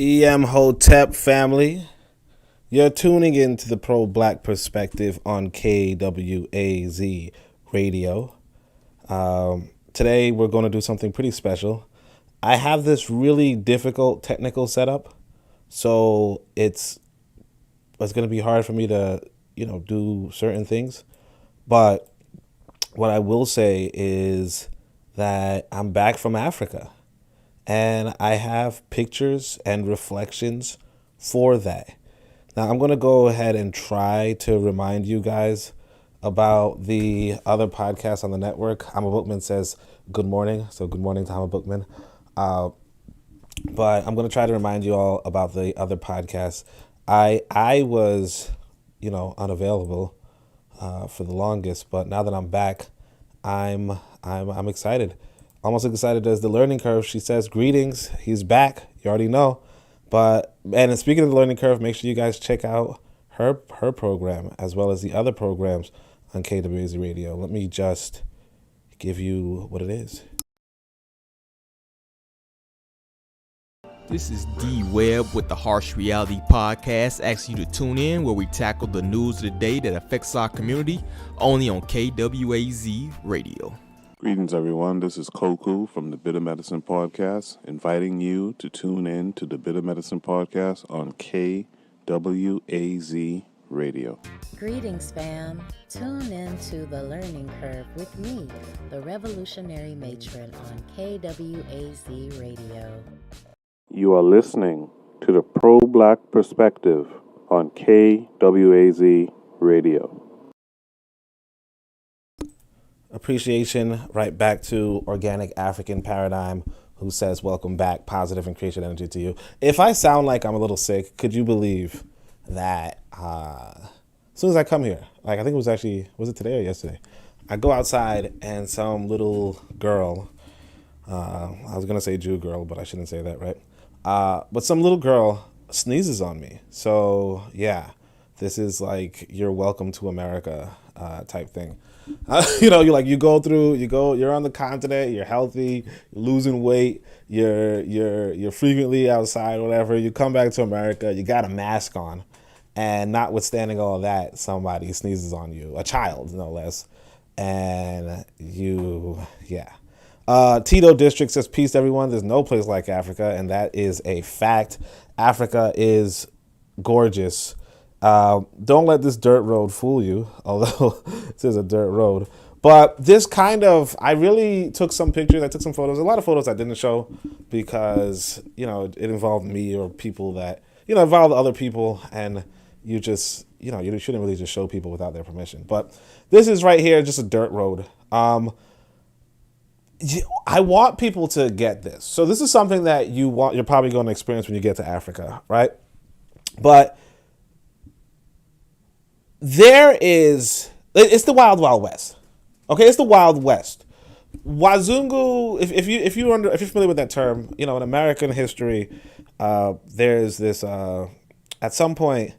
Hotep family, you're tuning into the pro-black perspective on KWAZ radio. Today we're going to do something pretty special. I have this really difficult technical setup, so it's going to be hard for me to, do certain things. But what I will say is that I'm back from Africa. And I have pictures and reflections for that. Now, I'm going to go ahead and try to remind you guys about the other podcast on the network. Hama Bookman says good morning. So good morning to Hama Bookman. But I'm going to try to remind you all about the other podcast. I was, unavailable for the longest. But now that I'm back, I'm excited. Almost as excited as the learning curve. She says, greetings. He's back. You already know. And speaking of the learning curve, make sure you guys check out her program as well as the other programs on KWAZ Radio. Let me just give you what it is. This is D Webb with the Harsh Reality Podcast, asking you to tune in where we tackle the news of the day that affects our community, only on KWAZ Radio. Greetings, everyone. This is Koku from the Bitter Medicine Podcast, inviting you to tune in to the Bitter Medicine Podcast on KWAZ Radio. Greetings, fam. Tune in to The Learning Curve with me, the revolutionary matron on KWAZ Radio. You are listening to the Pro-Black Perspective on KWAZ Radio. Appreciation right back to Organic African Paradigm, who says welcome back, positive and creation energy to you. If I sound like I'm a little sick, could you believe that as soon as I come here, like I think it was actually, was it today or yesterday? I go outside and some little girl, I was going to say Jew girl, but I shouldn't say that, right? But some little girl sneezes on me. So yeah, this is like your welcome to America type thing. You're on the continent, you're healthy, you're losing weight, you're frequently outside, whatever. You come back to America, you got a mask on, and notwithstanding all that, somebody sneezes on you, a child no less, and Tito District says, peace everyone, there's no place like Africa, and that is a fact. Africa is gorgeous. Don't let this dirt road fool you, although this is a dirt road. But this I really took some pictures, I took some photos, a lot of photos I didn't show because, it involved me or people that, involved other people, and you just, you shouldn't really just show people without their permission. But this is right here, just a dirt road. I want people to get this. So this is something that you're probably going to experience when you get to Africa, right? But it's the Wild Wild West. Okay, it's the Wild West. Wazungu, if you're familiar with that term, in American history, there's this at some point.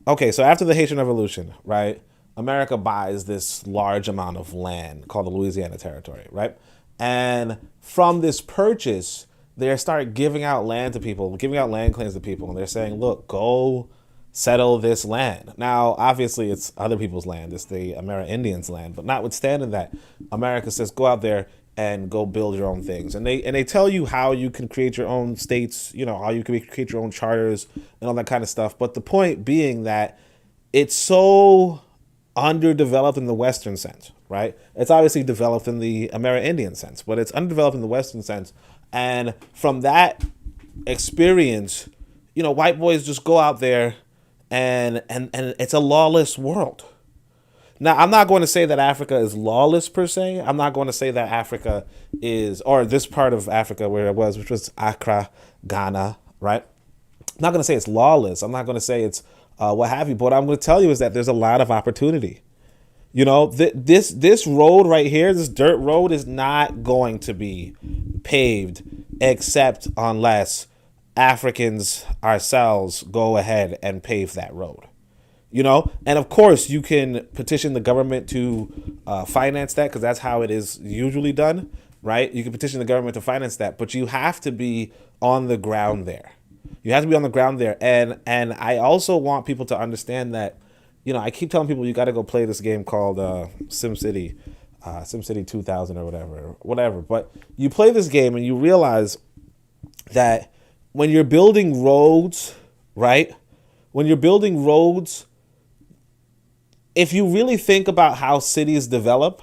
Okay, so after the Haitian Revolution, right? America buys this large amount of land called the Louisiana Territory, right? And from this purchase, they start giving out land to people, giving out land claims to people, and they're saying, look, go settle this land. Now, obviously, it's other people's land. It's the Amerindians' land. But notwithstanding that, America says, go out there and go build your own things. And they tell you how you can create your own states, how you can create your own charters and all that kind of stuff. But the point being that it's so underdeveloped in the Western sense, right? It's obviously developed in the Amerindian sense, but it's underdeveloped in the Western sense. And from that experience, white boys just go out there and it's a lawless world. Now, I'm not going to say that Africa is lawless per se. I'm not going to say that Africa is, or this part of Africa where it was, which was Accra, Ghana, right? I'm not going to say it's lawless. I'm not going to say it's what have you. But what I'm going to tell you is that there's a lot of opportunity. This road right here, this dirt road is not going to be paved except unless Africans ourselves go ahead and pave that road. And of course you can petition the government to finance that, because that's how it is usually done, right? You can petition the government to finance that, but you have to be on the ground there. You have to be on the ground there. And I also want people to understand that, I keep telling people you got to go play this game called SimCity, SimCity 2000 or whatever. But you play this game and you realize that when you're building roads, right? When you're building roads, if you really think about how cities develop,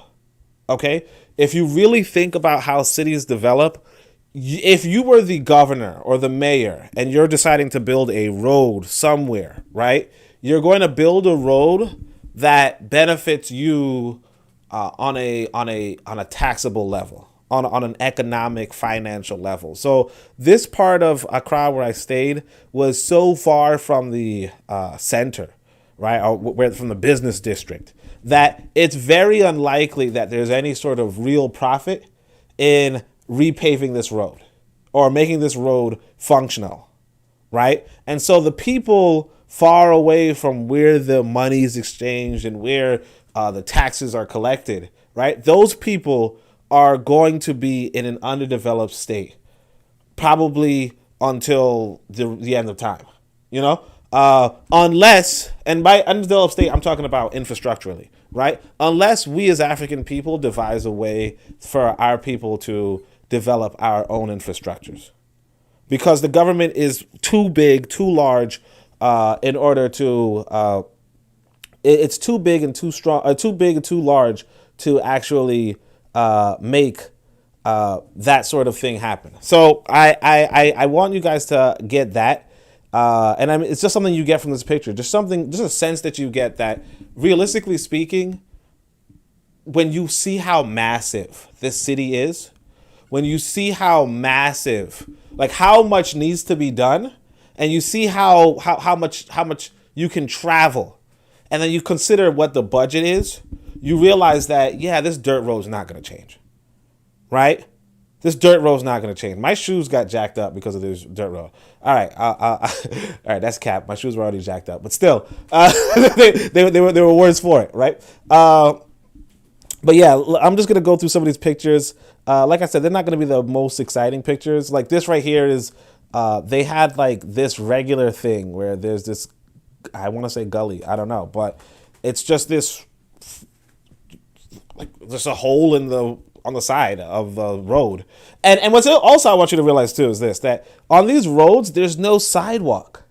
okay? If you really think about how cities develop, if you were the governor or the mayor and you're deciding to build a road somewhere, right? You're going to build a road that benefits you on a taxable level, on an economic, financial level. So this part of Accra where I stayed was so far from the center, right, or from the business district, that it's very unlikely that there's any sort of real profit in repaving this road or making this road functional, right? And so the people far away from where the money is exchanged and where the taxes are collected, right, those people are going to be in an underdeveloped state probably until the end of time, unless, and by undeveloped state, I'm talking about infrastructurally, right? Unless we as African people devise a way for our people to develop our own infrastructures. Because the government is too big, too large, in order to, it's too big and too strong, too big and too large to actually make that sort of thing happen. So I want you guys to get that. And it's just something you get from this picture, just a sense that you get that, realistically speaking, when you see how massive this city is, when you see how massive, like how much needs to be done, and you see how much you can travel, and then you consider what the budget is, you realize that, this dirt road's not going to change, right? This dirt road's not going to change. My shoes got jacked up because of this dirt road. All right. All right. That's cap. My shoes were already jacked up, but still, they were worse for it. Right. But yeah, I'm just going to go through some of these pictures. Like I said, they're not going to be the most exciting pictures. Like this right here is, they had like this regular thing where there's this, I want to say gully. I don't know, but it's just this, like there's a hole on the side of the road. And what's also I want you to realize too is this, that on these roads, there's no sidewalk.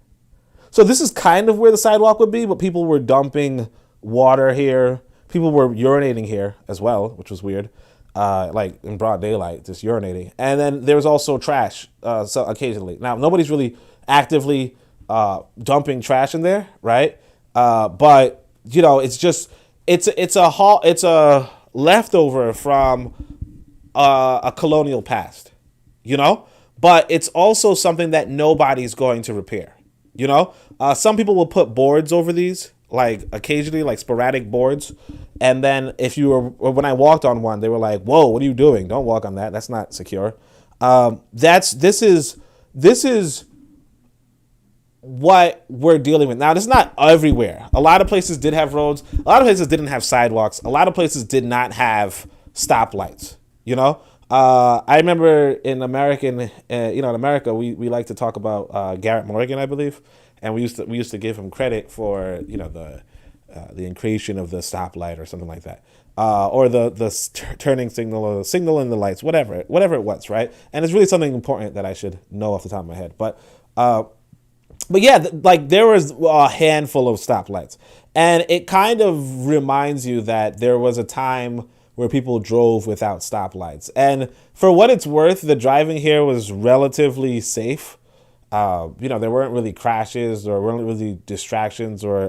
So this is kind of where the sidewalk would be, but people were dumping water here. People were urinating here as well, which was weird. Like in broad daylight, just urinating. And then there was also trash, so occasionally. Now, nobody's really actively dumping trash in there, right? But it's just, it's a leftover from a colonial past, but it's also something that nobody's going to repair. Some people will put boards over these, like occasionally, like sporadic boards. And then when I walked on one, they were like, whoa, what are you doing? Don't walk on that. That's not secure. This is what we're dealing with. Now, this is not everywhere. A lot of places did have roads. A lot of places didn't have sidewalks. A lot of places did not have stoplights. I remember in America, we like to talk about Garrett Morgan, I believe, and we used to give him credit for the creation of the stoplight or something like that, or the turning signal or the signal in the lights, whatever it was, right? And it's really something important that I should know off the top of my head, but yeah, like there was a handful of stoplights, and it kind of reminds you that there was a time where people drove without stoplights. And for what it's worth, the driving here was relatively safe. There weren't really crashes or weren't really distractions or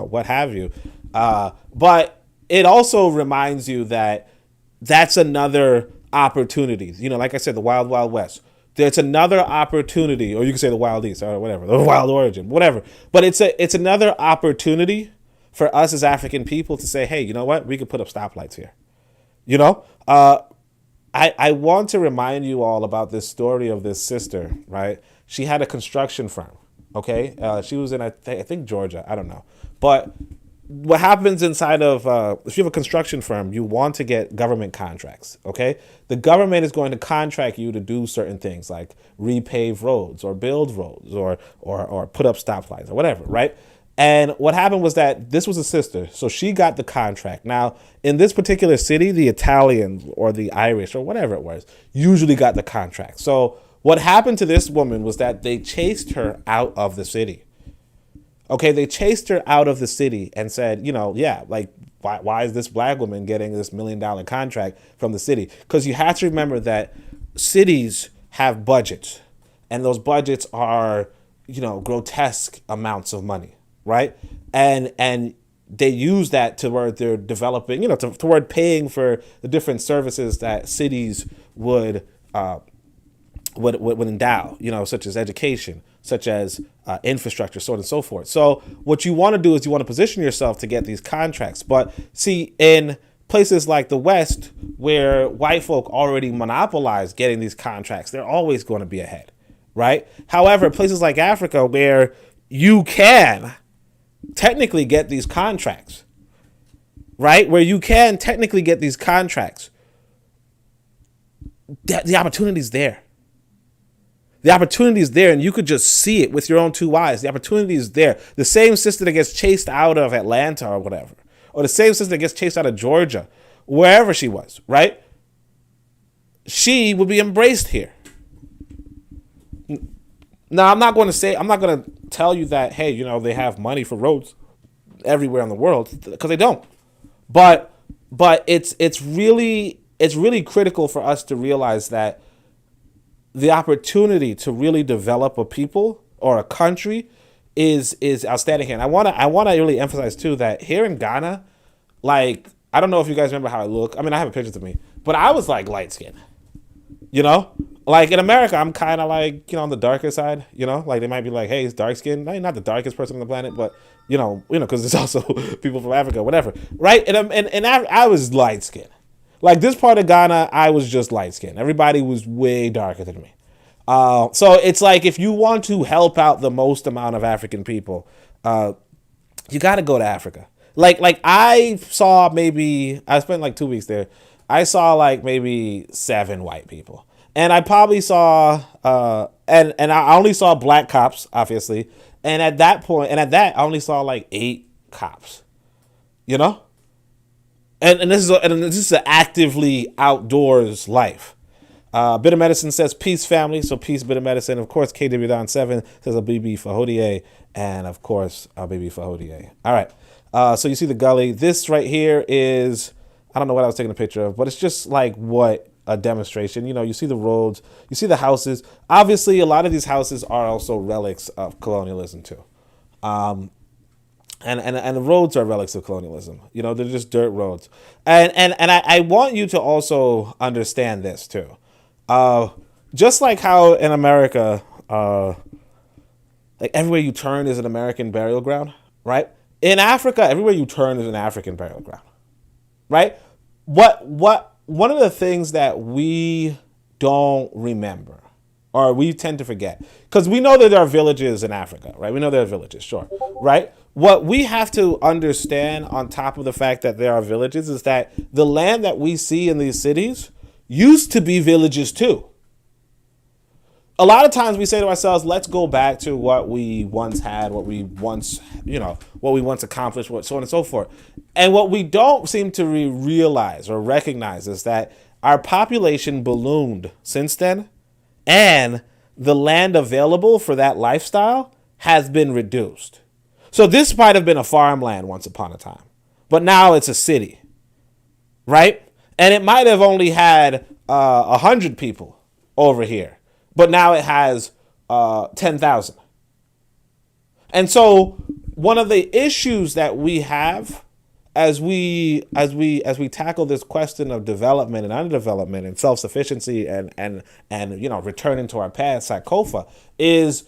what have you. But it also reminds you that that's another opportunity. Like I said, the Wild Wild West. There's another opportunity, or you can say the Wild East or whatever, the Wild Origin, whatever. But it's another opportunity for us as African people to say, hey, you know what? We could put up stoplights here. I want to remind you all about this story of this sister, right? She had a construction firm, okay? She was in, I think, Georgia. I don't know. But what happens inside of if you have a construction firm, you want to get government contracts. Okay, the government is going to contract you to do certain things like repave roads or build roads or put up stoplights or whatever, right? And what happened was that this was a sister, so she got the contract. Now, in this particular city, the Italians or the Irish or whatever it was usually got the contract. So what happened to this woman was that they chased her out of the city. Okay, they chased her out of the city and said, yeah, like, why is this black woman getting this $1 million contract from the city? Because you have to remember that cities have budgets, and those budgets are, grotesque amounts of money, right? And they use that toward they're developing, toward paying for the different services that cities would endow, such as education, such as infrastructure, so on and so forth. So what you want to do is you want to position yourself to get these contracts. But see, in places like the West, where white folk already monopolize getting these contracts, they're always going to be ahead, right? However, places like Africa, where you can technically get these contracts, right? Where you can technically get these contracts, the opportunity's there. The opportunity is there, and you could just see it with your own two eyes. The opportunity is there. The same sister that gets chased out of Atlanta or whatever, or the same sister that gets chased out of Georgia, wherever she was, right? She would be embraced here. Now, I'm not going to tell you that, hey, they have money for roads everywhere in the world, because they don't. But it's really critical for us to realize that the opportunity to really develop a people or a country is outstanding here. And I want to really emphasize too that here in Ghana, like, I don't know if you guys remember how I look. I mean, I have a picture of me, but I was like light skinned, like in America, I'm kind of like, on the darker side, like they might be like, hey, he's dark skinned. Not the darkest person on the planet, but because there's also people from Africa, whatever. Right. And I was light skinned. Like this part of Ghana, I was just light skinned. Everybody was way darker than me. So it's like, if you want to help out the most amount of African people, you got to go to Africa. Like I spent like 2 weeks there. I saw like maybe 7 white people. And I probably saw, and I only saw black cops, obviously. And at that, I only saw like 8 cops, And this is an actively outdoors life. Bit of Medicine says peace, family. So peace, Bit of Medicine. Of course, KW Don 7 says a BB for Hodier. And of course, a BB for Hodier. All right. So you see the gully. This right here is, I don't know what I was taking a picture of, but it's just like what a demonstration. You see the roads, you see the houses. Obviously, a lot of these houses are also relics of colonialism too. And the roads are relics of colonialism. They're just dirt roads. And I want you to also understand this too. Just like how in America, like everywhere you turn is an American burial ground, right? In Africa, everywhere you turn is an African burial ground, right? One of the things that we don't remember, or we tend to forget, because we know that there are villages in Africa, right? We know there are villages, sure, right? What we have to understand on top of the fact that there are villages is that the land that we see in these cities used to be villages too. A lot of times we say to ourselves, let's go back to what we once had, what we once accomplished, so on and so forth. And what we don't seem to realize or recognize is that our population ballooned since then, and the land available for that lifestyle has been reduced. So this might have been a farmland once upon a time, but now it's a city, right? And it might have only had 100 people over here, but now it has 10,000. And so one of the issues that we have as we tackle this question of development and underdevelopment and self-sufficiency and returning to our past, Sankofa, is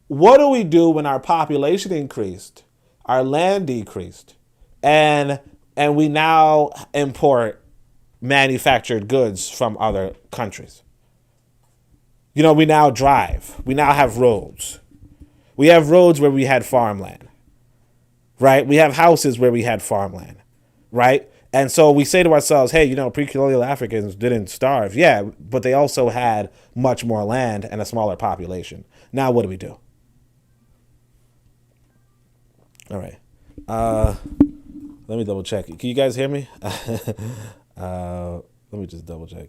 what do we do when our population increased, our land decreased, and we now import manufactured goods from other countries? We now drive. We now have roads. We have roads where we had farmland. right? We have houses where we had farmland, right? And so we say to ourselves, hey, pre-colonial Africans didn't starve. Yeah, but they also had much more land and a smaller population. Now what do we do? All right. Let me double check. Can you guys hear me? Let me just double check.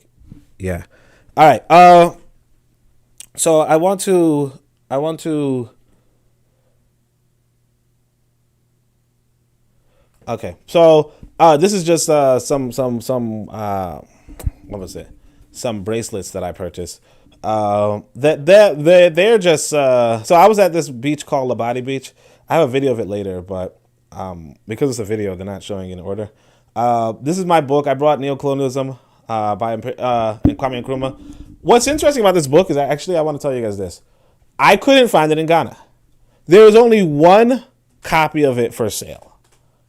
Yeah. All right. So I want to okay. So this is just what was it? Some bracelets that I purchased. They're just so I was at this beach called Labadi Beach. I have a video of it later, but because it's a video, they're not showing in order. This is my book. I brought Neocolonialism by Kwame Nkrumah. What's interesting about this book is actually I want to tell you guys this. I couldn't find it in Ghana. There was only one copy of it for sale.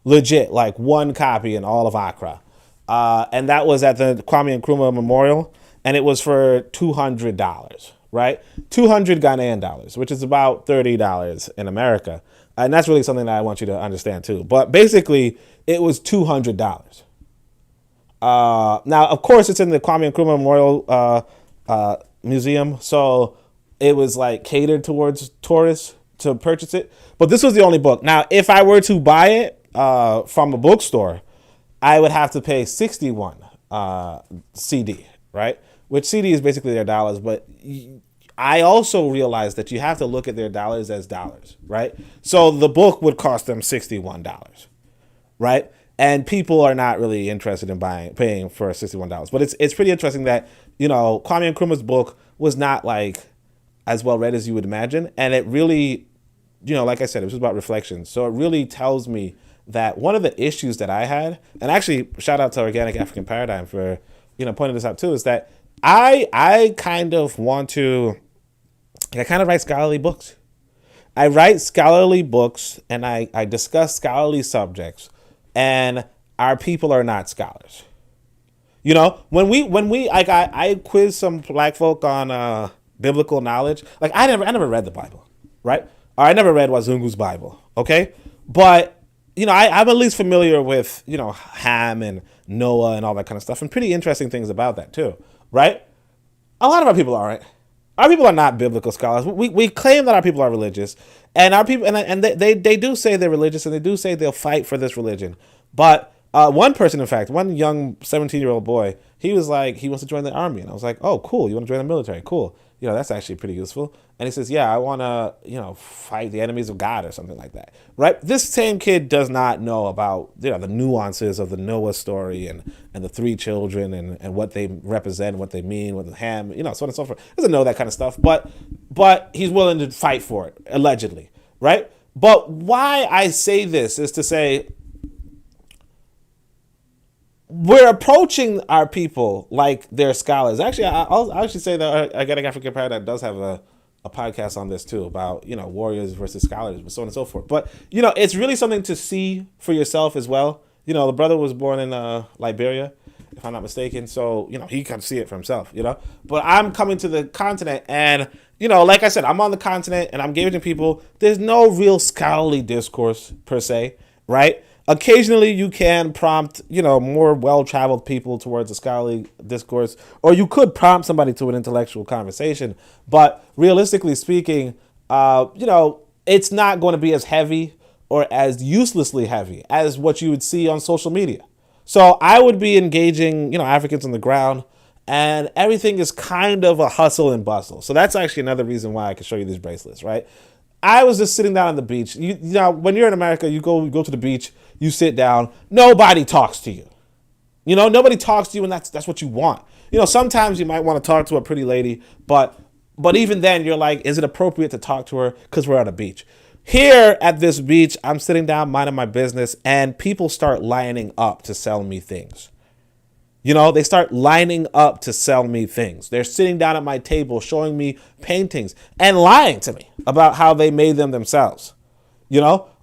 Legit, like one copy in all of Accra. And that was at the Kwame Nkrumah Memorial, and it was for $200, right? 200 Ghanaian dollars, which is about $30 in America. And that's really something that I want you to understand too. But basically, it was $200. Now, of course, it's in the Kwame Nkrumah Memorial Museum, so it was like catered towards tourists to purchase it. But this was the only book. Now, if I were to buy it from a bookstore, I would have to pay 61 CD, right? Which CD is basically their dollars, but I also realized that you have to look at their dollars as dollars, right? So the book would cost them $61, right? And people are not really interested in paying for $61. But it's pretty interesting that, Kwame Nkrumah's book was not like as well read as you would imagine. And it really, like I said, it was about reflections. So it really tells me that one of the issues that I had, and actually shout out to Organic African Paradigm for, pointing this out too, is that I kind of want to, I kind of write scholarly books. I write scholarly books and I discuss scholarly subjects, and our people are not scholars. When we like I quiz some black folk on biblical knowledge. Like I never read the Bible, right? Or I never read Wazungu's Bible, okay? But I'm at least familiar with Ham and Noah and all that kind of stuff, and pretty interesting things about that too, right? A lot of our people aren't. Our people are not biblical scholars. We claim that our people are religious, and our people and they do say they're religious, and they do say they'll fight for this religion. But one person, in fact, one young 17-year-old boy, he was like, he wants to join the army, and I was like, oh, cool, you want to join the military? Cool, that's actually pretty useful. And he says, yeah, I want to fight the enemies of God or something like that, right? This same kid does not know about the nuances of the Noah story and the three children and what they represent, what they mean, what the Ham, so on and so forth. He doesn't know that kind of stuff, but he's willing to fight for it, allegedly, right? But why I say this is to say, we're approaching our people like they're scholars. Actually, I'll actually say that Organic African Paradigm does have a podcast on this too, about warriors versus scholars, but so on and so forth. But it's really something to see for yourself as well. The brother was born in Liberia, if I'm not mistaken, so he can see it for himself. But I'm coming to the continent, and like I said, I'm on the continent, and I'm giving to people. There's no real scholarly discourse per se, right? Occasionally you can prompt, more well-traveled people towards a scholarly discourse, or you could prompt somebody to an intellectual conversation. But realistically speaking, it's not going to be as heavy or as uselessly heavy as what you would see on social media. So I would be engaging, Africans on the ground, and everything is kind of a hustle and bustle. So that's actually another reason why I can show you these bracelets, right? I was just sitting down on the beach. When you're in America, you go to the beach, you sit down, nobody talks to you. Nobody talks to you, and that's what you want. Sometimes you might want to talk to a pretty lady, but even then you're like, is it appropriate to talk to her because we're at a beach? Here at this beach, I'm sitting down minding my business, and people start lining up to sell me things. They start lining up to sell me things. They're sitting down at my table showing me paintings and lying to me about how they made them themselves.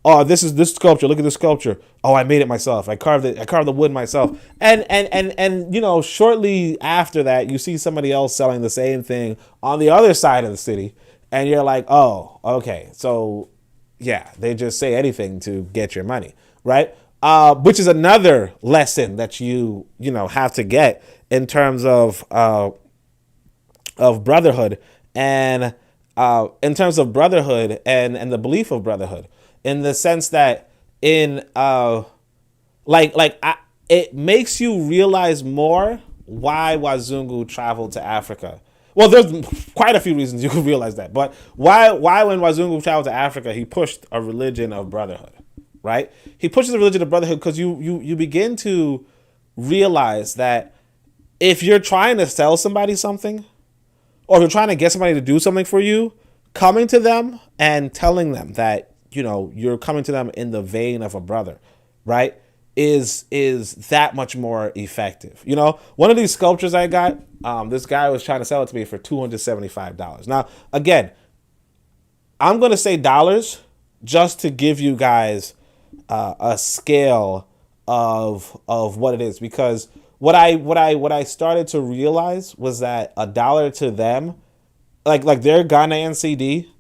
Oh, this sculpture. Look at this sculpture. Oh, I made it myself. I carved the wood myself. And shortly after that, you see somebody else selling the same thing on the other side of the city, and you're like, oh, okay. So they just say anything to get your money, right? Which is another lesson that you have to get in terms of brotherhood and in terms of brotherhood and the belief of brotherhood, in the sense that it makes you realize more why Wazungu traveled to Africa. Well, there's quite a few reasons you could realize that, but why when Wazungu traveled to Africa, he pushed a religion of brotherhood, right? He pushes a religion of brotherhood because you begin to realize that if you're trying to sell somebody something, or if you're trying to get somebody to do something for you, coming to them and telling them that, you're coming to them in the vein of a brother, right, is that much more effective. One of these sculptures I got, this guy was trying to sell it to me for $275. Now, again, I'm going to say dollars just to give you guys a scale of what it is, because what I started to realize was that $1 to them, like their Ghanaian CD,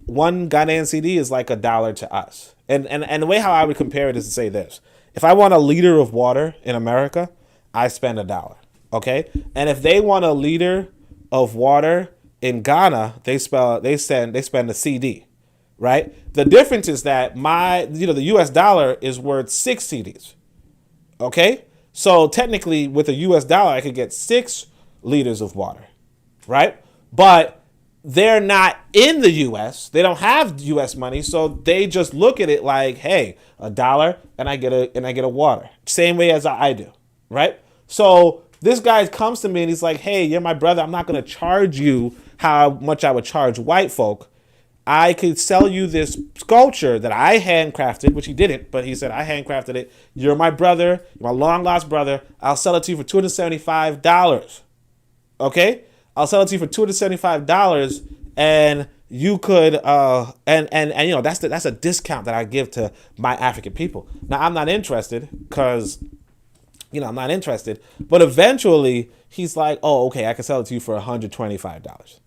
one Ghanaian CD is like $1 to us. And the way how I would compare it is to say this: if I want a liter of water in America, I spend $1. Okay, and if they want a liter of water in Ghana, they spend a CD, right? The difference is that the US dollar is worth 6 CDs. Okay, so technically with a US dollar, I could get 6 liters of water, right? But they're not in the US. They don't have US money, so they just look at it like, hey, $1 and I get a water. Same way as I do, right? So this guy comes to me and he's like, hey, you're my brother. I'm not going to charge you how much I would charge white folk. I could sell you this sculpture that I handcrafted, which he didn't, but he said, I handcrafted it. You're my brother, you're my long lost brother. I'll sell it to you for $275. Okay? I'll sell it to you for $275, and you could and that's a discount that I give to my African people. Now I'm not interested because I'm not interested, but eventually he's like, oh, okay, I can sell it to you for $125,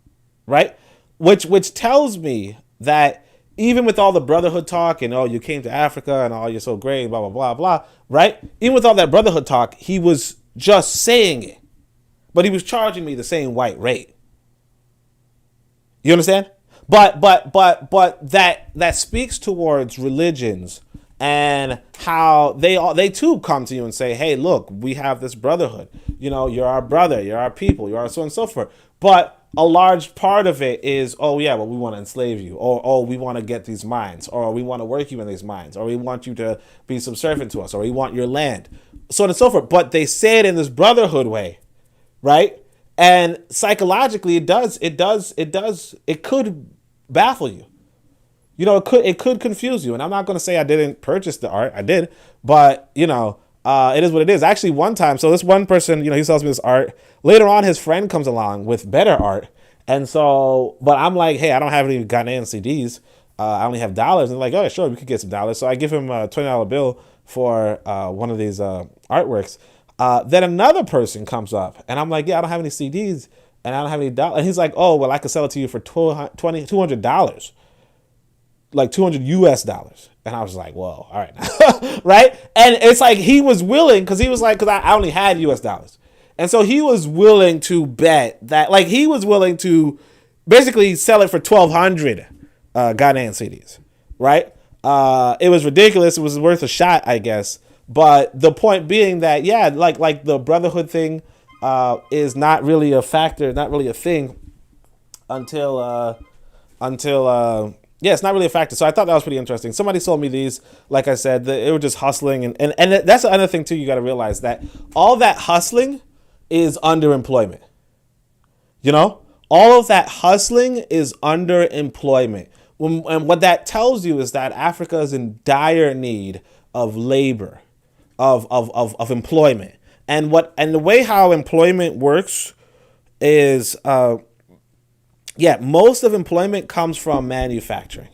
right? Which tells me that even with all the brotherhood talk and, oh, you came to Africa and, oh, you're so great, blah, blah, blah, blah, right? Even with all that brotherhood talk, he was just saying it, but he was charging me the same white rate. You understand? But that speaks towards religions and how they too come to you and say, hey, look, we have this brotherhood. You're our brother, you're our people, you're our so on and so forth. But a large part of it is, oh yeah, well, we want to enslave you, or oh, we want to get these mines, or we want to work you in these mines, or we want you to be subservient to us, or we want your land, so on and so forth. But they say it in this brotherhood way, right? And psychologically, it could baffle you. It could confuse you. And I'm not going to say I didn't purchase the art. I did, but it is what it is. Actually, one time, so this one person, he sells me this art. Later on, his friend comes along with better art. And so, but I'm like, hey, I don't have any Ghanaian CDs. I only have dollars. And they're like, oh, sure, we could get some dollars. So I give him a $20 bill for one of these artworks. Then another person comes up and I'm like, yeah, I don't have any CDs and I don't have any dollars. And he's like, oh, well, I could sell it to you for $200, like $200 US. And I was like, whoa, all right. Right. And it's like, he was willing, cause I only had US dollars. And so he was willing to bet that, like, he was willing to basically sell it for 1,200 Ghanaian CDs. Right. It was ridiculous. It was worth a shot, I guess. But the point being that, yeah, like the brotherhood thing is not really a factor, not really a thing until it's not really a factor. So I thought that was pretty interesting. Somebody sold me these. Like I said, they were just hustling. And that's another thing, too, you got to realize that all that hustling is underemployment. All of that hustling is underemployment. And what that tells you is that Africa is in dire need of labor, of employment. And the way how employment works is, most of employment comes from manufacturing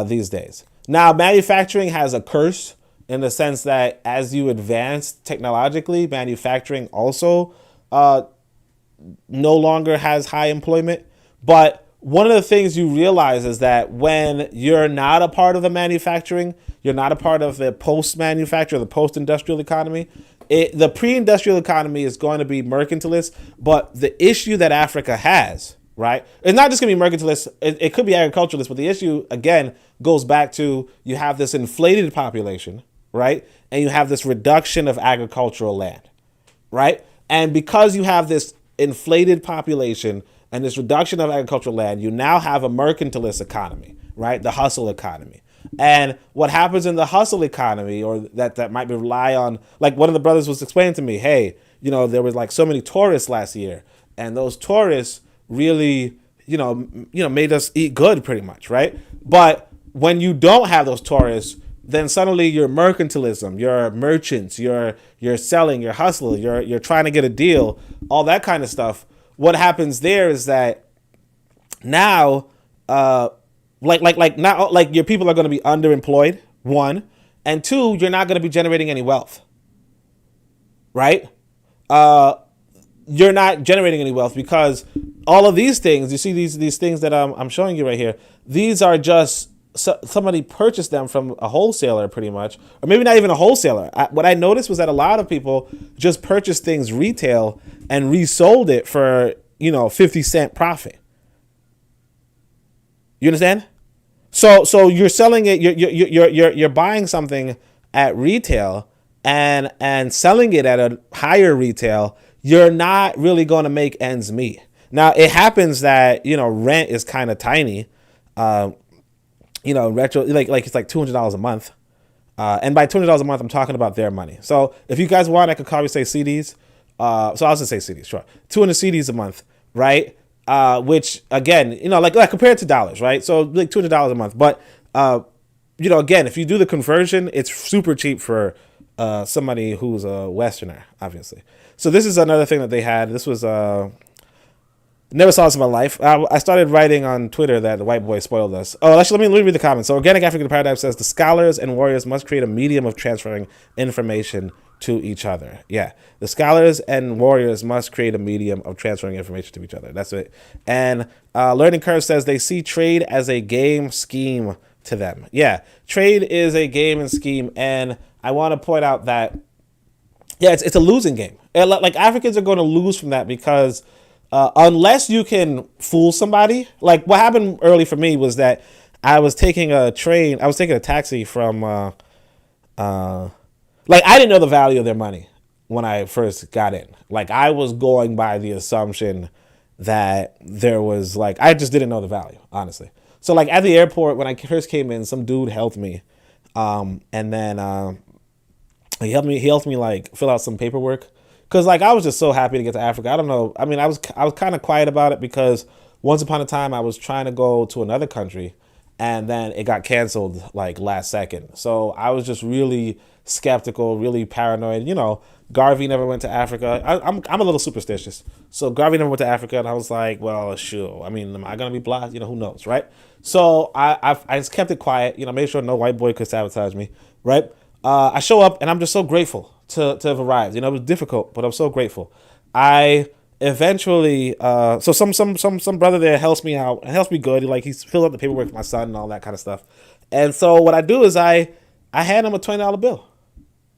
these days. Now, manufacturing has a curse in the sense that as you advance technologically, manufacturing also no longer has high employment. But one of the things you realize is that when you're not a part of the manufacturing, you're not a part of the post-manufacture, the post-industrial economy, the pre-industrial economy is going to be mercantilist. But the issue that Africa has, right, it's not just going to be mercantilist, it could be agriculturalist, but the issue, again, goes back to you have this inflated population, right, and you have this reduction of agricultural land, right? And because you have this inflated population and this reduction of agricultural land, you now have a mercantilist economy, right? The hustle economy. And what happens in the hustle economy, or that might be rely on, like one of the brothers was explaining to me, hey, there was like so many tourists last year, and those tourists really, made us eat good pretty much, right? But when you don't have those tourists, then suddenly your mercantilism, your merchants, you're selling, you're hustling, you're trying to get a deal, all that kind of stuff. What happens there is that now, your people are going to be underemployed, one, and two, you're not going to be generating any wealth, right? You're not generating any wealth because all of these things, you see these things that I'm showing you right here, these are just somebody purchased them from a wholesaler pretty much, or maybe not even a wholesaler. What I noticed was that a lot of people just purchased things retail and resold it for, 50-cent profit. You understand? So you're selling it, you're buying something at retail and selling it at a higher retail. You're not really going to make ends meet. Now it happens that, rent is kind of tiny. Retro, like it's like $200 a month. And by $200 a month, I'm talking about their money. So if you guys want, I could probably say CDs. So I'll just say CDs, sure. 200 CDs a month, right? Which again, like compared to dollars, right? So like $200 a month. But, again, if you do the conversion, it's super cheap for somebody who's a Westerner, obviously. So this is another thing that they had. This was, never saw this in my life. I started writing on Twitter that the white boy spoiled us. Oh, actually, let me read the comments. So Organic African Paradigm says the scholars and warriors must create a medium of transferring information to each other. Yeah, the scholars and warriors must create a medium of transferring information to each other. That's it. And Learning Curve says they see trade as a game scheme to them. Yeah, trade is a game and scheme. And I want to point out that, yeah, it's a losing game. Like Africans are going to lose from that because unless you can fool somebody, like what happened early for me was that I was taking a taxi from, I didn't know the value of their money when I first got in. Like I was going by the assumption that there was I just didn't know the value, honestly. So like at the airport, when I first came in, some dude helped me. And then he helped me like fill out some paperwork. Cause I was just so happy to get to Africa. I don't know. I mean, I was kind of quiet about it because once upon a time I was trying to go to another country and then it got canceled last second. So I was just really skeptical, really paranoid. Garvey never went to Africa. I'm a little superstitious. So Garvey never went to Africa and I was like, well, sure. I mean, am I going to be blocked? Who knows, right? So I just kept it quiet, made sure no white boy could sabotage me, right? I show up and I'm just so grateful to have arrived. It was difficult, but I'm so grateful. I eventually, so some brother there helps me out, helps me good. He's filled out the paperwork for my son and all that kind of stuff. And so what I do is I hand him a $20 bill,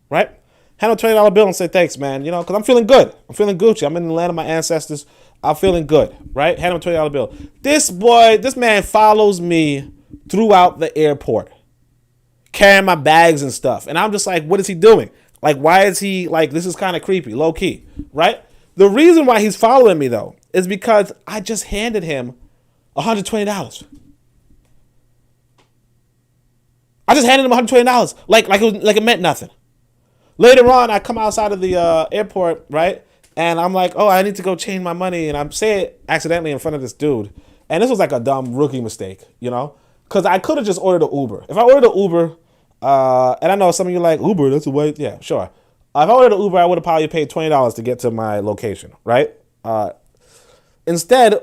right? Hand him a $20 bill and say, thanks, man, because I'm feeling good. I'm feeling Gucci. I'm in the land of my ancestors. I'm feeling good, right? Hand him a $20 bill. This man follows me throughout the airport, carrying my bags and stuff. And I'm just like, what is he doing? Why is he this is kind of creepy, low key, right? The reason why he's following me though is because I just handed him $120. I just handed him $120, like it meant nothing. Later on, I come outside of the airport, right? And I'm like, oh, I need to go change my money. And I'm saying it accidentally in front of this dude. And this was a dumb rookie mistake, because I could have just ordered an Uber. If I ordered an Uber, and I know some of you like Uber, that's a way. Yeah, sure. If I ordered an Uber, I would have probably paid $20 to get to my location, right? Instead,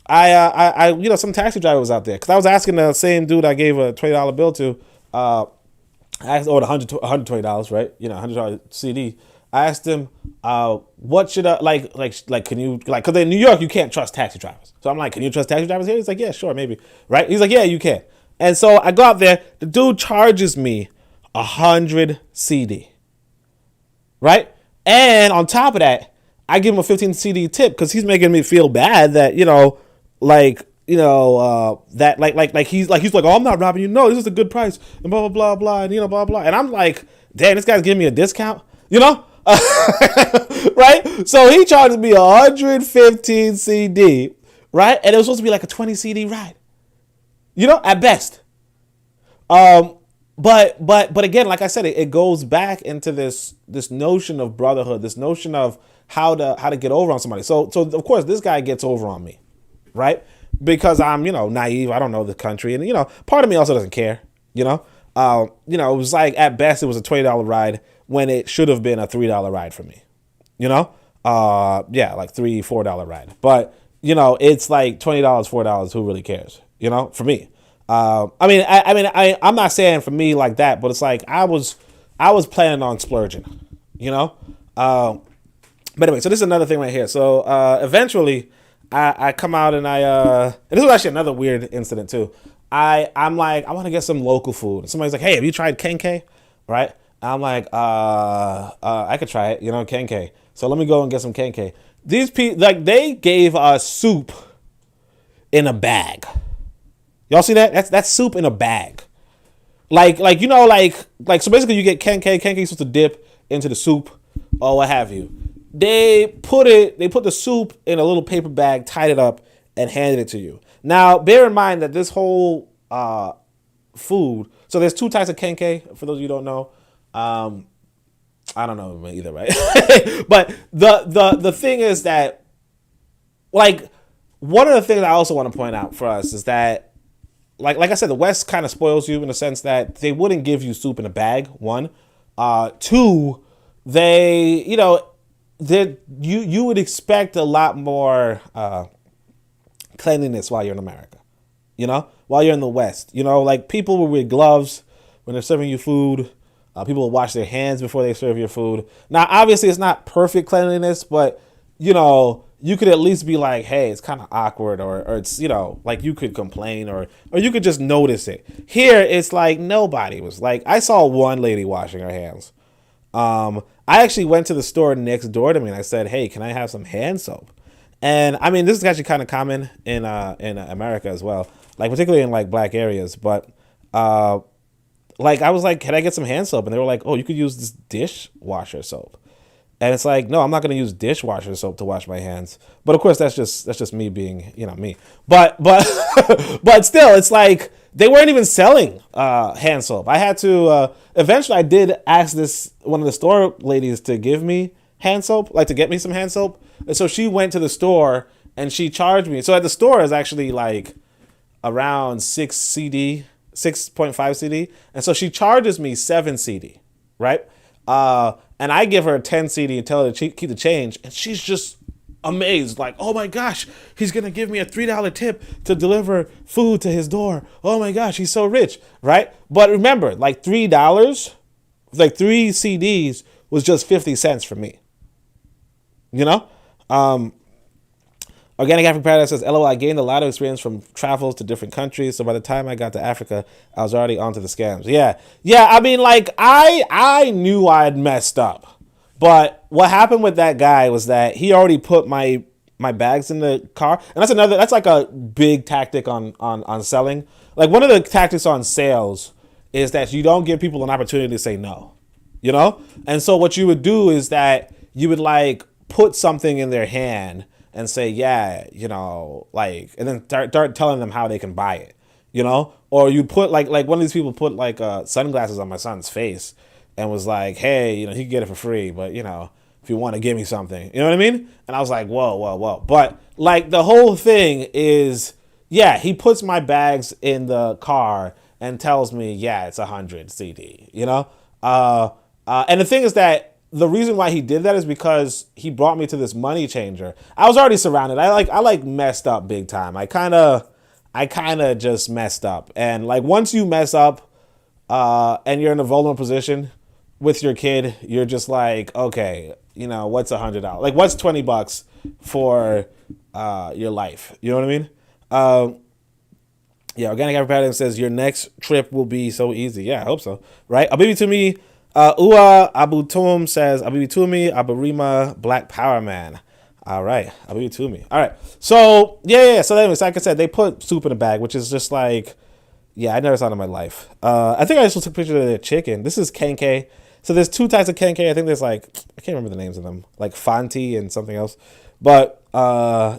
I some taxi driver was out there because I was asking the same dude I gave a $20 bill to. I ordered $120, right? $100 CD. I asked him, what should I like? Can you like? Because in New York you can't trust taxi drivers. So I'm like, can you trust taxi drivers here? He's like, yeah, sure, maybe. Right? He's like, yeah, you can. And so I go out there. The dude charges me 100 CD. Right? And on top of that, I give him a 15 CD tip because he's making me feel bad that, that he's like, oh, I'm not robbing you. No, this is a good price and blah, blah, blah, blah, and blah, blah. And I'm like, damn, this guy's giving me a discount, right? So he charges me 115 CD, right? And it was supposed to be like a 20 CD ride, at best. But again, like I said, it goes back into this notion of brotherhood, this notion of how to get over on somebody. So of course this guy gets over on me, right? Because I'm, naive. I don't know the country. And, part of me also doesn't care, it was like, at best, it was a $20 ride when it should have been a $3 ride for me, like $3-4 ride. But, it's like $20, $4. Who really cares, for me? I'm not saying for me like that, but it's like, I was planning on splurging, but anyway, so this is another thing right here. So, eventually, I come out and and this was actually another weird incident too. I'm like, I want to get some local food. And somebody's like, hey, have you tried kenke? Right? I'm like, I could try it, kenke. So let me go and get some kenke. These people, like, they gave us soup in a bag. Y'all see that? That's soup in a bag. So basically you get kenke. Kenke is supposed to dip into the soup or what have you. They put the soup in a little paper bag, tied it up, and handed it to you. Now, bear in mind that this whole food, so there's two types of kenke, for those of you who don't know. I don't know either, right? But the thing is that, like, one of the things I also want to point out for us is that, like I said, the West kind of spoils you in the sense that they wouldn't give you soup in a bag, one. Two, they, you would expect a lot more cleanliness while you're in America, while you're in the West. Like, people will wear gloves when they're serving you food. People will wash their hands before they serve your food. Now, obviously, it's not perfect cleanliness, but, you could at least be like, hey, it's kind of awkward, or it's, like, you could complain, or you could just notice it. Here, it's like nobody was like, I saw one lady washing her hands. I actually went to the store next door to me and I said, hey, can I have some hand soap? And I mean, this is actually kind of common in America as well, like particularly in like black areas. But like I was like, can I get some hand soap? And they were like, oh, you could use this dishwasher soap. And it's like, no, I'm not going to use dishwasher soap to wash my hands. But of course, that's just me being, me. But but still, it's like they weren't even selling hand soap. I had to eventually. I did ask one of the store ladies to give me hand soap, like to get me some hand soap. And so she went to the store and she charged me. So at the store is actually like around 6.5 CD, and so she charges me 7 CD, right? And I give her 10 CD and tell her to keep the change. And she's just amazed. Like, oh my gosh, he's going to give me a $3 tip to deliver food to his door. Oh my gosh, he's so rich, right? But remember, like $3, like 3 CDs was just 50 cents for me. Organic African Paradise says, LOL, I gained a lot of experience from travels to different countries. So by the time I got to Africa, I was already onto the scams. Yeah. I mean, like, I knew I had messed up. But what happened with that guy was that he already put my bags in the car. And that's like a big tactic on selling. Like, one of the tactics on sales is that you don't give people an opportunity to say no. And so what you would do is that you would like put something in their hand and say, yeah, like, and then start telling them how they can buy it, or you put like one of these people put like sunglasses on my son's face and was like, hey, he can get it for free, but if you want to give me something, you know what I mean? And I was like, whoa. But like the whole thing is, yeah, he puts my bags in the car and tells me, yeah, it's 100 CD, and the thing is that the reason why he did that is because he brought me to this money changer. I was already surrounded. I messed up big time. I kind of just messed up. And like once you mess up and you're in a vulnerable position, with your kid, you're just like, okay, you know, what's $100? Like, what's $20 for your life? You know what I mean? Yeah, Organic African Paradigm says your next trip will be so easy. Yeah, I hope so. Right? Abibi Tumi, Ua Abu Tum says Abibi Tumi, Aburima, Black Power Man. All right, Abibi Tumi. All right. So yeah. So anyways, like I said, they put soup in a bag, which is just like, yeah, I never saw it in my life. I think I just took a picture of the chicken. This is kenke. So there's two types of kenke. I think there's like, I can't remember the names of them, like Fanti and something else. But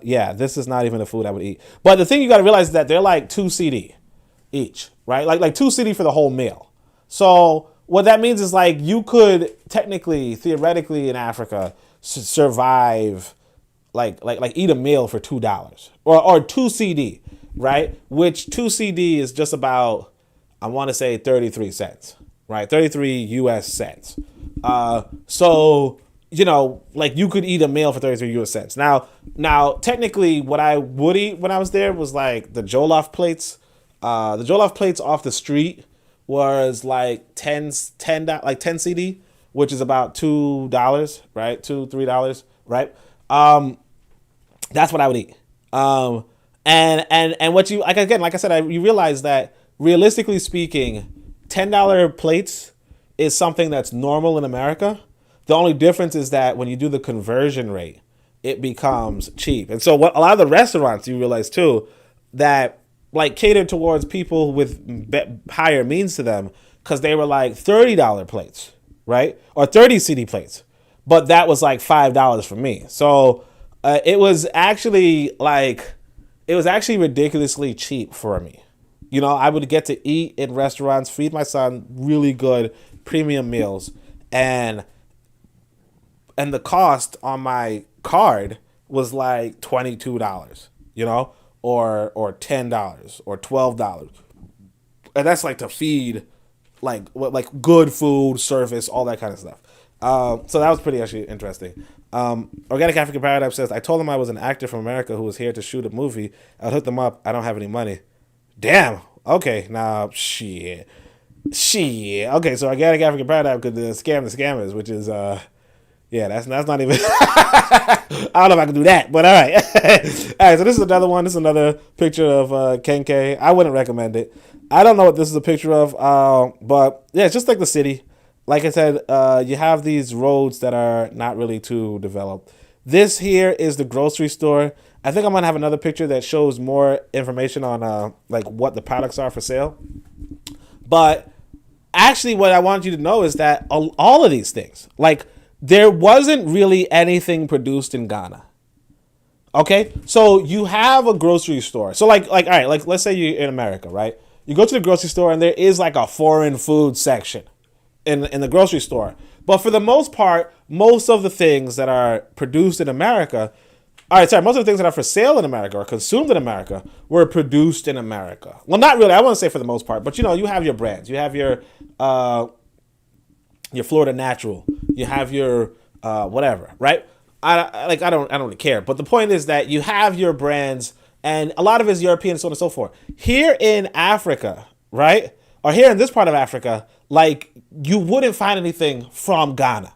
yeah, this is not even a food I would eat. But the thing you got to realize is that they're like 2 CD each, right? Like 2 CD for the whole meal. So what that means is like you could technically, theoretically in Africa survive, like eat a meal for $2 or 2 CD, right? Which 2 CD is just about, I want to say 33 cents, right? 33 US cents. So, you know, like you could eat a meal for 33 US cents. Now, technically what I would eat when I was there was like the Jollof plates. The Jollof plates off the street was like 10 CD, which is about $2, right? $2-3, right? That's what I would eat. And what you, like, again, like I said, you realize that realistically speaking, $10 plates is something that's normal in America. The only difference is that when you do the conversion rate, it becomes cheap. And so what a lot of the restaurants, you realize too, that like cater towards people with higher means to them, because they were like $30 plates, right? Or 30 CD plates. But that was like $5 for me. So it was actually ridiculously cheap for me. You know, I would get to eat in restaurants, feed my son really good premium meals, and the cost on my card was like $22, you know, or $10 or $12. And that's like to feed like good food, service, all that kind of stuff. So that was pretty actually interesting. Organic African Paradigm says, I told them I was an actor from America who was here to shoot a movie. I'd hook them up. I don't have any money. Damn. Okay. Nah, shit. Okay, so Organic African Paradigm could scam the scammers, which is, yeah, that's not even, I don't know if I can do that, but all right. All right, so this is another one. This is another picture of kenke. I wouldn't recommend it. I don't know what this is a picture of, but yeah, it's just like the city. Like I said, you have these roads that are not really too developed. This here is the grocery store. I think I'm going to have another picture that shows more information on like what the products are for sale. But actually what I want you to know is that all of these things, like there wasn't really anything produced in Ghana. Okay? So you have a grocery store. So like all right, like let's say you're in America, right? You go to the grocery store and there is like a foreign food section in the grocery store. But for the most part, most of the things that are produced in America, most of the things that are for sale in America or consumed in America were produced in America. Well, not really. I wouldn't say for the most part, but you know, you have your brands. You have your Florida Natural. You have your whatever, right? I don't really care. But the point is that you have your brands, and a lot of it is European, so on and so forth. Here in Africa, right? Or here in this part of Africa, like you wouldn't find anything from Ghana.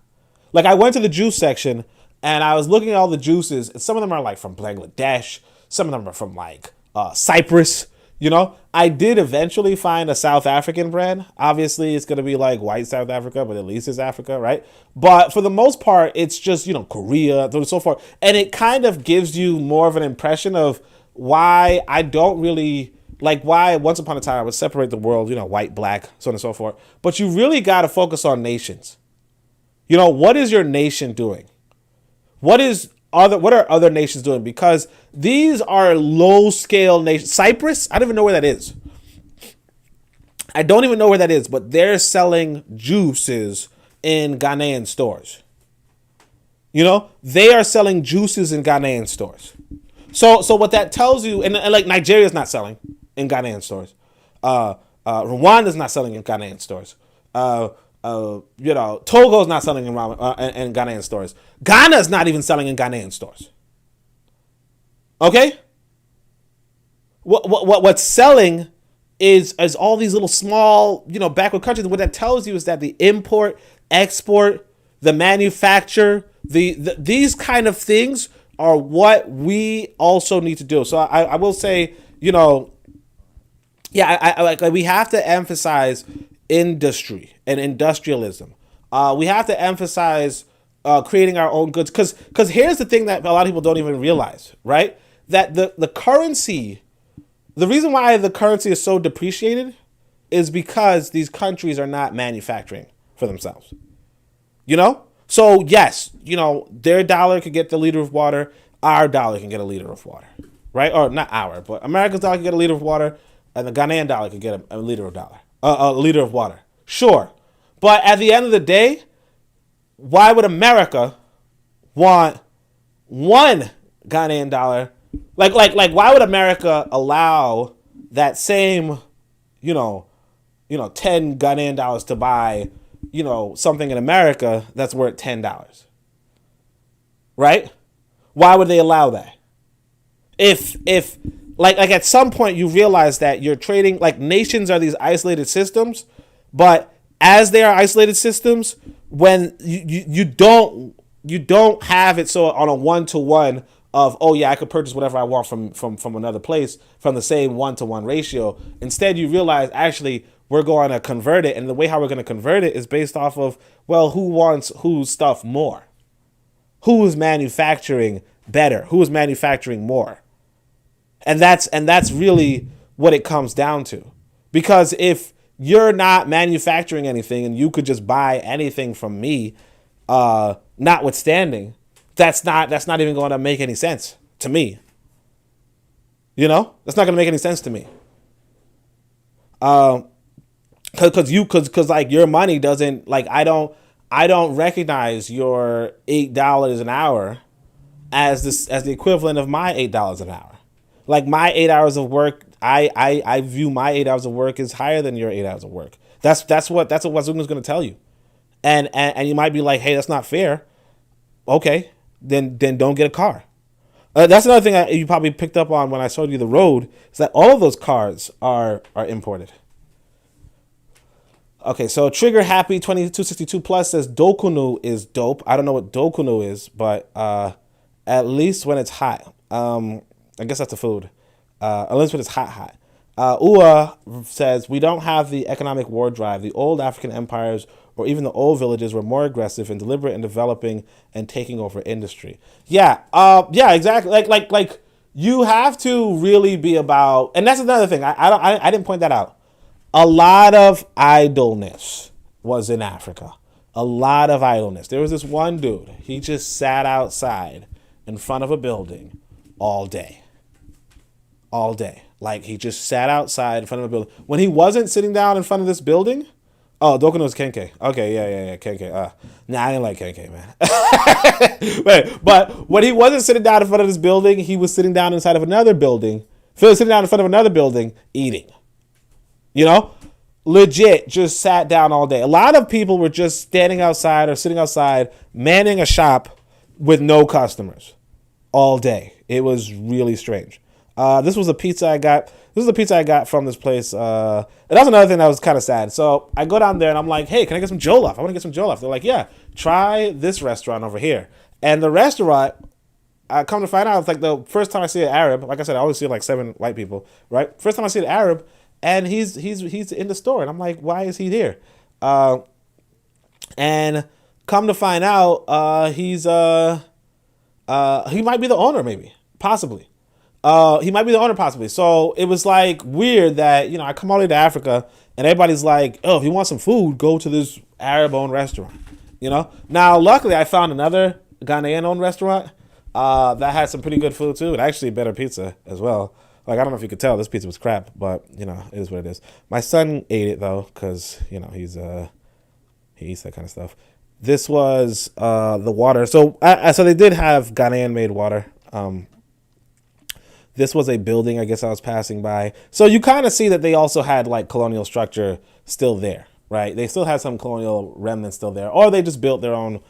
Like I went to the juice section and I was looking at all the juices, and some of them are like from Bangladesh, some of them are from like Cyprus. You know, I did eventually find a South African brand. Obviously, it's going to be like white South Africa, but at least it's Africa, right? But for the most part, it's just, you know, Korea, and so forth. And it kind of gives you more of an impression of why I don't really, like why once upon a time I would separate the world, you know, white, black, so on and so forth. But you really got to focus on nations. You know, what is your nation doing? What are other nations doing? Because these are low-scale nations. Cyprus, I don't even know where that is. But they're selling juices in Ghanaian stores. You know, they are selling juices in Ghanaian stores. So what that tells you, and like Nigeria's not selling in Ghanaian stores. Rwanda's not selling in Ghanaian stores. You know, Togo's not selling in Ghanaian stores. Ghana's not even selling in Ghanaian stores. Okay? What's selling is all these little small, you know, backward countries. What that tells you is that the import export, the manufacture, these kind of things are what we also need to do. So I will say, I like we have to emphasize industry and industrialism. We have to emphasize creating our own goods, because here's the thing that a lot of people don't even realize, right? That the currency, the reason why the currency is so depreciated is because these countries are not manufacturing for themselves. So yes, their dollar could get the liter of water. Our dollar can get a liter of water, right? Or not our, but America's dollar can get a liter of water, and the Ghanaian dollar could get a liter of water. Sure, but at the end of the day, why would America want one Ghanaian dollar? Like, why would America allow that same, 10 Ghanaian dollars to buy, something in America that's worth $10? Right? Why would they allow that? If like at some point you realize that you're trading, like, nations are these isolated systems, but as they are isolated systems, when you don't have it so on a 1-to-1 of, oh yeah, I could purchase whatever I want from another place from the same 1-to-1 ratio. Instead, you realize, actually, we're going to convert it, and the way how we're going to convert it is based off of, well, who wants whose stuff more? Who's manufacturing better? Who's manufacturing more? And that's really what it comes down to. Because if you're not manufacturing anything and you could just buy anything from me, notwithstanding, that's not even going to make any sense to me. That's not going to make any sense to me. Cause like your money doesn't, like, I don't recognize your $8 an hour as the equivalent of my $8 an hour. Like, my 8 hours of work, I view my 8 hours of work as higher than your 8 hours of work. That's what Wazungu's going to tell you. And you might be like, hey, that's not fair. Okay, then don't get a car. That's another thing you probably picked up on when I showed you the road, is that all of those cars are imported. Okay, so Trigger Happy 2262 Plus says Dokunu is dope. I don't know what Dokunu is, but at least when it's hot. I guess that's the food. At least when it's hot. Ua says, we don't have the economic war drive. The old African empires or even the old villages were more aggressive and deliberate in developing and taking over industry. Yeah, exactly. Like you have to really be about, and that's another thing. I didn't point that out. A lot of idleness was in Africa. A lot of idleness. There was this one dude. He just sat outside in front of a building all day. All day. Like, he just sat outside in front of a building. When he wasn't sitting down in front of this building, Dokuno was Kenke. Okay, yeah, Kenke. Nah, I didn't like Kenke, man. but when he wasn't sitting down in front of this building, he was sitting down inside of another building. Sitting down in front of another building, eating. Legit, just sat down all day. A lot of people were just standing outside or sitting outside, manning a shop with no customers all day. It was really strange. This was a pizza I got. This is the pizza I got from this place. And that's another thing that was kind of sad. So I go down there and I'm like, hey, can I get some jollof? I want to get some jollof. They're like, yeah, try this restaurant over here. And the restaurant, I come to find out, it's like the first time I see an Arab. Like I said, I always see like 7 white people, right? First time I see an Arab, and he's in the store, and I'm like, why is he here? And come to find out, he might be the owner, maybe, possibly. He might be the owner, possibly. So it was like weird that, I come all the way to Africa and everybody's like, oh, if you want some food, go to this Arab-owned restaurant, Now, luckily, I found another Ghanaian-owned restaurant that had some pretty good food too, and actually better pizza as well. Like, I don't know if you could tell, this pizza was crap, but, it is what it is. My son ate it, though, because, he eats that kind of stuff. This was the water. So they did have Ghanaian-made water. This was a building, I guess, I was passing by. So you kind of see that they also had, like, colonial structure still there, right? They still had some colonial remnants still there. Or they just built their own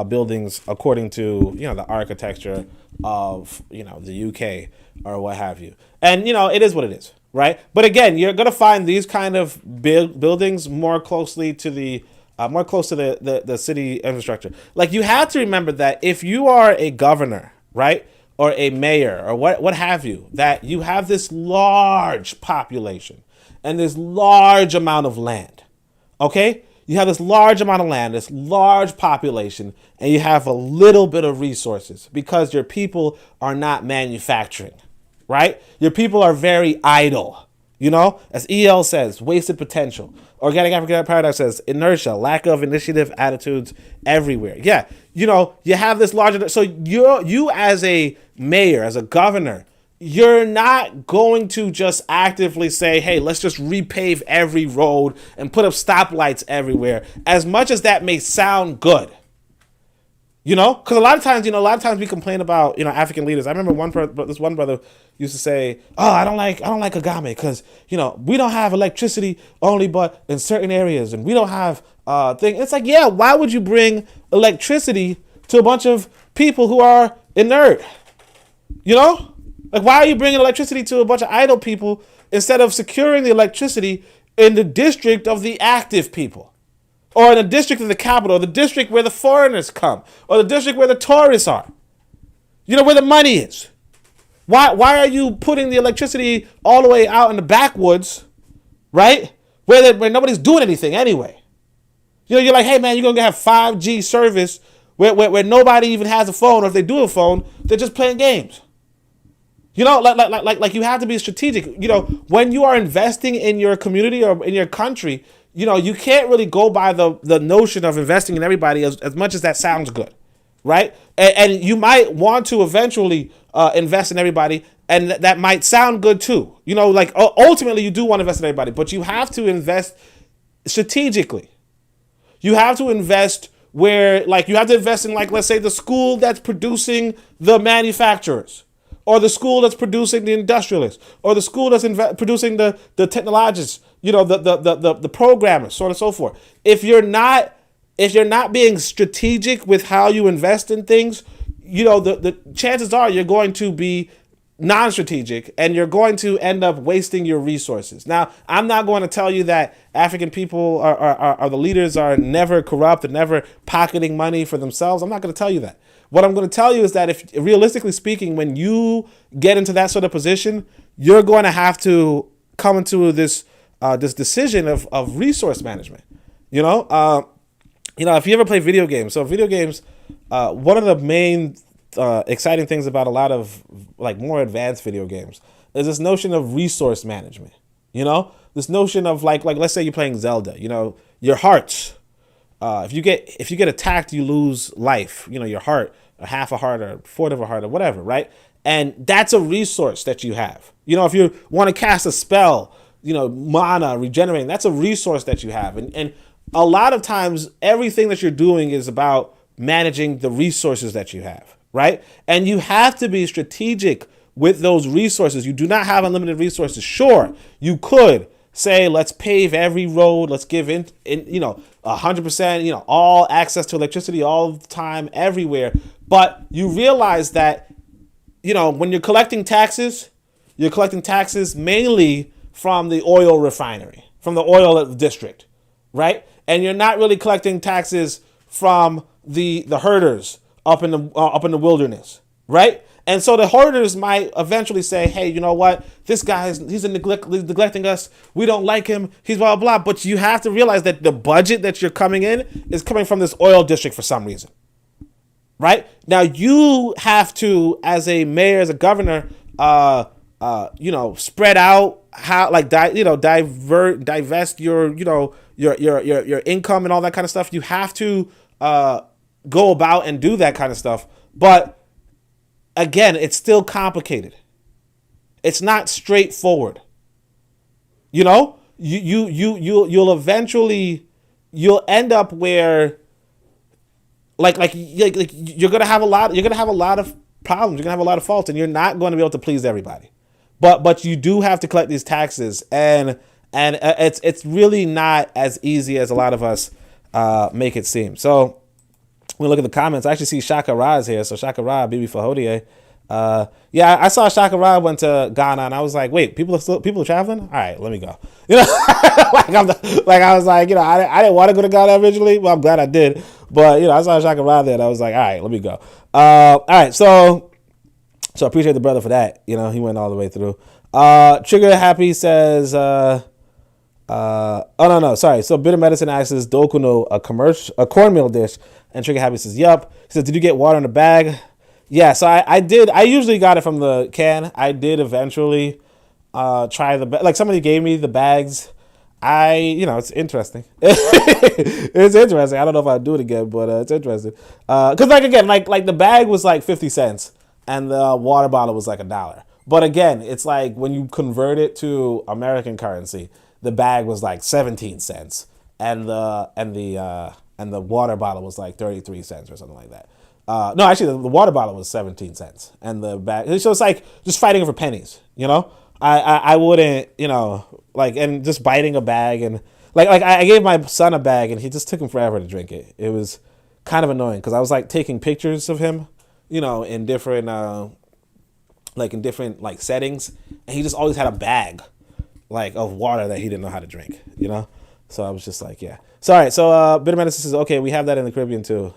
buildings according to, the architecture of, the UK or what have you. And, it is what it is, right? But again, you're going to find these kind of buildings more closely to the more close to the city infrastructure. Like, you have to remember that if you are a governor, right, or a mayor or what have you, that you have this large population and this large amount of land, okay? You have this large amount of land, this large population, and you have a little bit of resources because your people are not manufacturing, right? Your people are very idle, you know? As EL says, wasted potential. Organic African Paradox says, inertia, lack of initiative attitudes everywhere. Yeah, you know, you have this larger... So you as a mayor, as a governor, you're not going to just actively say, hey, let's just repave every road and put up stoplights everywhere, as much as that may sound good. You know, because a lot of times we complain about, African leaders. I remember this one brother used to say, "Oh, I don't like Kagame because we don't have electricity only, but in certain areas, and we don't have thing." It's like, yeah, why would you bring electricity to a bunch of people who are inert? You know, like, why are you bringing electricity to a bunch of idle people instead of securing the electricity in the district of the active people? Or in the district of the capital, or the district where the foreigners come, or the district where the tourists are. You know, where the money is. Why are you putting the electricity all the way out in the backwoods, right? Where nobody's doing anything anyway. You know, you're like, hey man, you're gonna have 5G service where nobody even has a phone, or if they do a phone, they're just playing games. You know, like you have to be strategic. You know, when you are investing in your community or in your country, you can't really go by the notion of investing in everybody as much as that sounds good, right? And you might want to eventually invest in everybody, and that might sound good too. You know, like ultimately you do want to invest in everybody, but you have to invest strategically. You have to invest where, like, you have to invest in, like, let's say the school that's producing the manufacturers, or the school that's producing the industrialists, or the school that's producing the technologists, the programmers, so on and so forth. If you're not being strategic with how you invest in things, the chances are you're going to be non-strategic, and you're going to end up wasting your resources. Now, I'm not going to tell you that African people are the leaders are never corrupt and never pocketing money for themselves. I'm not going to tell you that. What I'm going to tell you is that, if realistically speaking, when you get into that sort of position, you're going to have to come into this decision of resource management. If you ever play video games, one of the main exciting things about a lot of, like, more advanced video games is this notion of resource management. This notion of like let's say you're playing Zelda. Your hearts. If you get attacked, you lose life. Your heart, or half a heart, or a fourth of a heart, or whatever, right? And that's a resource that you have. If you want to cast a spell, mana, regenerating, that's a resource that you have. And a lot of times, everything that you're doing is about managing the resources that you have, right? And you have to be strategic with those resources. You do not have unlimited resources. Sure, you could say, let's pave every road, let's give in 100%, all access to electricity all the time, everywhere. But you realize that, when you're collecting taxes mainly from the oil refinery, from the oil district, right? And you're not really collecting taxes from the herders up in the wilderness, right? And so the herders might eventually say, hey, you know what? This guy he's neglecting us. We don't like him. He's blah, blah, blah. But you have to realize that the budget that you're coming in is coming from this oil district for some reason, right? Now you have to, as a mayor, as a governor, spread out how, like, divest your income and all that kind of stuff. You have to go about and do that kind of stuff. But again, it's still complicated. It's not straightforward. You'll eventually end up where like you're gonna have a lot of problems. You're gonna have a lot of faults, and you're not going to be able to please everybody. But you do have to collect these taxes, and it's really not as easy as a lot of us make it seem. So we look at the comments. I actually see Shaka Ra is here. So Shaka Ra, Bibi Fahodie, Yeah, I saw Shaka Rod went to Ghana, and I was like, wait, people are traveling. All right, let me go. You know, like I was like, you know, I didn't want to go to Ghana originally. Well, I'm glad I did. But you know, I saw Shaka Rod there, and I was like, all right, let me go. All right, so I appreciate the brother for that. You know, he went all the way through. Trigger Happy says, oh no, sorry. So Bitter Medicine asks, is dokuno a cornmeal dish? And Trigger Happy says, yup. He says, did you get water in the bag? Yeah, so I did. I usually got it from the can. I did eventually try like somebody gave me the bags. It's interesting. It's interesting. I don't know if I'd do it again, but it's interesting. Because like again, like the bag was like 50 cents and the water bottle was like $1. But again, it's like when you convert it to American currency, the bag was like 17 cents and the water bottle was like 33 cents or something like that. No, actually, the water bottle was 17 cents, and the bag. So it's like just fighting for pennies, you know. I wouldn't, you know, like, and just biting a bag, and like I gave my son a bag, and he just took him forever to drink it. It was kind of annoying because I was like taking pictures of him, you know, in different like settings, and he just always had a bag, like of water that he didn't know how to drink, you know. So I was just like, yeah. Sorry. So Bitter Medicine says, okay, we have that in the Caribbean too.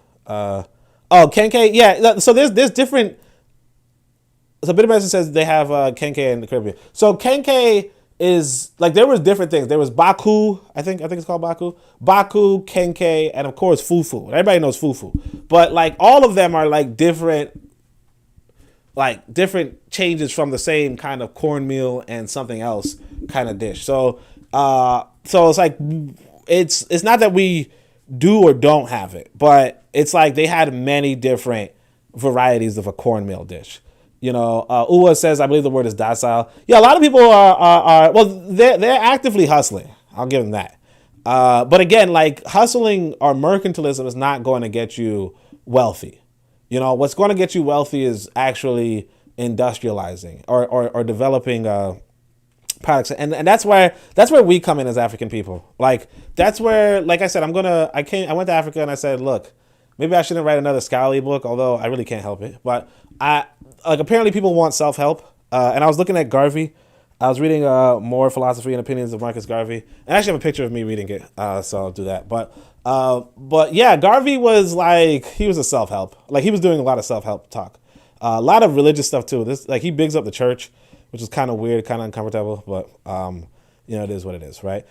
Kenkey, yeah. So there's different. So Bitter Medicine says they have Kenkey in the Caribbean. So Kenkey is like there was different things. There was Baku, I think it's called Baku, Kenkey, and of course Fufu. Everybody knows Fufu, but like all of them are like different changes from the same kind of cornmeal and something else kind of dish. So it's like it's not that we do or don't have it, but it's like they had many different varieties of a cornmeal dish. You know, Uwa says, I believe the word is docile. Yeah, a lot of people are well, they're actively hustling. I'll give them that. But again, like hustling or mercantilism is not going to get you wealthy. You know, what's going to get you wealthy is actually industrializing or developing products, and that's where we come in as African people. Like that's where, like I said, I went to Africa and I said, look, maybe I shouldn't write another scholarly book, although I really can't help it. But apparently people want self-help, and I was looking at Garvey. I was reading More Philosophy and Opinions of Marcus Garvey. And I actually have a picture of me reading it, so I'll do that. But yeah, Garvey was like, he was a self-help. Like he was doing a lot of self-help talk. A lot of religious stuff too. He bigs up the church, which is kind of weird, kind of uncomfortable, but it is what it is, right?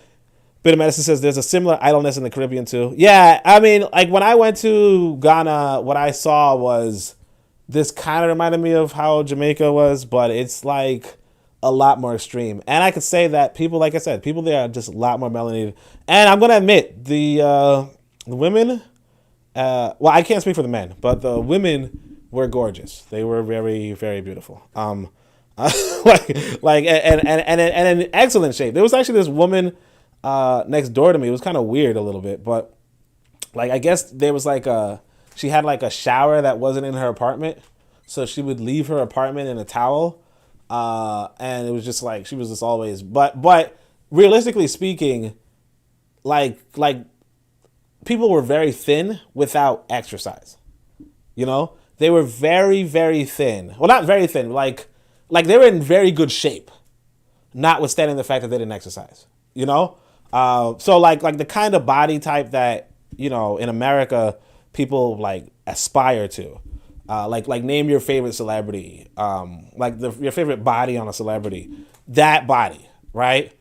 Bitter Medicine says there's a similar idleness in the Caribbean too. Yeah, I mean, like when I went to Ghana, what I saw was this kind of reminded me of how Jamaica was, but it's like a lot more extreme. And I could say that people, like I said, people there are just a lot more melanated. And I'm going to admit, the women, well, I can't speak for the men, but the women were gorgeous. They were very, very beautiful. And in excellent shape. There was actually this woman next door to me. It was kind of weird a little bit, but like I guess there was like she had like a shower that wasn't in her apartment, so she would leave her apartment in a towel, and it was just like she was just always. But realistically speaking, like people were very thin without exercise. You know, they were very, very thin. Well, not very thin, like they were in very good shape, notwithstanding the fact that they didn't exercise. You know, so like the kind of body type that, you know, in America people like aspire to, like name your favorite celebrity, your favorite body on a celebrity, that body, right?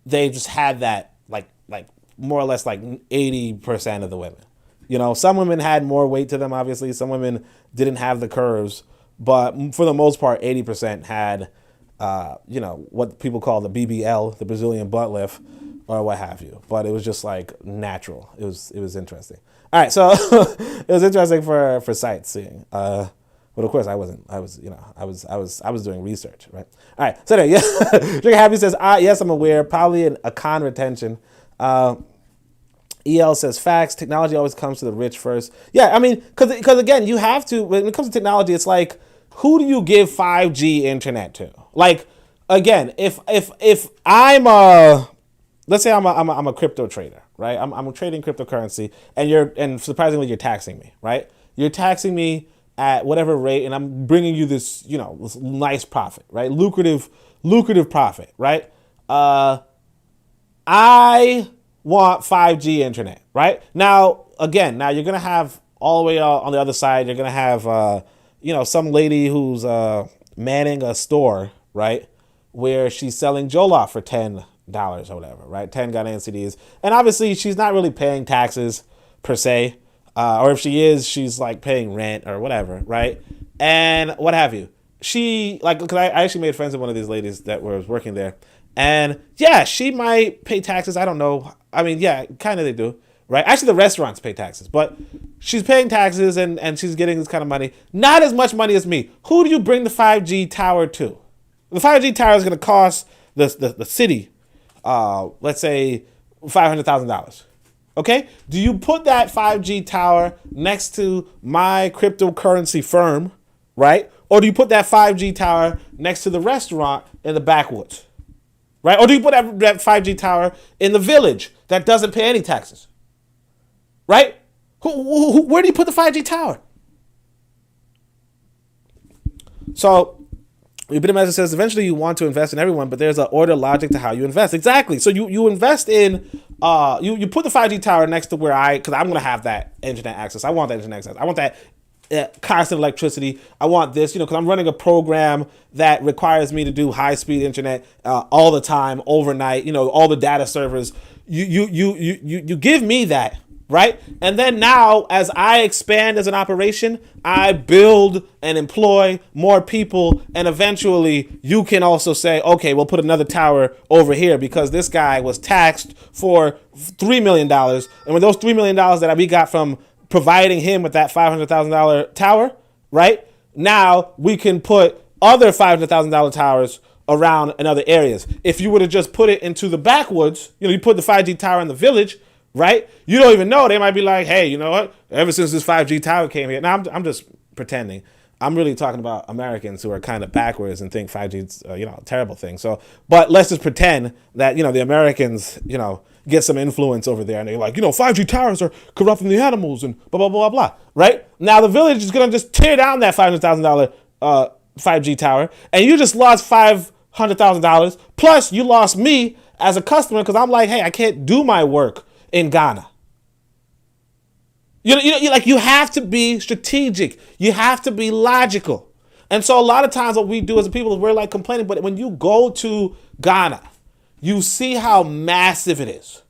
They just had that like more or less like 80% of the women. You know, some women had more weight to them, obviously. Some women didn't have the curves, but for the most part, 80% had, what people call the BBL, the Brazilian butt lift, or what have you. But it was just like natural. It was interesting. All right, so it was interesting for sightseeing. But of course, I wasn't. I was doing research, right? All right. So anyway, yeah. Trigger Happy says, yes, I'm aware. Probably a con retention. EL says facts. Technology always comes to the rich first. Yeah, I mean, because again, you have to. When it comes to technology, it's like, who do you give 5G internet to? Like, again, if I'm let's say I'm a crypto trader, right? I'm trading cryptocurrency, and surprisingly you're taxing me, right? You're taxing me at whatever rate, and I'm bringing you this, this nice profit, right? Lucrative profit, right? I want 5G internet, right? Now you're going to have all the way out on the other side, you're going to have, some lady who's manning a store, right? Where she's selling Jollof for $10 or whatever, right? 10 Ghanaian cedis. And obviously she's not really paying taxes per se. Or if she is, she's like paying rent or whatever, right? And what have you. She, because I actually made friends with one of these ladies that was working there. And yeah, she might pay taxes. I don't know. I mean, yeah, kind of they do, right? Actually, the restaurants pay taxes, but she's paying taxes and she's getting this kind of money. Not as much money as me. Who do you bring the 5G tower to? The 5G tower is going to cost the city, let's say, $500,000. Okay? Do you put that 5G tower next to my cryptocurrency firm, right? Or do you put that 5G tower next to the restaurant in the backwoods, right? Or do you put that 5G tower in the village that doesn't pay any taxes, right? Where do you put the 5G tower? So, Bittermaster says, eventually you want to invest in everyone, but there's an order logic to how you invest. Exactly. So you invest in, you put the 5G tower next to because I'm going to have that internet access. I want that internet access. I want that constant electricity. I want this, because I'm running a program that requires me to do high-speed internet all the time, overnight, all the data servers. You give me that. Right? And then now, as I expand as an operation, I build and employ more people. And eventually you can also say, okay, we'll put another tower over here because this guy was taxed for $3 million. And with those $3 million that we got from providing him with that $500,000 tower, right? Now we can put other $500,000 towers around in other areas. If you were to just put it into the backwoods, you put the 5G tower in the village, right? You don't even know. They might be like, hey, you know what? Ever since this 5G tower came here. Now, I'm just pretending. I'm really talking about Americans who are kind of backwards and think 5G is, a terrible thing. So, but let's just pretend that, the Americans, get some influence over there. And they're like, 5G towers are corrupting the animals and blah, blah, blah, blah, right? Now, the village is going to just tear down that $500,000 5G tower. And you just lost $500,000. Plus, you lost me as a customer because I'm like, hey, I can't do my work in Ghana. You have to be strategic. You have to be logical. And so a lot of times what we do as a people is we're like complaining, but when you go to Ghana, you see how massive it is.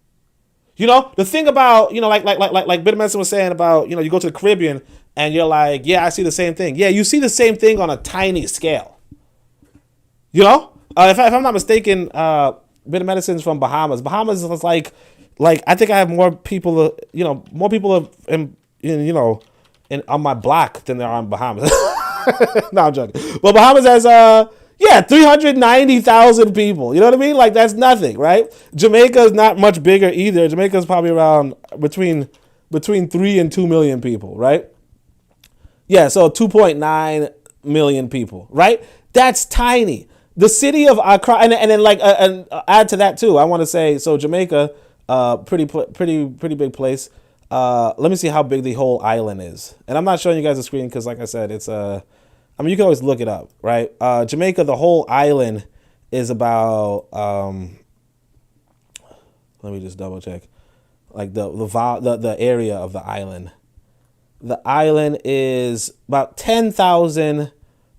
The thing about, like Bitter Medicine was saying about, you go to the Caribbean and you're like, yeah, I see the same thing. Yeah, you see the same thing on a tiny scale. If I'm not mistaken, Bitter Medicine's from Bahamas. Bahamas is like I think I have more people, more people on my block than there are on Bahamas. No, I'm joking. But Bahamas has 390,000 people. You know what I mean? Like that's nothing, right? Jamaica is not much bigger either. Jamaica is probably around between 3 and 2 million people, right? Yeah, so 2.9 million people, right? That's tiny. The city of Accra, and then add to that too. I want to say so Jamaica. Pretty big place. Let me see how big the whole island is. And I'm not showing you guys the screen because, like I said, it's you can always look it up, right? Jamaica, the whole island is about. Let me just double check, like the area of the island. The island is about 10,000,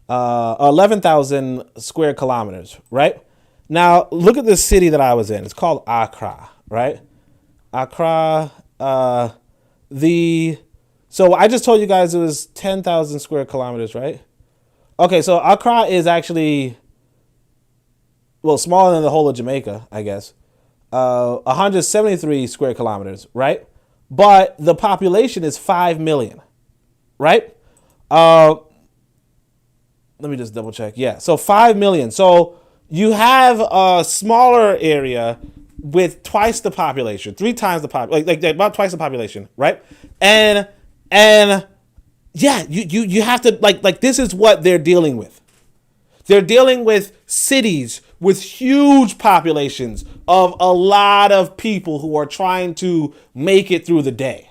11,000 square kilometers, right? Now look at the city that I was in. It's called Accra. Right? Accra, so I just told you guys it was 10,000 square kilometers, right? Okay, so Accra is actually, smaller than the whole of Jamaica, I guess. 173 square kilometers, right? But the population is 5 million, right? Let me just double check. Yeah, so 5 million. So you have a smaller area with twice the population, 3 times the population, like about twice the population, right? And yeah, you have to like this is what they're dealing with. They're dealing with cities with huge populations of a lot of people who are trying to make it through the day.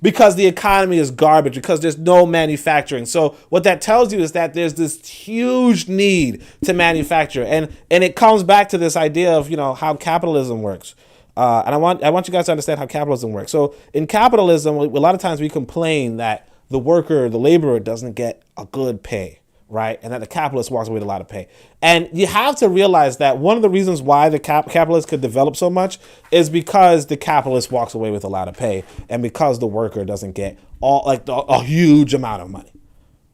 because the economy is garbage, because there's no manufacturing. So what that tells you is that there's this huge need to manufacture. And it comes back to this idea of, how capitalism works. And I want you guys to understand how capitalism works. So in capitalism, a lot of times we complain that the worker, the laborer doesn't get a good pay, right? And that the capitalist walks away with a lot of pay. And you have to realize that one of the reasons why the capitalist could develop so much is because the capitalist walks away with a lot of pay and because the worker doesn't get a huge amount of money,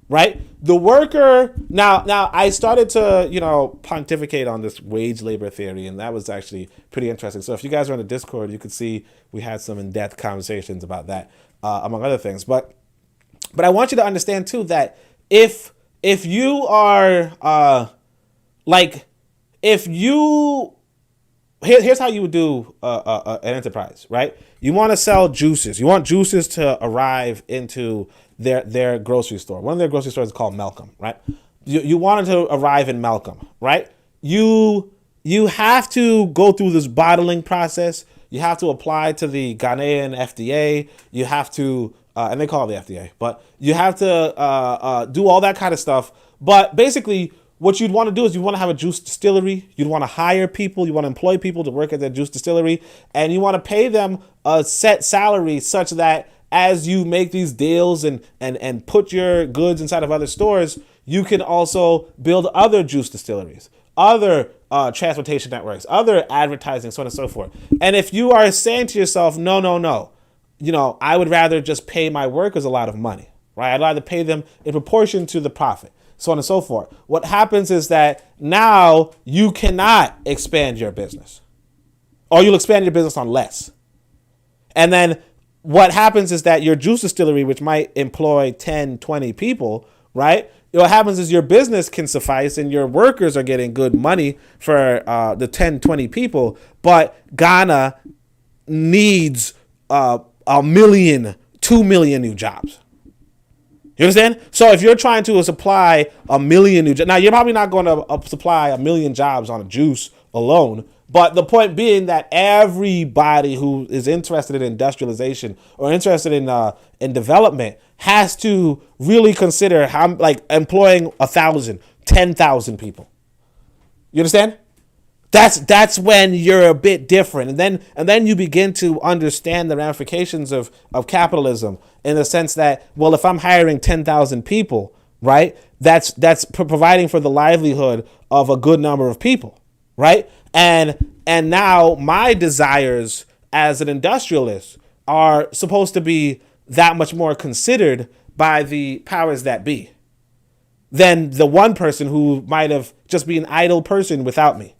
right? The worker, now I started to, pontificate on this wage labor theory, and that was actually pretty interesting. So if you guys are on the Discord, you could see we had some in-depth conversations about that, among other things. But I want you to understand too that if you are here's how you would do an enterprise, right? You want to sell juices. You want juices to arrive into their grocery store. One of their grocery stores is called Malcolm, right? You want it to arrive in Malcolm, right? You have to go through this bottling process. You have to apply to the Ghanaian FDA. You have to, and they call it the FDA, but you have to do all that kind of stuff. But basically, what you'd want to do is you want to have a juice distillery. You'd want to hire people. You want to employ people to work at that juice distillery, and you want to pay them a set salary such that as you make these deals and put your goods inside of other stores, you can also build other juice distilleries, other transportation networks, other advertising, so on and so forth. And if you are saying to yourself, no, I would rather just pay my workers a lot of money, right? I'd rather pay them in proportion to the profit, so on and so forth. What happens is that now you cannot expand your business, or you'll expand your business on less. And then what happens is that your juice distillery, which might employ 10, 20 people, right? What happens is your business can suffice and your workers are getting good money for the 10, 20 people, but Ghana needs 1 million, 2 million new jobs. You understand? So if you're trying to supply 1 million new jobs, now you're probably not going to supply 1 million jobs on a juice alone. But the point being that everybody who is interested in industrialization or interested in development has to really consider how, employing 1,000, 10,000 people. You understand? That's when you're a bit different, and then you begin to understand the ramifications of capitalism in the sense that, well, if I'm hiring 10,000 people, right, that's providing for the livelihood of a good number of people, right? And now my desires as an industrialist are supposed to be that much more considered by the powers that be than the one person who might have just been an idle person without me.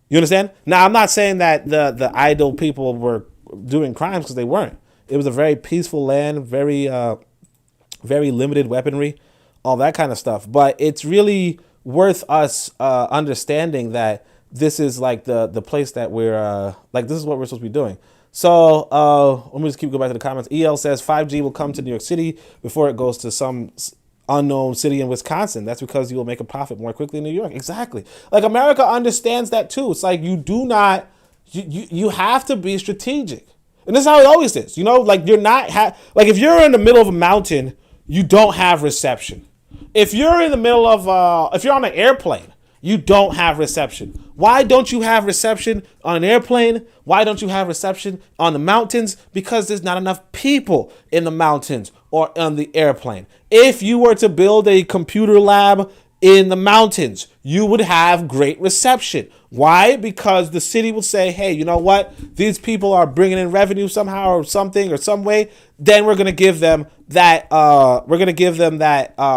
You understand? Now, I'm not saying that the idle people were doing crimes, because they weren't. It was a very peaceful land, very limited weaponry, all that kind of stuff. But it's really worth us understanding that this is like the place that we're this is what we're supposed to be doing. So let me just keep going back to the comments. EL says 5G will come to New York City before it goes to some unknown city in Wisconsin. That's because you will make a profit more quickly in New York. Exactly. Like, America understands that too. It's like you do not, you have to be strategic. And this is how it always is. You're not, if you're in the middle of a mountain, you don't have reception. If you're in the middle of, if you're on an airplane, you don't have reception. Why don't you have reception on an airplane? Why don't you have reception on the mountains? Because there's not enough people in the mountains or on the airplane. If you were to build a computer lab in the mountains, you would have great reception. Why? Because the city will say, hey, you know what? These people are bringing in revenue somehow or something or some way. Then we're going to give them that,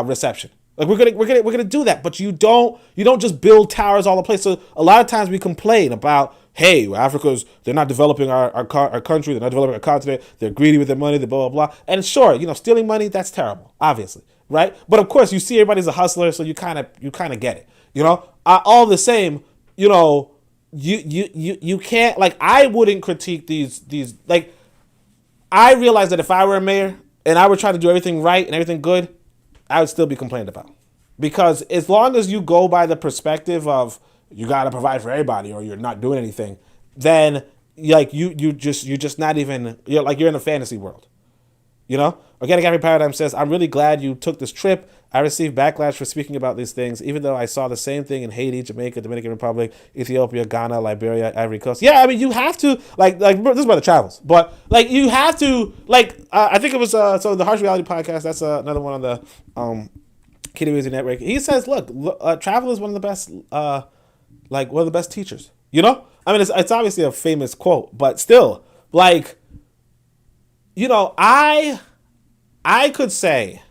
reception. Like we're gonna do that, but you don't just build towers all the place. So a lot of times we complain about, hey, they're not developing our country, they're not developing our continent, they're greedy with their money, they're blah blah blah. And sure, stealing money, that's terrible, obviously, right? But of course, you see everybody's a hustler, so you kind of get it, all the same, you can't, I wouldn't critique these I realize that if I were a mayor and I were trying to do everything right and everything good, I would still be complained about. Because as long as you go by the perspective of you got to provide for everybody or you're not doing anything, then like you're just not even, you're in a fantasy world. Organic African Paradigm says, I'm really glad you took this trip. I received backlash for speaking about these things, even though I saw the same thing in Haiti, Jamaica, Dominican Republic, Ethiopia, Ghana, Liberia, Ivory Coast. Yeah, I mean, you have to, like this is about the travels, but like you have to, I think it was, so the Harsh Reality podcast, that's another one on the KWAZ network. He says, look, travel is one of the best, one of the best teachers, I mean, it's obviously a famous quote, but still, I could say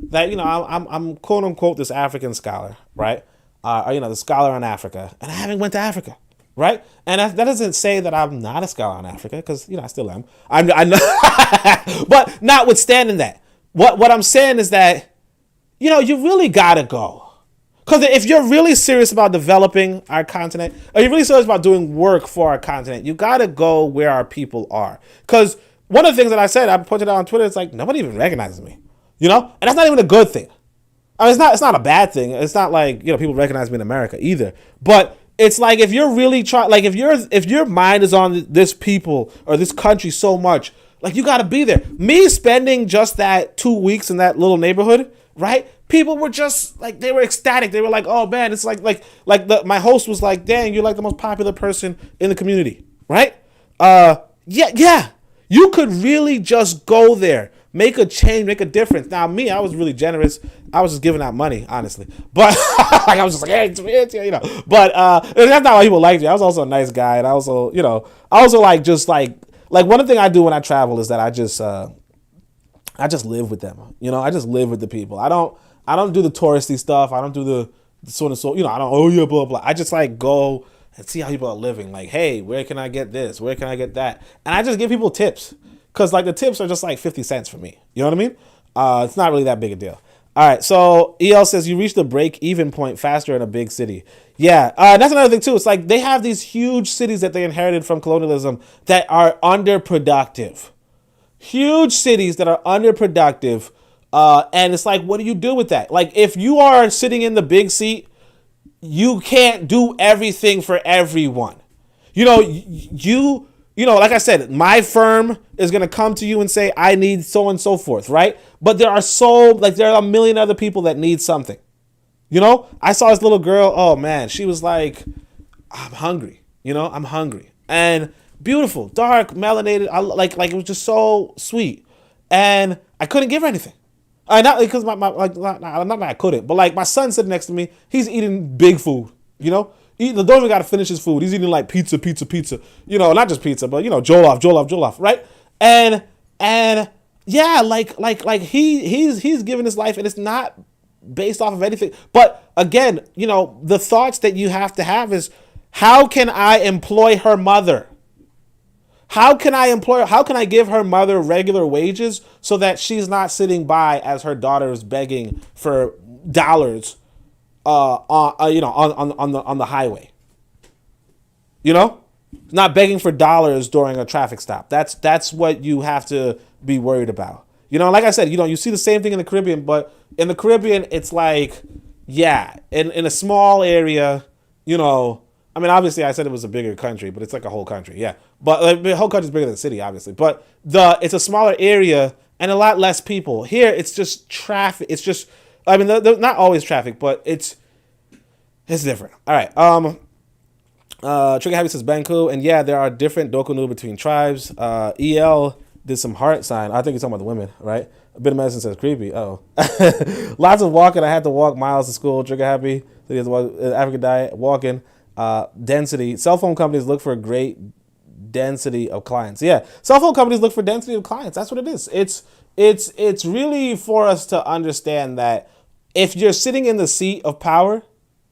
that, I'm quote unquote this African scholar, right? The scholar on Africa, and I haven't went to Africa, right? And that doesn't say that I'm not a scholar on Africa, because I still am. I know, but notwithstanding that, what I'm saying is that, you really gotta go. Because if you're really serious about developing our continent, or you're really serious about doing work for our continent, you gotta go where our people are. Because one of the things that I said, I pointed out on Twitter, it's like nobody even recognizes me, and that's not even a good thing. I mean, it's not a bad thing. It's not like people recognize me in America either. But it's like if you're really trying, like if your mind is on this people or this country so much, like you got to be there. Me spending just that 2 weeks in that little neighborhood, right? People were just like, they were ecstatic. They were like, oh man, it's my host was like, dang, you're like the most popular person in the community, right? Yeah. You could really just go there, make a change, make a difference. Now, me, I was really generous. I was just giving out money, honestly. But I was just like, hey, it's. But that's not why people liked me. I was also a nice guy, and I also, one thing I do when I travel is that I just live with them. I just live with the people. I don't do the touristy stuff. I don't do the so and so. I don't. Oh yeah, blah blah. I just go and see how people are living. Like, hey, where can I get this? Where can I get that? And I just give people tips. Because, the tips are just 50 cents for me. You know what I mean? It's not really that big a deal. All right, so EL says you reach the break-even point faster in a big city. Yeah, that's another thing, too. It's like they have these huge cities that they inherited from colonialism that are underproductive. Huge cities that are underproductive. And it's like, what do you do with that? If you are sitting in the big seat, you can't do everything for everyone. Like I said, my firm is going to come to you and say, I need so and so forth, right? But there are a million other people that need something. I saw this little girl, oh man, she was like, I'm hungry, I'm hungry. And beautiful, dark, melanated, it was just so sweet. And I couldn't give her anything. Not because not that I couldn't, but my son sitting next to me, he's eating big food, The Doja got to finish his food. He's eating pizza. Not just pizza, but jollof, right? And yeah, he's giving his life, and it's not based off of anything. But again, the thoughts that you have to have is, how can I employ her mother? How can I give her mother regular wages so that she's not sitting by as her daughter is begging for dollars on the highway, not begging for dollars during a traffic stop. That's what you have to be worried about. Like I said, you see the same thing in the Caribbean, but in the Caribbean, it's in a small area, I mean, obviously I said it was a bigger country, but it's a whole country. Yeah. But the whole country is bigger than the city, obviously, but it's a smaller area and a lot less people. Here, it's just traffic. It's just, I mean, they're not always traffic, but it's different. All right. Trigger Happy says Banku, and yeah, there are different dokunu between tribes. EL did some heart sign. I think he's talking about the women, right? A bit of medicine says creepy. Oh, lots of walking. I had to walk miles to school. Trigger Happy. So he has to walk, African diet, walking. Density. Cell phone companies look for a great density of clients. Yeah, cell phone companies look for density of clients. That's what it is. It's really for us to understand that if you're sitting in the seat of power,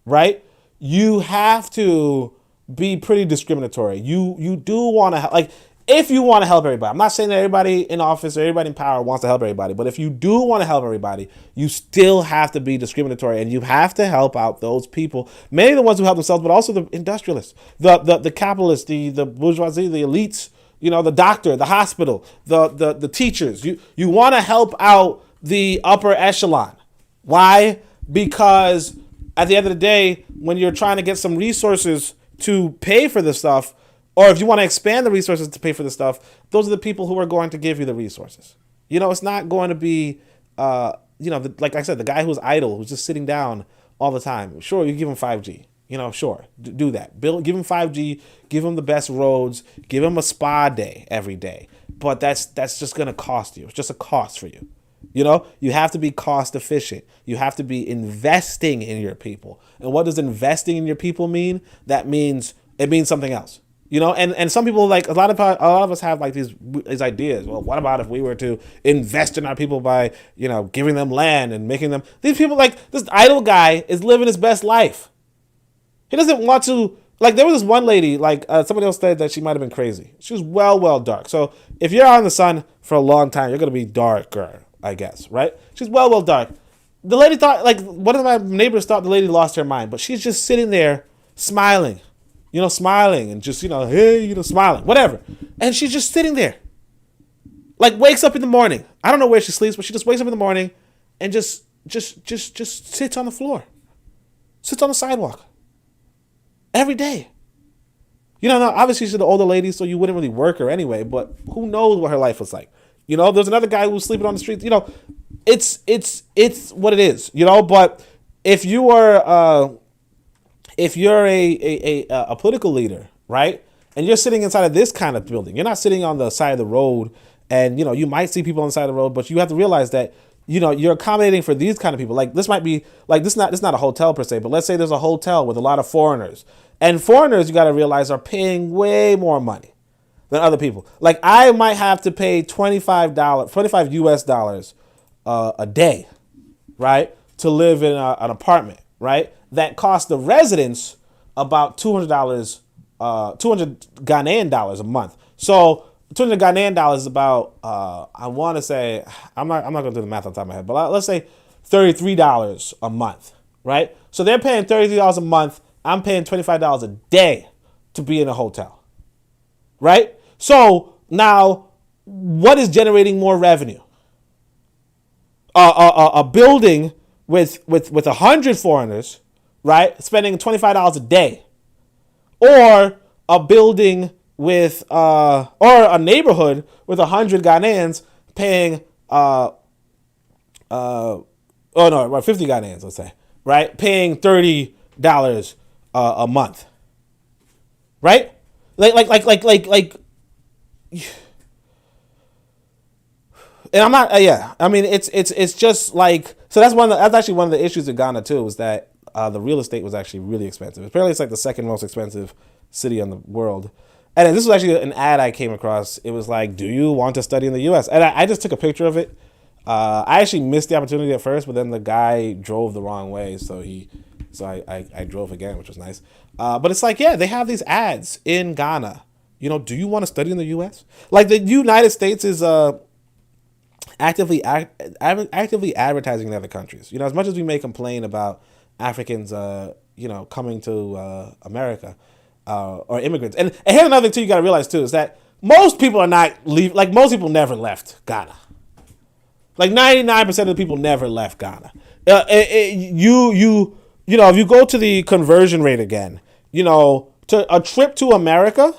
right, you have to be pretty discriminatory. You do want to if you want to help everybody. I'm not saying that everybody in office or everybody in power wants to help everybody, but if you do want to help everybody, you still have to be discriminatory, and you have to help out those people, mainly the ones who help themselves, but also the industrialists, the capitalists, the bourgeoisie, the elites, the doctor, the hospital, the teachers. You want to help out the upper echelon. Why? Because at the end of the day, when you're trying to get some resources to pay for this stuff, Or if you want to expand the resources to pay for the stuff, those are the people who are going to give you the resources. It's not going to be, like I said, the guy who's idle, who's just sitting down all the time. Sure, you give him 5G. Sure, do that. Give him 5G, give him the best roads, give him a spa day every day. But that's just going to cost you. It's just a cost for you. You have to be cost efficient. You have to be investing in your people. And what does investing in your people mean? It means something else. And some people, like a lot of us have like these ideas. Well, what about if we were to invest in our people by, giving them land and making them, these people, like this idle guy is living his best life. He doesn't want to, like there was this one lady, like somebody else said that she might've been crazy. She was well dark. So if you're out in the sun for a long time, you're going to be darker, I guess. Right. She's well dark. The lady thought, like one of my neighbors thought the lady lost her mind, but she's just sitting there smiling. Smiling and just, hey, smiling, whatever. And she's just sitting there. Like wakes up in the morning. I don't know where she sleeps, but she just wakes up in the morning and just sits on the floor. Sits on the sidewalk. Every day. Now obviously she's an older lady, so you wouldn't really work her anyway, but who knows what her life was like. There's another guy who's sleeping on the streets. It's what it is, but if you are if you're a political leader, right, and you're sitting inside of this kind of building, you're not sitting on the side of the road, and you might see people on the side of the road, but you have to realize that you're accommodating for these kind of people. Like this might be like this not a hotel per se, but let's say there's a hotel with a lot of foreigners, and foreigners, you got to realize, are paying way more money than other people. Like I might have to pay $25 US a day, right, to live in an apartment, right? That costs the residents about $200 Ghanaian dollars a month. So 200 Ghanaian dollars is about I want to say, I'm not going to do the math on the top of my head, but let's say $33 a month, right? So they're paying $33 a month. I'm paying $25 a day to be in a hotel, right? So now, what is generating more revenue? A building with 100 foreigners, right, spending $25 a day, or a building with or a neighborhood with 100 Ghanaians paying 50 Ghanaians, let's say, right, paying $30 a month, right? Like. And I'm not. I mean, it's just like, so that's actually one of the issues in Ghana too, is that the real estate was actually really expensive. Apparently, it's like the second most expensive city in the world. And this was actually an ad I came across. It was like, "Do you want to study in the U.S.?" And I just took a picture of it. I actually missed the opportunity at first, but then the guy drove the wrong way, so I drove again, which was nice. But it's like, yeah, they have these ads in Ghana. Do you want to study in the U.S.? Like the United States is actively advertising in other countries. As much as we may complain about Africans, coming to America or immigrants. And here's another thing too you got to realize too, is that most people are not most people never left Ghana. Like 99% of the people never left Ghana. If you go to the conversion rate again, to a trip to America.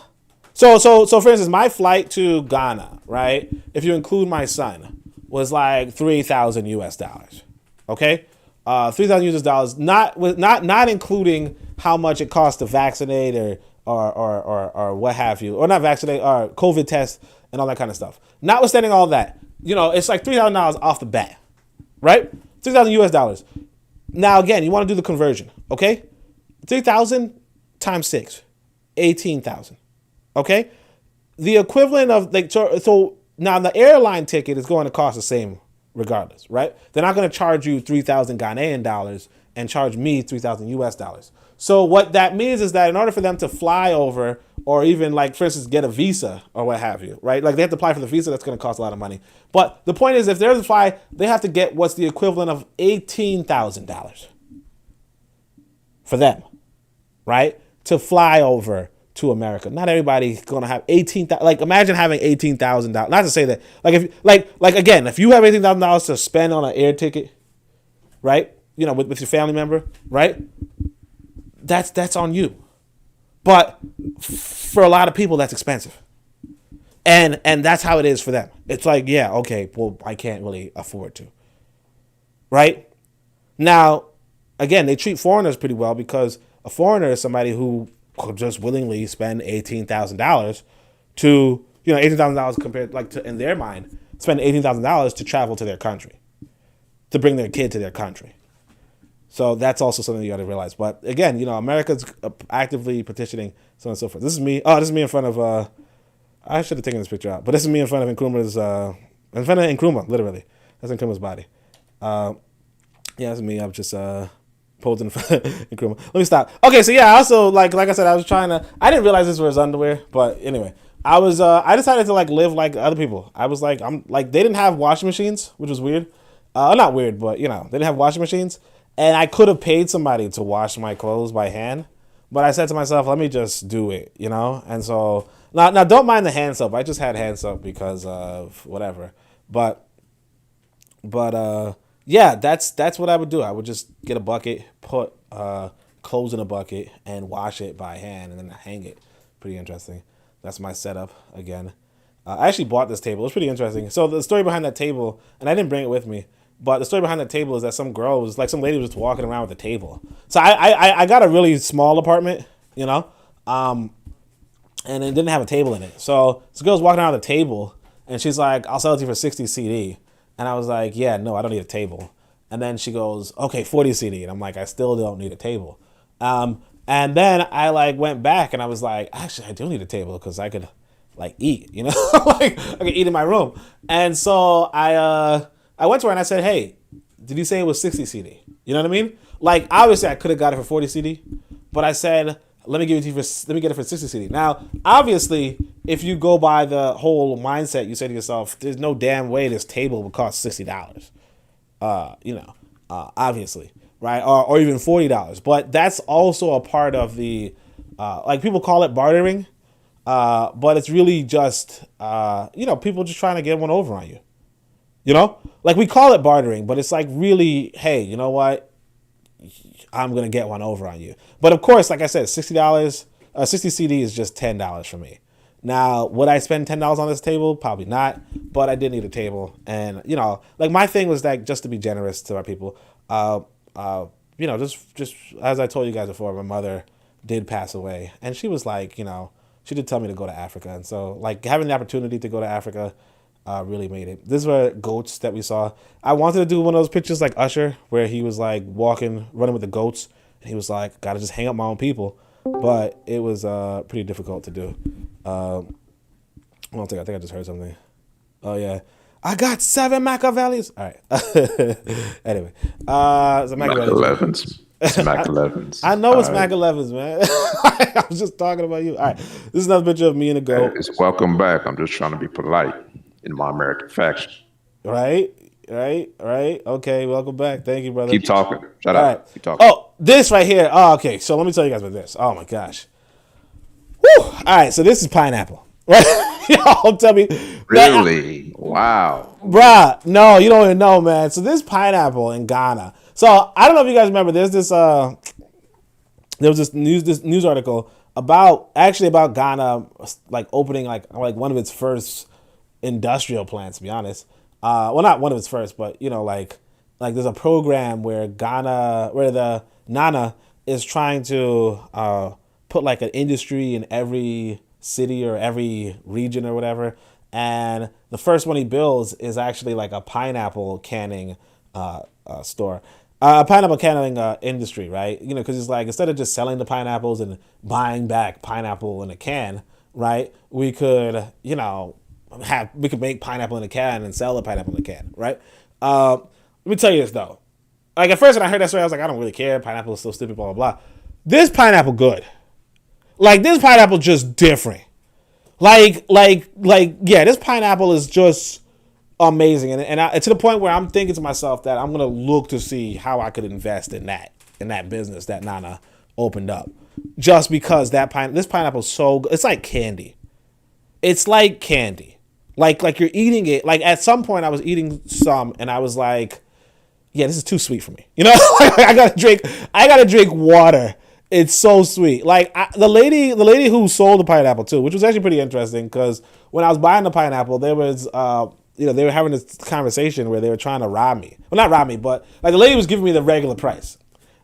So for instance, my flight to Ghana, right, if you include my son, was like $3,000 US. Okay, $3,000 US, not including how much it costs to vaccinate or what have you, or not vaccinate, or COVID test and all that kind of stuff. Notwithstanding all that, it's like $3,000 off the bat, right? $3,000 US. Now again, you want to do the conversion, okay? 3,000 times 6, 18,000. Okay, the equivalent of so now the airline ticket is going to cost the same regardless, right? They're not going to charge you 3,000 Ghanaian dollars and charge me 3,000 US. So what that means is that in order for them to fly over, or even like, for instance, get a visa or what have you, right? Like they have to apply for the visa. That's going to cost a lot of money. But the point is, if they're to fly, they have to get what's the equivalent of $18,000 for them, right? To fly over to America. Not everybody's gonna have $18,000. Like imagine having $18,000. Not to say that, like if again, if you have $18,000 to spend on an air ticket, right? With your family member, right? That's on you. But for a lot of people, that's expensive. And that's how it is for them. It's like, yeah, okay, well, I can't really afford to. Right? Now, again, they treat foreigners pretty well because a foreigner is somebody who could just willingly spend $18,000 to, $18,000 compared, like, to, in their mind, spend $18,000 to travel to their country, to bring their kid to their country. So that's also something you got to realize. But again, America's actively petitioning, so on and so forth. This is me. Oh, this is me in front of, I should have taken this picture out, but this is me in front of Nkrumah's, in front of Nkrumah, literally. That's Nkrumah's body. Yeah, that's me. I'm just posing in front of Nkrumah. Let me stop. Okay, so yeah, I also, like I said, I didn't realize this was underwear, but anyway. I decided to live like other people. They didn't have washing machines, which was weird. Not weird, but they didn't have washing machines. And I could have paid somebody to wash my clothes by hand, but I said to myself, let me just do it, And so now don't mind the hand soap. I just had hand soap because of whatever. But yeah, that's what I would do. I would just get a bucket, put clothes in a bucket, and wash it by hand, and then hang it. Pretty interesting. That's my setup again. I actually bought this table. It was pretty interesting. So the story behind that table, and I didn't bring it with me, but the story behind the table is that some lady was just walking around with a table. So I got a really small apartment, and it didn't have a table in it. So this girl's walking around with a table, and she's like, I'll sell it to you for 60 CD. And I was like, yeah, no, I don't need a table. And then she goes, okay, 40 CD. And I'm like, I still don't need a table. And then I went back and I was like, actually, I do need a table because I could eat, I could eat in my room. And so I went to her and I said, hey, did you say it was 60 CD? You know what I mean? Obviously I could have got it for 40 CD, but I said, let me get it for 60 CD. Now, obviously, if you go by the whole mindset, you say to yourself, there's no damn way this table would cost $60. Obviously, right? Or even $40. But that's also a part of the, people call it bartering, but it's really just, people just trying to get one over on you. We call it bartering, but it's really, hey, you know what? I'm going to get one over on you. But of course, like I said, $60, 60 CD is just $10 for me. Now, would I spend $10 on this table? Probably not, but I did need a table. And, my thing was just to be generous to our people. Just as I told you guys before, my mother did pass away, and she was she did tell me to go to Africa. And so having the opportunity to go to Africa, really made it. These were goats that we saw. I wanted to do one of those pictures like Usher, where he was running with the goats, and he was like, gotta just hang up my own people. But it was pretty difficult to do. I think I just heard something. Oh yeah, I got 7 Machiavellis. All right. Anyway, so Machiavellins. It's Machiavellins. I know it's Machiavellins, man. I was just talking about you. All right, this is another picture of me and a goat. It's welcome back. I'm just trying to be polite in my American faction. Right. Okay, welcome back. Thank you, brother. Keep talking. Shut up. Right. Keep talking. Oh, this right here. Oh, okay. So let me tell you guys about this. Oh my gosh. Whew. All right. So this is pineapple. Right? Y'all tell me. Really? Wow. Bruh. No, you don't even know, man. So this pineapple in Ghana. So I don't know if you guys remember. There was this news article about Ghana opening one of its first industrial plants, to be honest. Well, not one of its first, but there's a program where the Nana is trying to put an industry in every city or every region or whatever, and the first one he builds is actually a pineapple canning store, a pineapple canning industry, right? Because it's instead of just selling the pineapples and buying back pineapple in a can, right? We could make pineapple in a can and sell the pineapple in a can, right? Let me tell you this though. At first when I heard that story, I was like, I don't really care. Pineapple is so stupid, blah, blah, blah. This pineapple good. This pineapple just different. Yeah, this pineapple is just amazing. And to the point where I'm thinking to myself that I'm going to look to see how I could invest in that business that Nana opened up. Just because this pineapple is so good. It's like candy. It's like candy. Like you're eating it. At some point I was eating some and I was like, yeah, this is too sweet for me. I gotta drink water It's so sweet. Like the lady who sold the pineapple too, which was actually pretty interesting because when I was buying the pineapple, there was they were having this conversation where they were trying to rob me. Well, not rob me, but like the lady was giving me the regular price,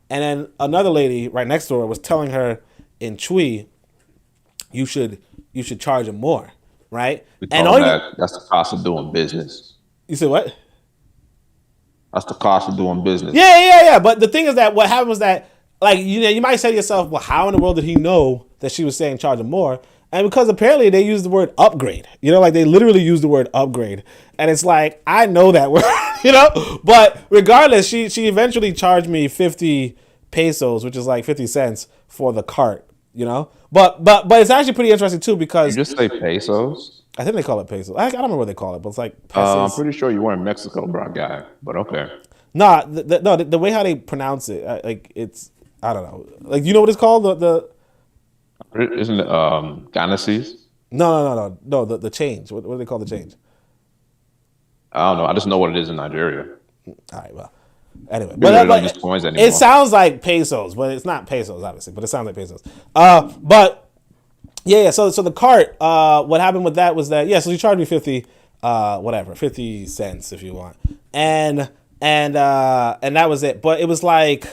and then another lady right next door was telling her in Twi, you should charge them more, right? And all that's the cost of doing business. You said what? That's the cost of doing business. Yeah. But the thing is that what happened was that, like, you might say to yourself, well, how in the world did he know that she was saying charge him more? And because apparently they used the word upgrade, like they literally used the word upgrade. And it's like, I know that word, but regardless, she eventually charged me 50 pesos, which is like 50 cents for the cart, but it's actually pretty interesting too, because you just say pesos. I think they call it pesos. I don't remember what they call it, but it's like pesos. I'm pretty sure you were in Mexico, bro, guy, but okay. Nah, the way how they pronounce it, like it's, I don't know. Like, you know what it's called? Isn't it Ganases? No. The change. What do they call the change? I don't know. I just know what it is in Nigeria. All right. Well, anyway, don't use coins anymore. It sounds like pesos, but it's not pesos, obviously. But it sounds like pesos. But yeah. So the cart. What happened with that was that so she charged me 50 cents if you want, and that was it. But it was like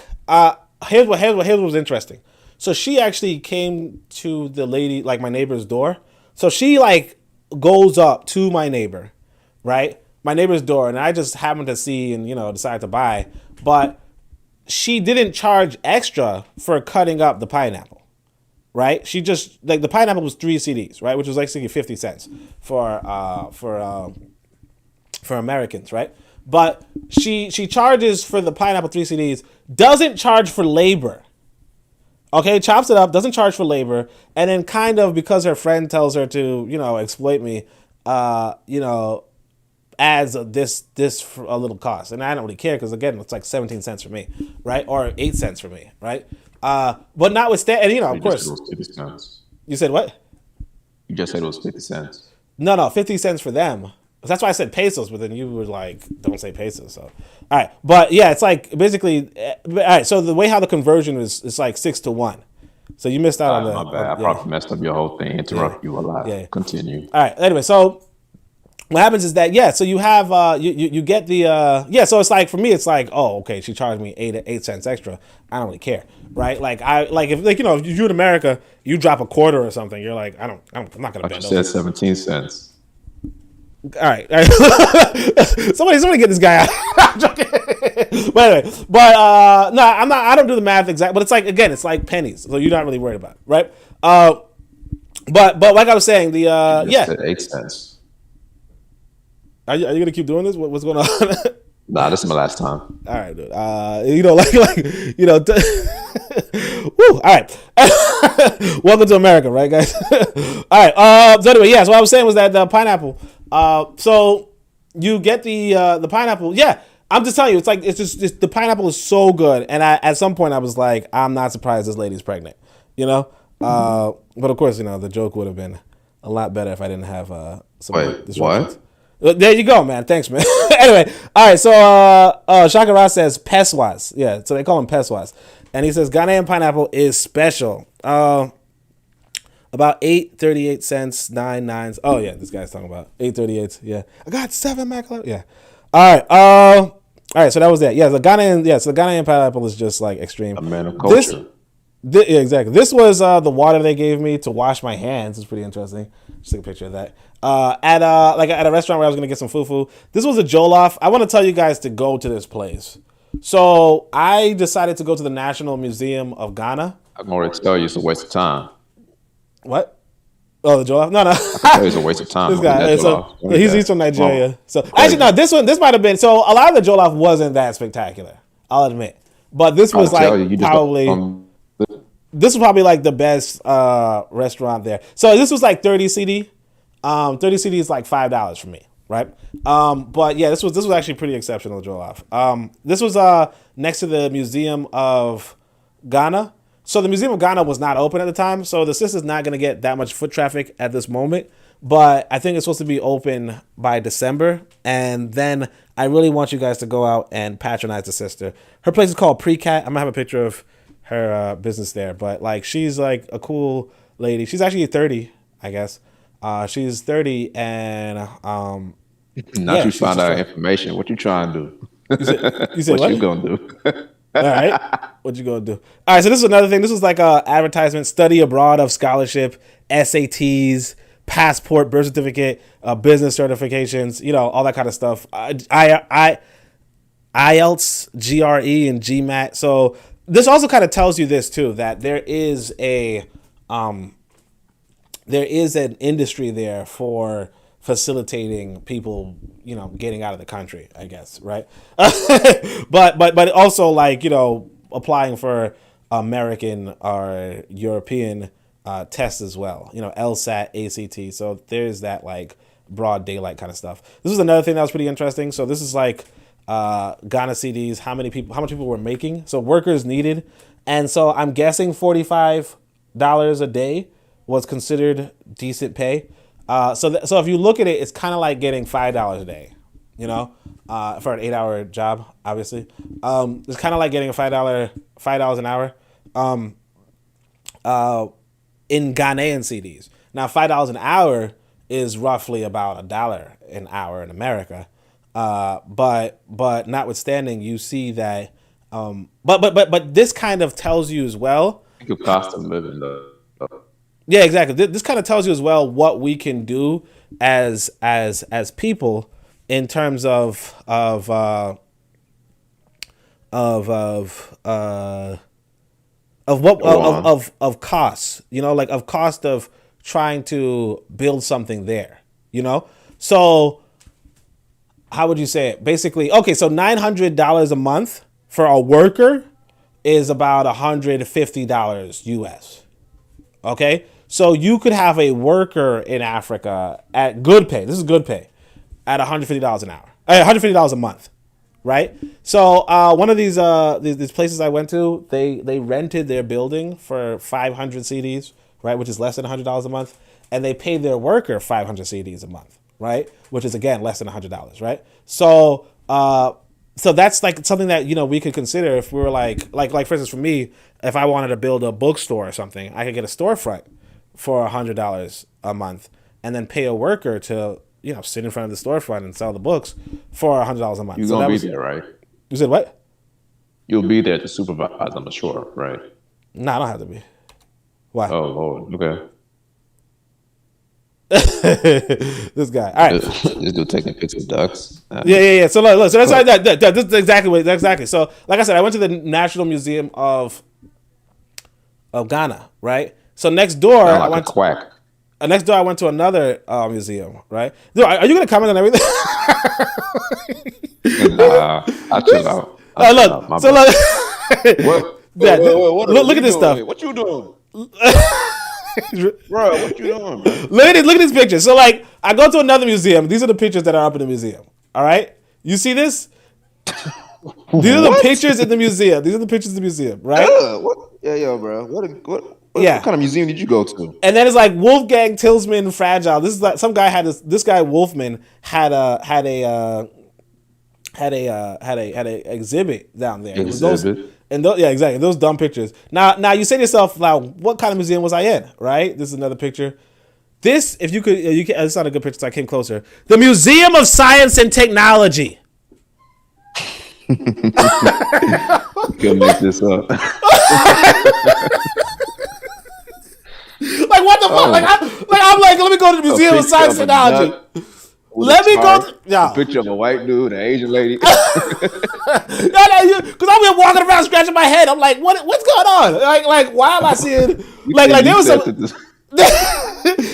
here's what was interesting. So she actually came to the lady, like my neighbor's door. So she like goes up to my neighbor, right? My neighbor's door, and I just happened to see and decide to buy. But she didn't charge extra for cutting up the pineapple, right? She just like the pineapple was 3 CDs, right, which was like 50 cents for Americans, right? But she charges for the pineapple 3 CDs, doesn't charge for labor. Okay, chops it up, doesn't charge for labor, and then kind of because her friend tells her to, exploit me, adds this for a little cost. And I don't really care because, again, it's like 17 cents for me, right? Or 8 cents for me, right? But notwithstanding, and, of course. You said what? You just said it was 50 cents. No, 50 cents for them. That's why I said pesos, but then you were like, don't say pesos. So, all right. But yeah, it's like basically, all right. So the way how the conversion is, it's like 6-1. So you missed out on that. My bad. I probably messed up your whole thing. Interrupt you a lot. Yeah. Continue. All right. Anyway, so what happens is that, so you have, you get the, so it's like, for me, it's like, oh, okay, she charged me 8 cents extra. I don't really care. Right. Like if if you're in America, you drop a quarter or something, you're like, I'm not going to bend over. You said 17 cents. All right. Somebody get this guy out. I'm joking. But anyway, no, I'm not. I don't do the math exact, but it's like, again, it's like pennies, so you're not really worried about it, right? But like I was saying, the said 8 cents. Are you gonna keep doing this? What's going on? Nah, this is my last time. All right, dude. Woo, all right. Welcome to America, right, guys? All right. So anyway, so what I was saying was that the pineapple. So you get the pineapple. Yeah, I'm just telling you, it's just the pineapple is so good. And at some point I was like, I'm not surprised this lady's pregnant, But of course, the joke would have been a lot better if I didn't have some disruptions. What? There you go, man. Thanks, man. Anyway, all right. So Shakara says peswas. Yeah, so they call him peswas, and he says Ghanaian pineapple is special. About 8.38 cents, 9 nines. Oh yeah, this guy's talking about 8.38. Yeah, I got 7 mackerel. Yeah. All right. All right. So that was that. Yeah, the Ghanaian. Yeah, so the Ghanaian pineapple is just like extreme. A man of culture. Yeah, exactly. This was the water they gave me to wash my hands. It's pretty interesting. Just take a picture of that. At a restaurant where I was gonna get some fufu. This was a jollof. I want to tell you guys to go to this place. So I decided to go to the National Museum of Ghana. I'm going to tell you it's a waste of time. What? Oh, the jollof? No. I can tell you it's a waste of time. This guy. He's from Nigeria. So actually, no. This might have been. So a lot of the jollof wasn't that spectacular. I'll admit. But this was probably. This was probably like the best restaurant there. So this was like 30 CD. 30 CD is like $5 for me, right? But yeah, this was actually pretty exceptional jollof. This was next to the Museum of Ghana. So the Museum of Ghana was not open at the time, so the sister's not going to get that much foot traffic at this moment. But I think it's supposed to be open by December, and then I really want you guys to go out and patronize the sister. Her place is called Precat. I'm gonna have a picture of business there. But like, she's like a cool lady. She's actually 30, I guess. She's 30, and Not you find out information. What you trying to do? You said what you gonna do? All right. What you gonna do? All right. So this is another thing. This was like a advertisement: study abroad of scholarship, SATs, passport, birth certificate, business certifications. You know, all that kind of stuff. IELTS, GRE, and GMAT. So this also kind of tells you this too, that there is an industry there for facilitating people, you know, getting out of the country, I guess, right? but also, like, you know, applying for American or European tests as well, you know, LSAT, ACT. So there's that like broad daylight kind of stuff. This is another thing that was pretty interesting. So this is like Ghana CDs, how much people were making, so workers needed, and so I'm guessing $45 a day was considered decent pay. So if you look at it, it's kind of like getting $5 a day, you know, for an 8-hour job. Obviously, it's kind of like getting a $5 an hour in Ghanaian CDs. Now, $5 an hour is roughly about $1 an hour in America. But notwithstanding, you see that. But this kind of tells you as well. It could cost of living though. Yeah, exactly. This kind of tells you as well what we can do as people in terms of costs. You know, like of cost of trying to build something there. You know, so how would you say it? Basically, okay, so $900 a month for a worker is about $150 US. Okay, so you could have a worker in Africa at good pay. This is good pay at $150 an hour, $150 a month, right? So one of these places I went to, they rented their building for 500 CDs, right, which is less than $100 a month, and they paid their worker 500 CDs a month, right, which is again less than $100, right? So so that's like something that, you know, we could consider if we were like for instance, for me, if I wanted to build a bookstore or something, I could get a storefront for $100 a month and then pay a worker to, you know, sit in front of the storefront and sell the books for $100 a month. You're gonna be there, right? You said what? You'll be there to supervise, I'm sure, right? No, I don't have to be. Why? Oh Lord, okay. This guy. All right. This dude taking pictures of ducks. Yeah. So look. So that's exactly. So like I said, I went to the National Museum of Ghana, right? So next door, Like I went a quack. next door, I went to another museum, right? Dude, are you gonna comment on everything? Nah, I chill out. Look. So look. What? Yeah, look at this stuff. What you doing? Bro, what you doing, man? Look at these pictures. So like, I go to another museum. These are the pictures that are up in the museum. All right, you see this? These are the pictures in the museum. These are the pictures in the museum, right? What? Yeah, bro. What Yeah. kind of museum did you go to? And then it's like Wolfgang Tillsman Fragile. This is like some guy had this guy Wolfman had a exhibit down there. Yeah, exactly. Those dumb pictures. Now you say to yourself, now what kind of museum was I in? Right? This is another picture. This, if you could, it's not a good picture. So I came closer. The Museum of Science and Technology. You can make this up. Like what the fuck? I'm like, let me go to the Museum of Science and Technology. Let me go. A picture of a white dude, an Asian lady. Because I've been walking around scratching my head. I'm like, what's going on? Like, why am I seeing like there was some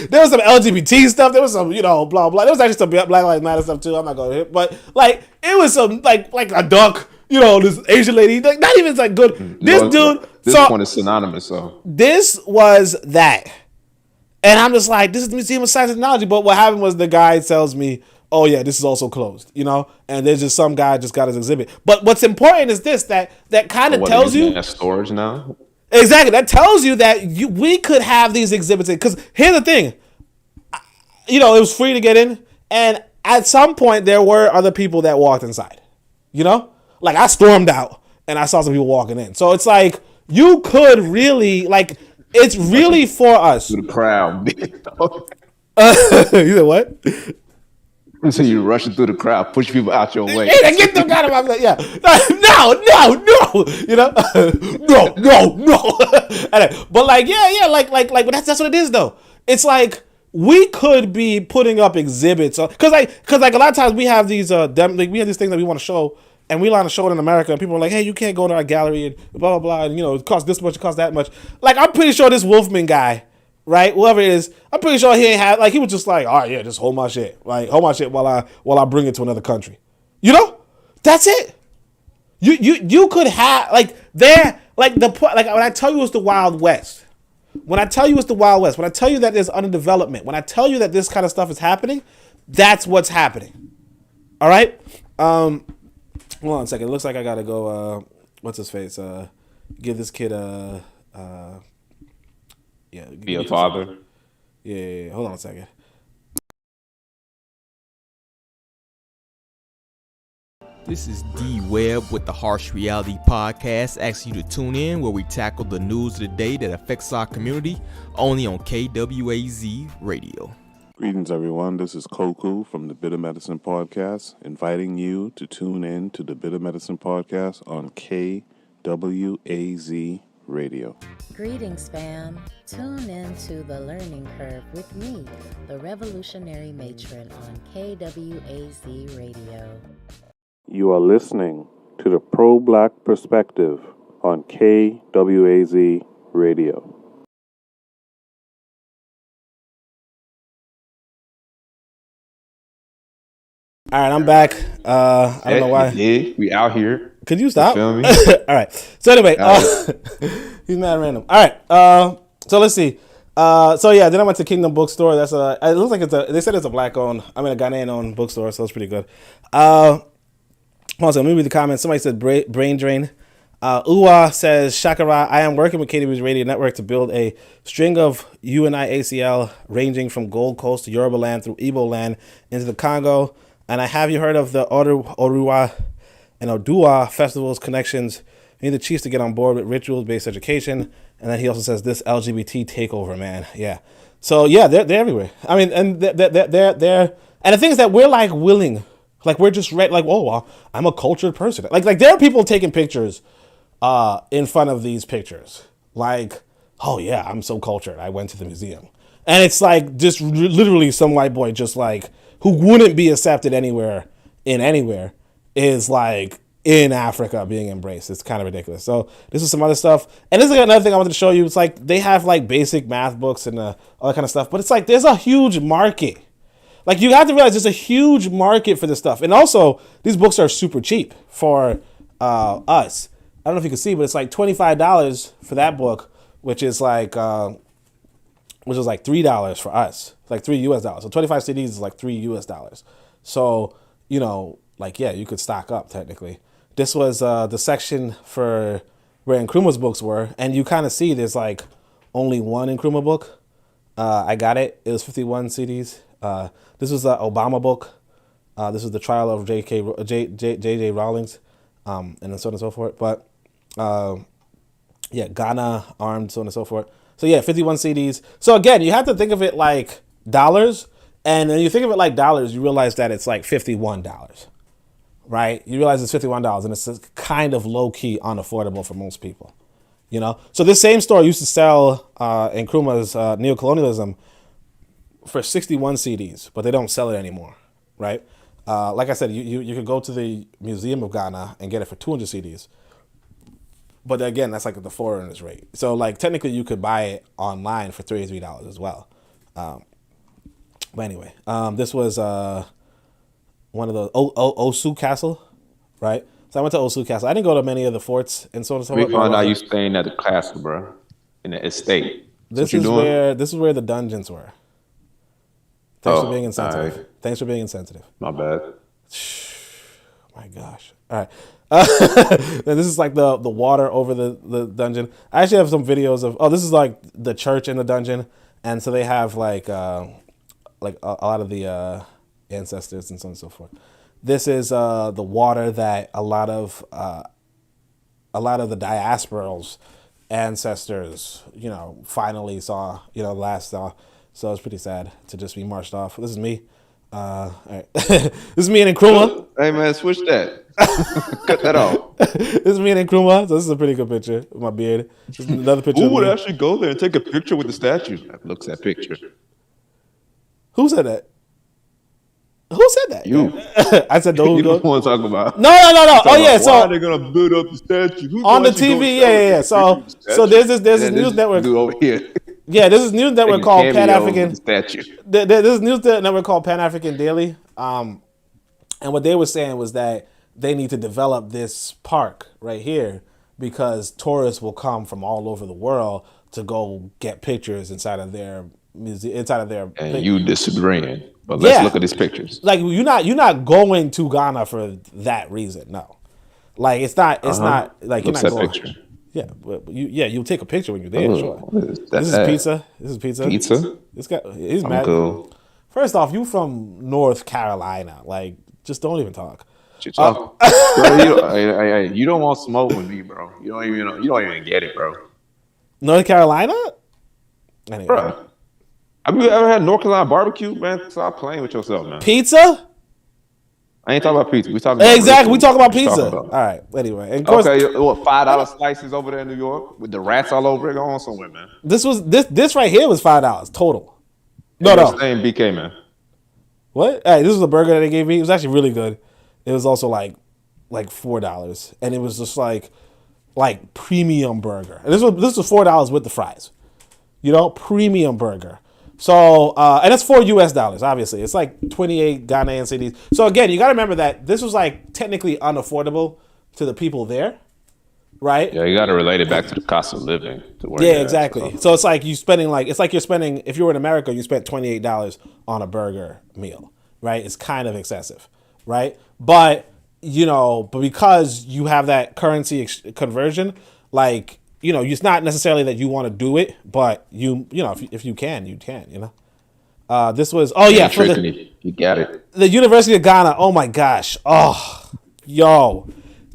there was some LGBT stuff. There was some, you know, blah blah. There was actually some Black Lives Matter stuff too. I'm not going to hit, but like it was some like a duck. You know, this Asian lady. Like, not even like good. This dude. This one is synonymous. So this was that. And I'm just like, this is the Museum of Science and Technology. But what happened was the guy tells me, oh yeah, this is also closed, you know? And there's just some guy just got his exhibit. But what's important is this, that kind of tells you. That's storage now? Exactly. That tells you that we could have these exhibits. Because here's the thing. You know, it was free to get in. And at some point, there were other people that walked inside. You know? Like, I stormed out and I saw some people walking in. So it's like, you could really like. It's really for us. To the crowd. You know what? So you rushing through the crowd, push people out your way. Hey, get them out of my yeah. No. You know, no. But like, yeah, like, but that's what it is though. It's like we could be putting up exhibits because a lot of times we have these we have these things that we want to show. And we want to show it in America, and people are like, "Hey, you can't go to our gallery," and blah blah blah. And it costs this much, it costs that much. Like, I'm pretty sure this Wolfman guy, right, whoever it is, I'm pretty sure he ain't had he was just like, "All right, yeah, just hold my shit, while I bring it to another country." That's it. You could have when I tell you it's the Wild West. When I tell you it's the Wild West, when I tell you that there's underdevelopment, when I tell you that this kind of stuff is happening, that's what's happening. All right. Hold on a second. It looks like I gotta go. What's his face? Give this kid Be a father. Yeah. Hold on a second. This is D Webb with the Harsh Reality Podcast, asking you to tune in where we tackle the news of the day that affects our community, only on KWAZ Radio. Greetings, everyone. This is Koku from the Bitter Medicine Podcast, inviting you to tune in to the Bitter Medicine Podcast on KWAZ Radio. Greetings, fam. Tune in to The Learning Curve with me, the revolutionary matron on KWAZ Radio. You are listening to the Pro-Black Perspective on KWAZ Radio. All right, I'm back. I don't know why. Yeah, we out here. Could you stop? You feel me? All right. So anyway, he's mad random. All right. So let's see. Then I went to Kingdom Bookstore. That's it looks like they said it's a black-owned, a Ghanaian-owned bookstore, so it's pretty good. Hold on, let me read the comments. Somebody said brain drain. Uwa says, Shakara, I am working with KW's Radio Network to build a string of UNIACL ranging from Gold Coast to Yoruba land through Igbo land into the Congo. And have you heard of the Oruwa and Odua festivals connections? We need the chiefs to get on board with rituals-based education. And then he also says this LGBT takeover, man. Yeah. So yeah, they're everywhere. I mean, and they're and the thing is that we're like willing, like we're just like, oh, I'm a cultured person. Like there are people taking pictures in front of these pictures. Like, oh yeah, I'm so cultured. I went to the museum. And it's like just literally some white boy just like who wouldn't be accepted anywhere is like in Africa being embraced. It's kind of ridiculous. So this is some other stuff. And this is another thing I wanted to show you. It's like they have like basic math books and all that kind of stuff. But it's like there's a huge market. Like you have to realize there's a huge market for this stuff. And also these books are super cheap for us. I don't know if you can see, but it's like $25 for that book, which is like $3 for us, like $3 US. So 25 CDs is like $3 US. So, like, yeah, you could stock up technically. This was the section for where Nkrumah's books were. And you kind of see there's like only one Nkrumah book. I got it. It was 51 CDs. This was the Obama book. This was the trial of J.J. Rawlings, and then so on and so forth. But Ghana, armed, so on and so forth. So yeah, 51 CDs. So again, you have to think of it like dollars. And then you think of it like dollars, you realize that it's like $51, right? You realize it's $51 and it's kind of low key unaffordable for most people, So this same store used to sell Nkrumah's neocolonialism for 61 CDs, but they don't sell it anymore, right? Like I said, you could go to the Museum of Ghana and get it for 200 CDs. But again, that's like the foreigner's rate. So like technically you could buy it online for $33 as well. But anyway, this was one of the Osu Castle, right? So I went to Osu Castle. I didn't go to many of the forts and so on and so forth. We found out you staying at the castle, bro, in the estate. This is where the dungeons were. Thanks for being insensitive. Right. Thanks for being insensitive. My bad. My gosh. All right. This is like the water over the dungeon. I actually have some videos of. This is like the church in the dungeon, and so they have like a lot of the ancestors and so on and so forth. This is the water that a lot of the diasporals ancestors, finally saw, last saw. So it's pretty sad to just be marched off. This is me. All right. This is me and Nkrumah. Hey man, switch that. Cut that off. This is me and Nkrumah. So this is a pretty good picture with my beard. This is another picture. Who would actually go there and take a picture with the statue? That looks at picture. Who said that? Who said that? You. I said no. You don't want to talk about. No. Oh yeah. So why are they gonna build up the statue? Who's on the TV, yeah. So there's this news network dude over here. Yeah, there's this news network called Pan-African statue. There's this news network called Pan-African Daily. And what they were saying was that they need to develop this park right here because tourists will come from all over the world to go get pictures inside of their museum, And you disagreeing, but let's look at these pictures. Like you're not going to Ghana for that reason. No, like it's not like Looks you're not going. picture. Yeah, but you'll take a picture when you're there. Sure. This is pizza. This is pizza. Pizza. He's mad. Cool. First off, you from North Carolina. Like, just don't even talk. Bro, you don't want smoke with me, bro. You don't even get it, bro. North Carolina? Anyway. Bro, have you ever had North Carolina barbecue, man? Stop playing with yourself, man. Pizza? I ain't talking about pizza. We talking about exactly. We talk about pizza. All right. Anyway, and of course, okay. What $5 slices over there in New York with the rats all over it? Go on somewhere, man. This right here was $5 total. No. Same BK, man. What? Hey, this was a burger that they gave me. It was actually really good. It was also like $4, and it was just like premium burger. And this was $4 with the fries. Premium burger. So, and it's $4 US, obviously. It's like 28 Ghanaian cedis. So again, you got to remember that this was like technically unaffordable to the people there, right? Yeah, you got to relate it back to the cost of living. Exactly. So it's like you're spending if you were in America, you spent $28 on a burger meal, right? It's kind of excessive, right? But, but because you have that currency conversion, like, it's not necessarily that you want to do it, but if you can, you can, this was, for you got it. The University of Ghana. Oh my gosh. Oh, yo,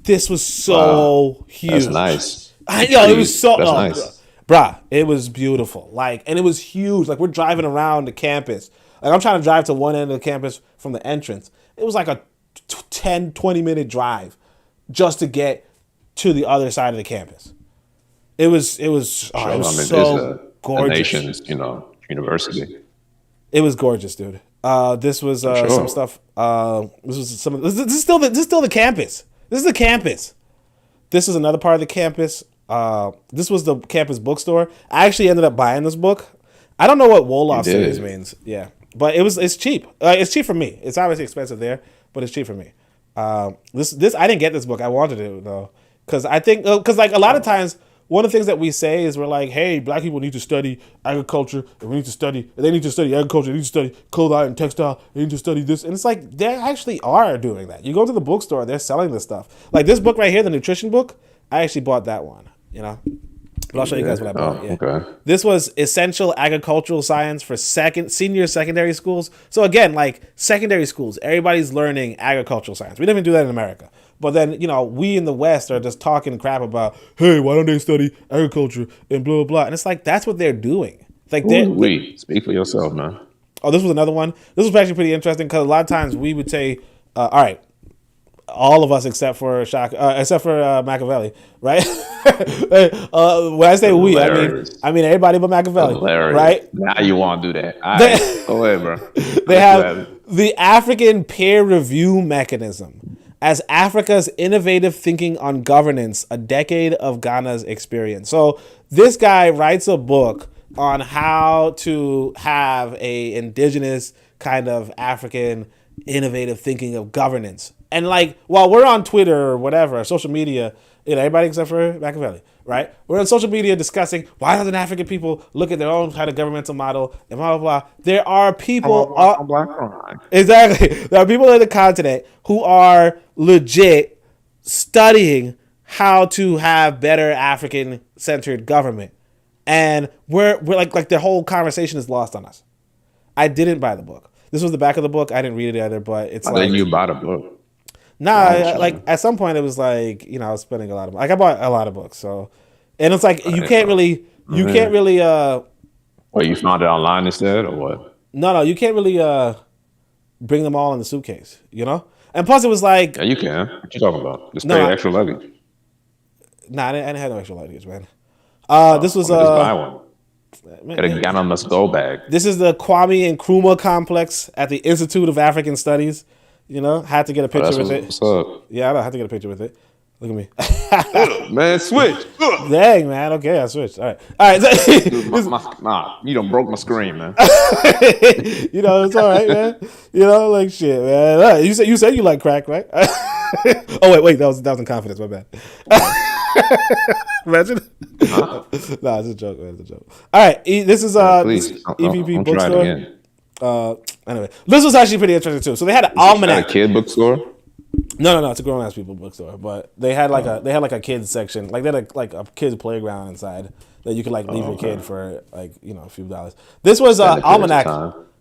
this was so huge. That's nice. It was so, nice. Bruh, it was beautiful. And it was huge. Like we're driving around the campus. Like I'm trying to drive to one end of the campus from the entrance. It was like a 10, 20 minute drive just to get to the other side of the campus. It was so gorgeous. A nation's, university. It was gorgeous, dude. This was some stuff. This is still the campus. This is the campus. This is another part of the campus. This was the campus bookstore. I actually ended up buying this book. I don't know what Wolof series means. Yeah, but it's cheap. It's cheap for me. It's obviously expensive there, but it's cheap for me. This I didn't get this book. I wanted it though, because I think like a lot of times. One of the things that we say is we're like, hey, black people need to study agriculture, and they need to study agriculture, they need to study clothing and textile, they need to study this. And it's like, they actually are doing that. You go to the bookstore, they're selling this stuff. Like this book right here, the nutrition book, I actually bought that one, But I'll show you guys what I bought. Okay. This was Essential Agricultural Science for senior secondary schools. So again, like secondary schools, everybody's learning agricultural science. We didn't even do that in America. But then, we in the West are just talking crap about, hey, why don't they study agriculture and blah, blah, blah. And it's like, that's what they're doing. Like speak for yourself, man. Oh, this was another one. This was actually pretty interesting because a lot of times we would say, all right, all of us except for Machiavelli, right? When I say we, I mean everybody but Machiavelli, right? Now you want to do that. All right, go ahead, bro. They have the African peer review mechanism as Africa's innovative thinking on governance, a decade of Ghana's experience. So this guy writes a book on how to have a indigenous kind of African innovative thinking of governance. And like, while we're on Twitter or whatever, social media, everybody except for Machiavelli, right? We're on social media discussing why doesn't African people look at their own kind of governmental model and blah, blah, blah. There are people... Exactly. There are people on the continent who are legit studying how to have better African-centered government. And we're like the whole conversation is lost on us. I didn't buy the book. This was the back of the book. I didn't read it either, but it's Then you bought a book. Nah, like at some point it was like, I was spending a lot of money. Like I bought a lot of books, so And it's like you can't really. Well, you found it online instead, or what? No, you can't really bring them all in the suitcase, you know? And plus, it was like... Yeah, you can. What you talking about? Just pay extra luggage. Nah, I didn't have no extra luggage, man. This was... just buy one. Get a Ghana must go bag. This is the Kwame Nkrumah complex at the Institute of African Studies. You know, had to get a picture with it. What's up? Yeah, I had to get a picture with it. Look at me. Man, switch. Dang, man. Okay, I switched. All right. Dude, you done broke my screen, man. You know, it's all right, man. You know, like shit, man. You said you like crack, right? Oh wait, that was in confidence. My bad. Imagine. Huh? Nah, it's a joke, man. It's a joke. All right, this is please. EPP bookstore. Anyway, this was actually pretty interesting too. So they had an almanac. A kid bookstore. No, it's a grown ass people bookstore. But they had like a kids section, like they had like a kids playground inside that you could like leave your kid for like a few dollars. This was almanac,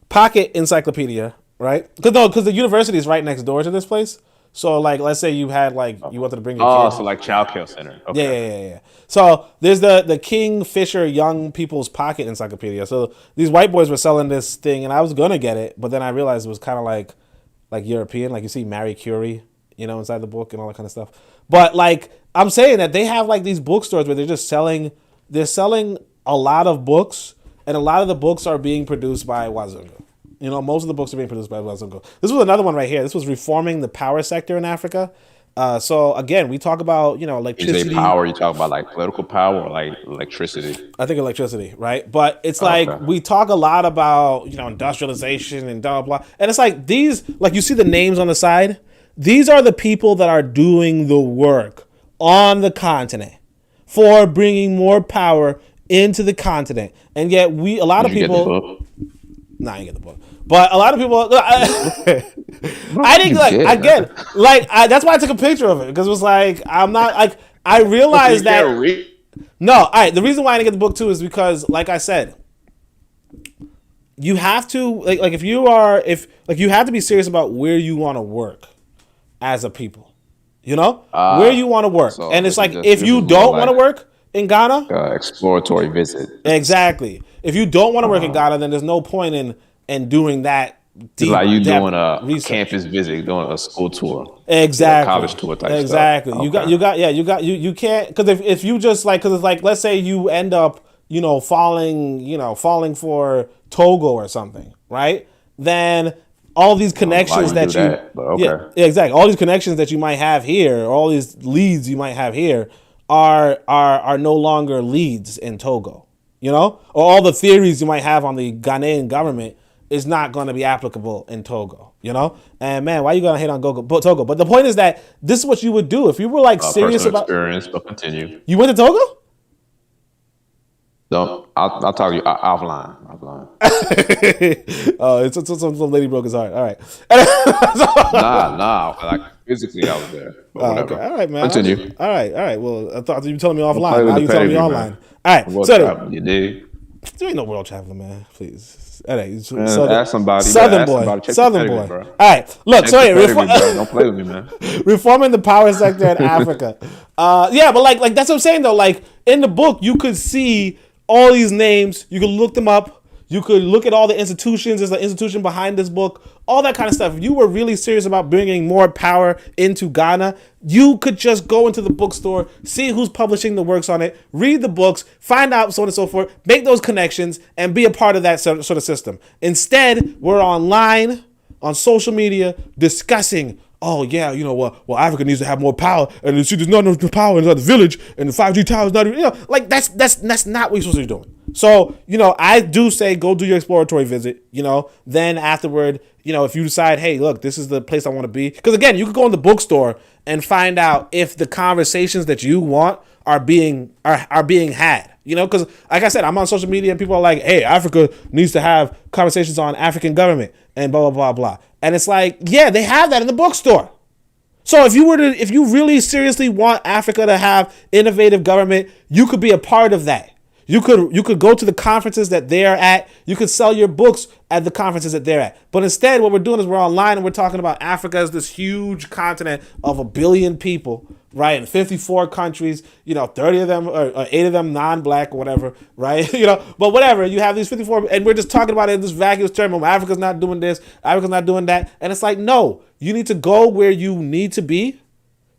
pocket encyclopedia, right? Because the university is right next door to this place. So like, let's say you had like you wanted to bring your kid. So like childcare center. Okay. Yeah. So there's the Kingfisher Young People's Pocket Encyclopedia. So these white boys were selling this thing, and I was gonna get it, but then I realized it was kind of like European, like you see Marie Curie, inside the book and all that kind of stuff. But like I'm saying that they have like these bookstores where they're selling a lot of books, and a lot of the books are being produced by Wazungu. Most of the books are being produced by Wazungu. This was another one right here. This was Reforming the Power Sector in Africa. So again, we talk about electricity. You say power, you talk about like political power or like electricity? I think electricity, right? But it's like we talk a lot about industrialization and blah blah. And it's like these, like you see the names on the side. These are the people that are doing the work on the continent for bringing more power into the continent. And yet a lot of people. Nah, I didn't get the book. But a lot of people, I think that's why I took a picture of it, because it was like, I'm not like, I realized that. No, all right. The reason why I didn't get the book too is because, like I said, you have to if you have to be serious about where you want to work as a people, where you want to work, so and it's like if you don't want to work in Ghana, exploratory visit. Exactly. If you don't want to work in Ghana, then there's no point in doing that. Deep, like you doing a campus visit, doing a school tour, exactly, college tour type exactly. Stuff. You can't, because if you just because it's like, let's say you end up falling for Togo or something, right? Then all these connections exactly, all these connections that you might have here, all these leads you might have here are no longer leads in Togo, or all the theories you might have on the Ghanaian government is not going to be applicable in Togo, And man, why are you going to hate on Togo? But the point is that this is what you would do if you were like serious about experience. But continue. You went to Togo? No, I'll talk to you offline. Oh, it's some lady broke his heart. All right. Nah. Like physically, I was there. Okay. All right, man. Continue. All right. Well, I thought you were telling me offline. Now you telling me online. Man. All right. You did. There ain't no world traveling, man. Please. All right. Ask somebody. Southern boy. All right. Look. Don't play with me, man. Reforming the power sector in Africa. Yeah, but like that's what I'm saying though. Like in the book, you could see all these names. You could look them up. You could look at all the institutions. There's an institution behind this book. All that kind of stuff. If you were really serious about bringing more power into Ghana, you could just go into the bookstore, see who's publishing the works on it, read the books, find out so on and so forth, make those connections, and be a part of that sort of system. Instead, we're online, on social media, discussing, oh yeah, well, Africa needs to have more power, and there's not enough power in the village, and the 5G tower is not even, like that's not what you're supposed to be doing. So, I do say go do your exploratory visit, then afterward, if you decide, hey, look, this is the place I want to be. Because again, you could go in the bookstore and find out if the conversations that you want are being had, because like I said, I'm on social media and people are like, hey, Africa needs to have conversations on African government and blah, blah, blah, blah. And it's like, yeah, they have that in the bookstore. So if you really seriously want Africa to have innovative government, you could be a part of that. You could go to the conferences that they're at. You could sell your books at the conferences that they're at. But instead, what we're doing is we're online and we're talking about Africa as this huge continent of 1 billion people, right? In 54 countries, 30 of them or 8 of them non-black or whatever, right? But whatever, you have these 54, and we're just talking about it in this vacuous term of Africa's not doing this, Africa's not doing that. And it's like, no, you need to go where you need to be.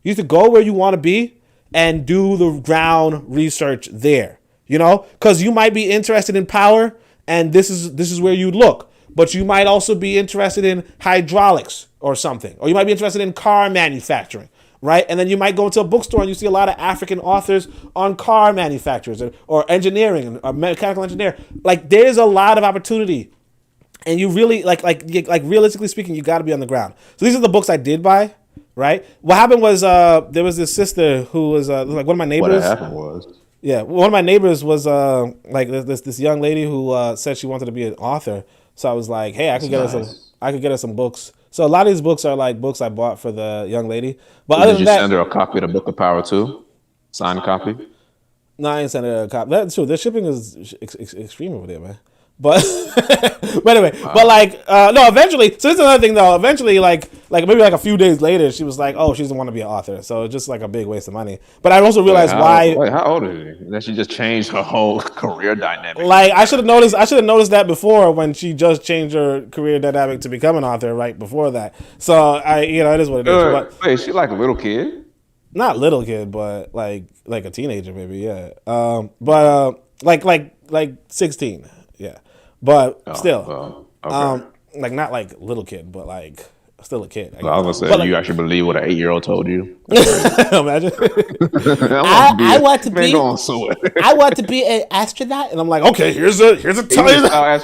You need to go where you want to be and do the ground research there, because you might be interested in power, and this is where you look. But you might also be interested in hydraulics or something, or you might be interested in car manufacturing. Right? And then you might go into a bookstore and you see a lot of African authors on car manufacturers or engineering or mechanical engineer. Like, there's a lot of opportunity, and you really like realistically speaking, you got to be on the ground. So these are the books I did buy. Right? What happened was there was this sister who was like one of my neighbors. What happened was, yeah, one of my neighbors was like this young lady who said she wanted to be an author. So I was like, hey, I could get her some books. So a lot of these books are like books I bought for the young lady. But other did you than that, send her a copy of the Book of Power too? Signed copy? no, I ain't sending her a copy. That's true. The shipping is extreme over there, man. But but anyway, but like no, eventually. So this is another thing though. Eventually, like maybe like a few days later, she was like, "Oh, she doesn't want to be an author." So it's just like a big waste of money. But I also realized why. Wait, how old is she? That she just changed her whole career dynamic. Like I should have noticed that before when she just changed her career dynamic to become an author right before that. So it is what it is. But Wait, she like a little kid? not little kid, but like a teenager maybe. Yeah. But like 16. Yeah. But still, okay. like not like little kid, but like still a kid. I was gonna say, you actually believe what an 8-year-old told you? Imagine. I want to be. I want to be an astronaut, and I'm like, okay, here's a astronaut.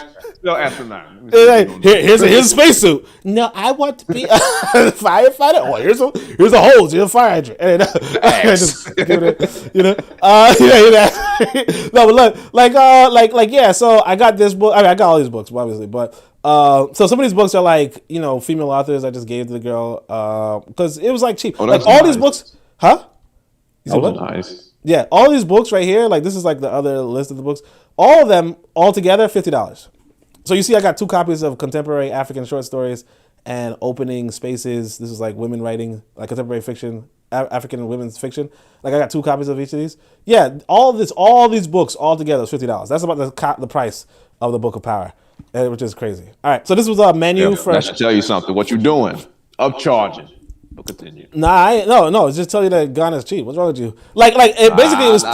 Here's a spacesuit. No, I want to be a firefighter. Oh, here's a hose. Here's a fire hydrant. And just give it, no, but look, like yeah. So I got this book. I mean, I got all these books, obviously, but so some of these books are like female authors. I just gave to the girl because it was like cheap. Like all these books, huh? That was nice. Yeah, all these books right here. Like this is like the other list of the books. All of them all together, $50. So you see, I got 2 copies of contemporary African short stories and opening spaces. This is like women writing, like contemporary fiction, African women's fiction. Like I got 2 copies of each of these. Yeah, all these books all together is $50. That's about the price of the Book of Power, which is crazy. All right, so this was a menu for. That should tell you something. What you doing? Upcharging. But continue. No. It's just tell you that Ghana is cheap. What's wrong with you? Basically it was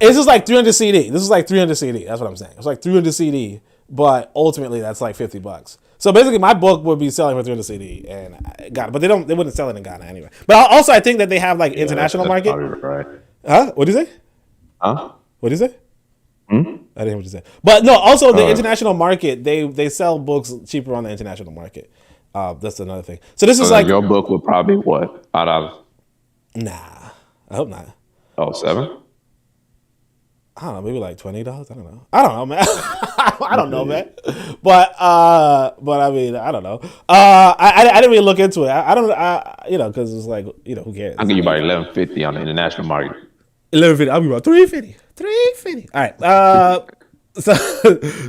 It's just like 300 CD. This is like 300 CD. That's what I'm saying. It's like 300 CD, but ultimately that's like $50. So basically, my book would be selling for 300 CD, and Ghana, but they wouldn't sell it in Ghana anyway. But also, I think that they have like international market. Right. Huh? What do you say? Huh? What do you say? I didn't hear what you said. But no, also the international market, they sell books cheaper on the international market. That's another thing. So this is like your book would probably what $5? Nah, I hope not. Oh, $7? I don't know, maybe like $20. I don't know, man. I don't know, man. But I mean, I don't know. I didn't really look into it. I don't because it's like who cares? I'll give you about $11.50 on the international market. $11.50. I'll be about $3.50. $3.50. All right.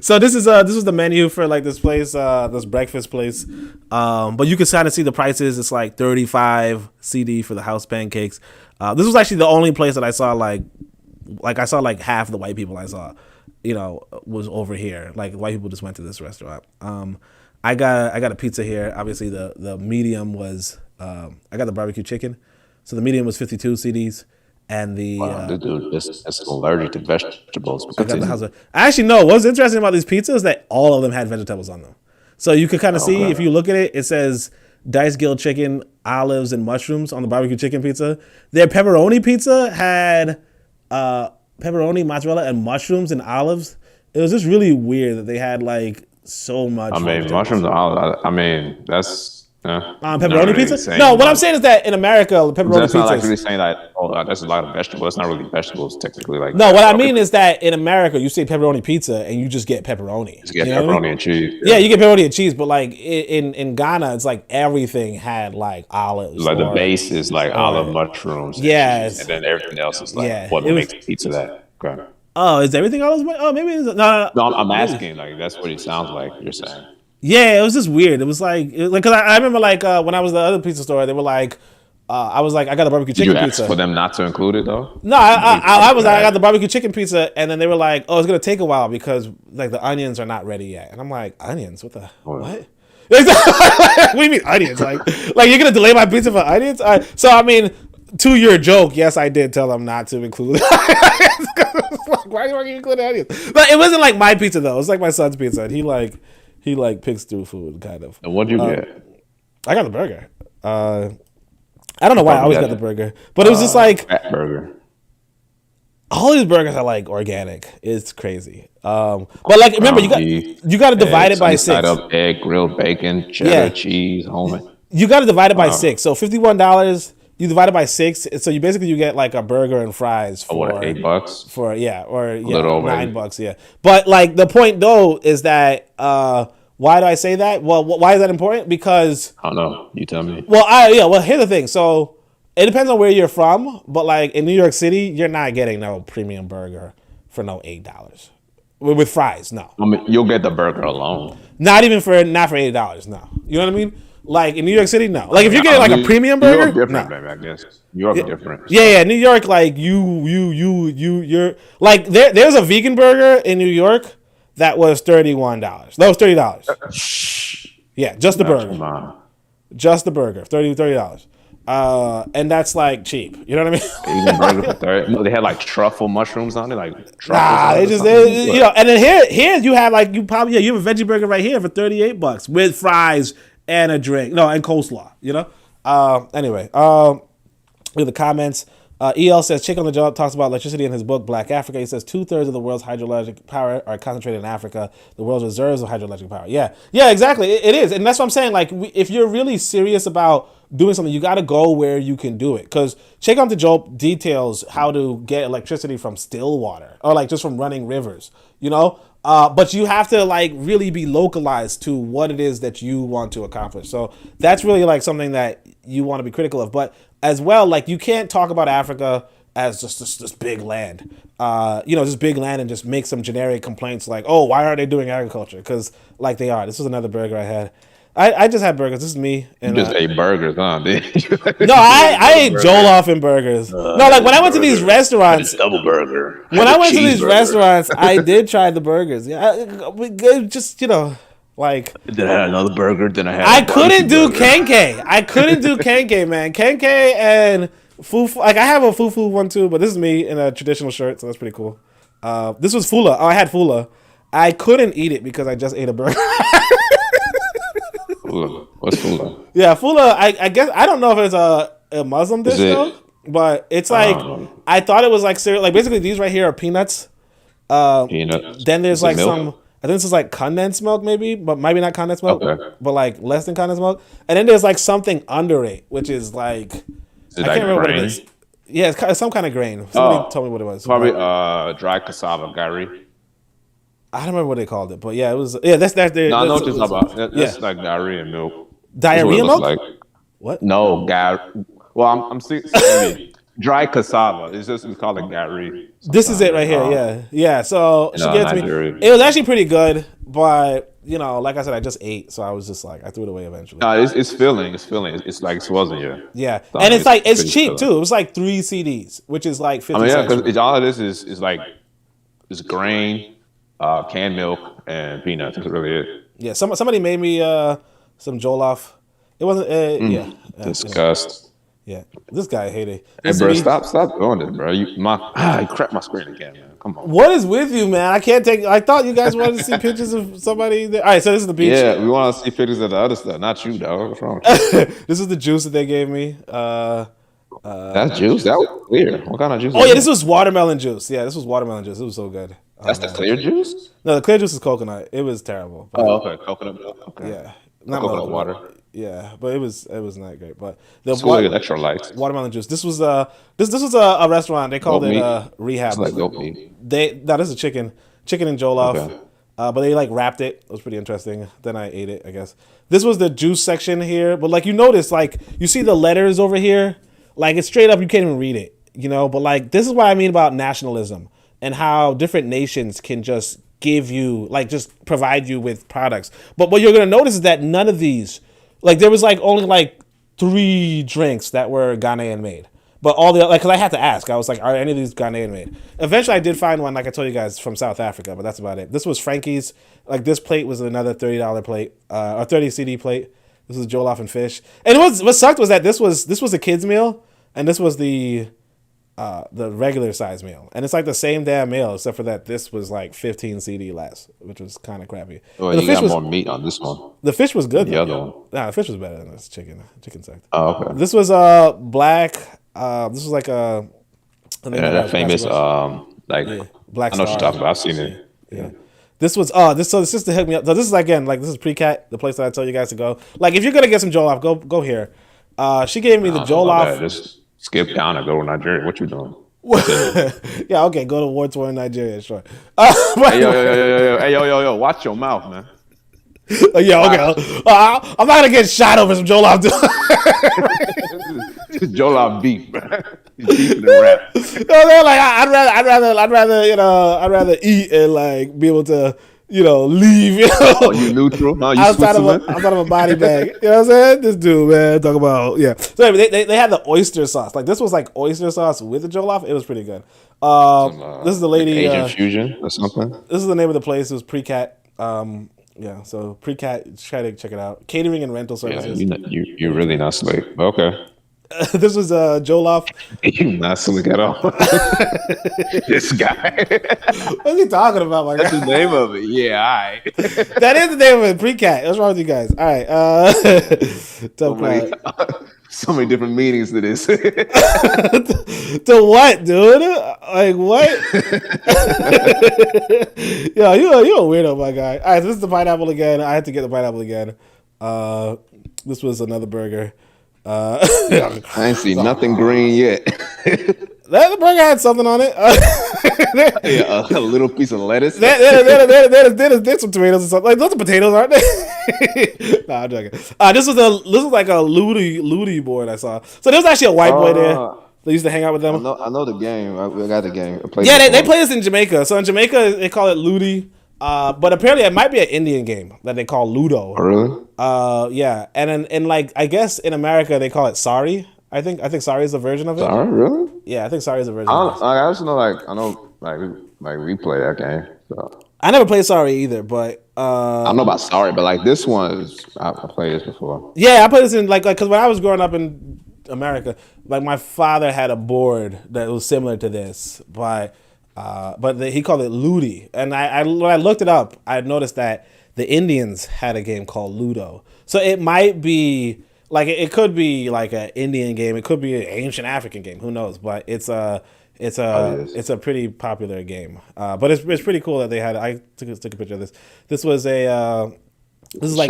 So this is the menu for like this place, this breakfast place. But you can kind of see the prices. It's like 35 CD for the house pancakes. This was actually the only place that I saw like I saw like half the white people I saw, was over here. Like white people just went to this restaurant. I got a pizza here. Obviously the medium was I got the barbecue chicken. So the medium was 52 CDs. And the dude, that's allergic to vegetables. I got the house. I actually know what's interesting about these pizzas is that all of them had vegetables on them. So you could kind of see if you look at it, it says diced grilled chicken, olives, and mushrooms on the barbecue chicken pizza. Their pepperoni pizza had pepperoni, mozzarella, and mushrooms and olives. It was just really weird that they had like so much. I mean, mushrooms and olives. I mean, that's. Pepperoni pizza? No, what I'm saying is that in America, pepperoni pizza. That's not like really saying that. Oh, that's a lot of vegetables. That's not really vegetables, technically. Like no, what I mean is that in America, you say pepperoni pizza and you just get pepperoni. Just get pepperoni and cheese. Yeah, you get pepperoni and cheese, but like in Ghana, it's like everything had like olives. Like the base is like olive, mushrooms. Yes, and then everything else is like what makes pizza that. Okay. Oh, is everything olives? Oh, maybe it's no. I'm asking. Like that's what it sounds like. You're saying. Yeah, it was just weird. It was like because I remember like when I was at the other pizza store, they were like, I was like, I got the barbecue Did chicken you ask pizza. for them not to include it though? No, I got the barbecue chicken pizza, and then they were like, "Oh, it's gonna take a while because like the onions are not ready yet." And I'm like, "Onions? What the what? What do you mean onions? Like you're gonna delay my pizza for onions?" So I mean, to your joke, yes, I did tell them not to include onions. Like, why do you include onions? But it wasn't like my pizza though. It was like my son's pizza, and he picks through food kind of. And what'd you get? I got the burger. I don't know why I always got the burger, but it was just like Fat burger. all these burgers are like organic. It's crazy. But like, remember, you got to divide it by 6. Up egg, grilled bacon, cheddar, cheese, homemade. You got to divide it by 6. So $51, you divide it by 6. So you get like a burger and fries for $8 for or $9. Yeah. But like the point though is that why do I say that? Well, why is that important? Because I don't know. You tell me. Well, here's the thing. So it depends on where you're from, but like in New York City, you're not getting no premium burger for no $8 with fries. No, I mean, you'll get the burger alone. Not for $8. No, you know what I mean? Like in New York City, no. Like if you're getting like a premium burger, different, baby, I guess. New York is different. Yeah, New York, like you're like there's a vegan burger in New York that was $31. That was $30. Yeah, just the burger. Just the burger, $30. And that's like cheap. You know what I mean? Vegan burger for $30. No, they had like truffle mushrooms on it, like they and then here you have like you have a veggie burger right here for $38 with fries and a drink, and coleslaw. You know. Anyway, look at the comments. EL says, Chick on the Job talks about electricity in his book, Black Africa. He says 2/3 of the world's hydroelectric power are concentrated in Africa. The world's reserves of hydroelectric power. Yeah, exactly. It is. And that's what I'm saying. Like, if you're really serious about doing something, you got to go where you can do it. Because Chick on the Job details how to get electricity from still water or like just from running rivers, but you have to like really be localized to what it is that you want to accomplish. So that's really like something that you want to be critical of. But as well, like you can't talk about Africa as just this big land, just big land and just make some generic complaints like, oh, why aren't they doing agriculture? Because like they are. This was another burger I had. I just had burgers. This is me. And, you just ate burgers, huh? No, I ate Jollof and burgers. No, like when I went to these restaurants, double burger. When I went to these restaurants, I did try the burgers. Yeah, just like. Then I had another burger. Then I couldn't do kenke. I couldn't do kenke, man. Kenke and fufu. Like I have a fufu one too, but this is me in a traditional shirt, so that's pretty cool. This was fula. Oh, I had fula. I couldn't eat it because I just ate a burger. What's fula? Yeah, fula. I guess I don't know if it's a Muslim dish though, but it's like I thought it was like cereal. Like basically, these right here are peanuts. Peanuts. Then there's like some. I think this is like condensed milk, maybe, but maybe not condensed milk, but like less than condensed milk. And then there's like something under it, which is like I can't remember what it is. Yeah, it's some kind of grain. Somebody told me what it was. Probably dry cassava gari. I don't remember what they called it, but yeah, it was. Yeah, that's that. No, I know what you're talking about. That's like diarrhea milk. Diarrhea milk? Like. What? No, gari. Well, I'm seeing dry cassava. It's just we call it gari. This is it right here. Yeah. So she gets me. It was actually pretty good, but like I said, I just ate, so I was just like I threw it away eventually. No, it's filling. It's filling. It's like it wasn't here. Yeah, and it's like it's cheap too. It was like 3 CDs, which is like 50 cents. Because all of this is like it's grain. Canned milk and peanuts. That's really it. Yeah, somebody made me some Jollof. It wasn't. Disgust. Yeah, this guy hated. Hey, bro, stop doing this, bro. You cracked my screen again, man. Come on. What is with you, man? I can't take. I thought you guys wanted to see pictures of somebody there. All right, so this is the beach. Yeah, we want to see pictures of the other stuff, not you, dog. What's wrong? This is the juice that they gave me. That juice? That was weird. What kind of juice? Oh yeah, this was watermelon juice. Yeah, this was watermelon juice. It was so good. That's the clear juice? No, the clear juice is coconut. It was terrible. Okay, coconut milk. Okay. Yeah, not coconut water. Yeah, but it was not great. But the electrolytes. Watermelon juice. This was a restaurant. They called it Rehab. It's like goat meat. This is chicken and jollof. Okay. But they like wrapped it. It was pretty interesting. Then I ate it, I guess. This was the juice section here. But like you notice, like you see the letters over here. Like it's straight up, you can't even read it. But like this is what I mean about nationalism. And how different nations can just give you, like, just provide you with products. But what you're going to notice is that none of these, like, there was, like, only, like, 3 drinks that were Ghanaian made. But all the because I had to ask, I was like, are any of these Ghanaian made? Eventually, I did find one, like I told you guys, from South Africa, but that's about it. This was Frankie's. Like this plate was another $30 plate, or 30 CD plate. This was jollof and fish. And what sucked was that this was a kid's meal, and this was the regular size meal, and it's like the same damn meal except for that this was like 15 CD less, which was kind of crappy. Well, you got more meat on this one. The fish was good. The other one. Nah, the fish was better than this chicken. Chicken sucked. Oh, okay. This was black. This was like a that famous like Black I know what Star. you're talking about. I've seen it. Yeah. This was this sister hooked me up. So this is again like this is Pre-Cat, the place that I told you guys to go. Like if you're gonna get some jollof, go here. She gave me the jollof. Just skip down and go to Nigeria. What you doing? Yeah, okay, go to war tour in Nigeria, sure. Hey, yo, watch your mouth, man. Yeah, okay. I'm not gonna get shot over some jollof. Jollof beef, man. Beef in the wrap. No, they're like I'd rather eat and like be able to leave. Oh, you neutral? No, you outside of a body bag. You know what I'm saying? This dude, man, talk about So anyway, they had the oyster sauce. Like this was like oyster sauce with the jollof. It was pretty good. This is the lady Asian fusion or something. This is the name of the place. It was Pre-Cat. So Pre-Cat, try to check it out. Catering and rental services. Yeah, you're really not slick. Okay. This was jollof. You're not slick at all. This guy. What's he talking about, my guy? That's the name of it. Yeah, all right. That is the name of it, Pre-Cat. What's wrong with you guys? All right. So many different meanings to this. To what, dude? Like what? Yo, you a weirdo, my guy. All right, so this is the pineapple again. I had to get the pineapple again. This was another burger. I ain't seen nothing green yet. The burger had something on it. A little piece of lettuce. There's some tomatoes and something. Like those are potatoes, aren't they? Nah, I'm joking. This was like a Ludi board I saw. So there was actually a white boy there. They used to hang out with them. I know the game. I got the game. They play this in Jamaica. So in Jamaica they call it Ludi. But apparently it might be an Indian game that they call Ludo. Oh, really? Yeah. And in like I guess in America they call it Sorry. I think Sorry is a version of it. Sorry, really? Yeah, I think Sorry is a version. I just know we play that game. So I never played Sorry either, but I know about Sorry, but like this one I played this before. Yeah, I played this in like because when I was growing up in America, like my father had a board that was similar to this, but he called it Ludi, and when I looked it up, I noticed that the Indians had a game called Ludo. So it might be like it could be like an Indian game, it could be an ancient African game, who knows? But it's a pretty popular game. But it's pretty cool that they had. I took a picture of this. This was a. This is like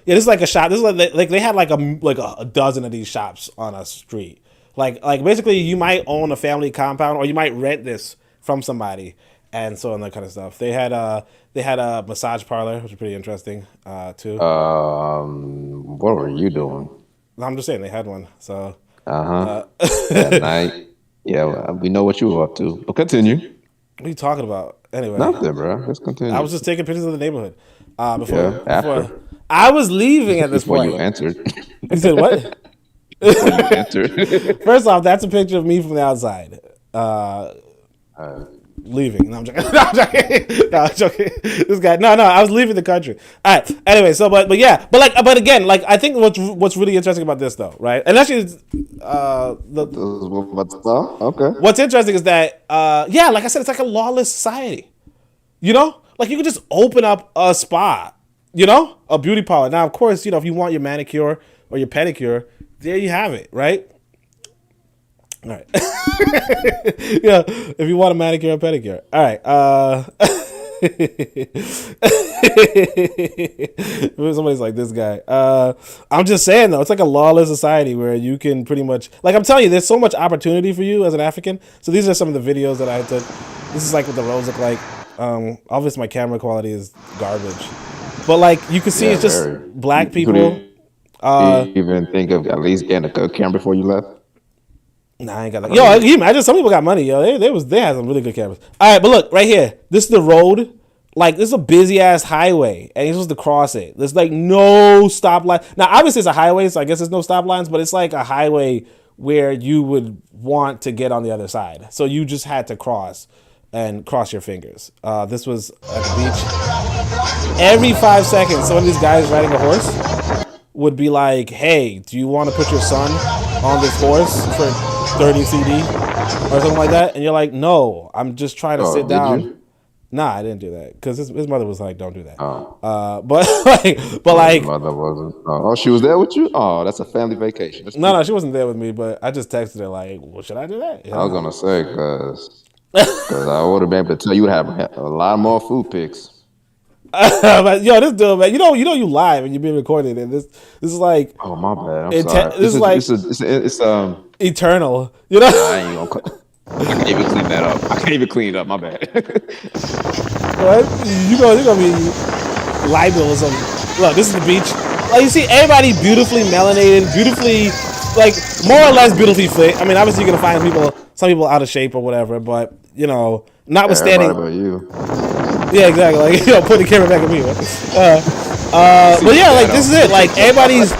this is like a shop. This is like they had like a dozen of these shops on a street. Like basically, you might own a family compound, or you might rent this from somebody, and so on, that kind of stuff. They had a massage parlor, which is pretty interesting too. What were you doing? I'm just saying they had one. So that night, yeah, we know what you were up to. But continue. What are you talking about? Anyway, nothing, bro. Let's continue. I was just taking pictures of the neighborhood. Before I was leaving at this point. Before you answered. You said what? Before you answered. First off, that's a picture of me from the outside. Leaving. No, I'm joking. I'm joking. This guy. No, I was leaving the country. All right. Anyway, so but again, like I think what's really interesting about this though, right? And actually, what's interesting is that like I said, it's like a lawless society. You know, like you could just open up a spa, a beauty parlor. Now, of course, if you want your manicure or your pedicure, there you have it, right? All right. Yeah, if you want a manicure or pedicure. All right. Somebody's like, this guy. I'm just saying, though, it's like a lawless society where you can pretty much... Like, I'm telling you, there's so much opportunity for you as an African. So these are some of the videos that I took. This is like what the roads look like. Obviously, my camera quality is garbage. But, like, you can see it's just black people. Do you even think of at least getting a camera before you left? Nah, I ain't got that. Yo, can you imagine? Some people got money, yo. They had some really good cameras. All right, but look, right here. This is the road. Like, this is a busy ass highway, and you're supposed to cross it. There's like no stop line. Now, obviously, it's a highway, so I guess there's no stop lines, but it's like a highway where you would want to get on the other side. So you just had to cross and cross your fingers. This was at the beach. Every 5 seconds, some of these guys riding a horse would be like, hey, do you want to put your son on this horse for 30 CD or something like that? And you're like, no, I'm just trying to sit down. You? Nah, I didn't do that because his mother was like, "Don't do that." Oh. But My mother wasn't. Oh, she was there with you? Oh, that's a family vacation. No, she wasn't there with me. But I just texted her like, "Well, should I do that?" I was gonna say because I would have been able to tell you would have a lot more food pics. But yo, this dude, man, you know you live and you're being recorded, and this is like, oh my bad, I'm sorry. This is like it's eternal. You know, I ain't gonna. I can't even clean that up. I can't even clean it up. My bad. What? You're gonna be liable or something. Look, this is the beach. Like, you see, everybody beautifully melanated, beautifully, like, more or less beautifully fit. I mean, obviously you're gonna find some people out of shape or whatever, but you know, notwithstanding. Everybody but you. Yeah, exactly. Like, put the camera back at me. But yeah, like, this is it. Like, everybody's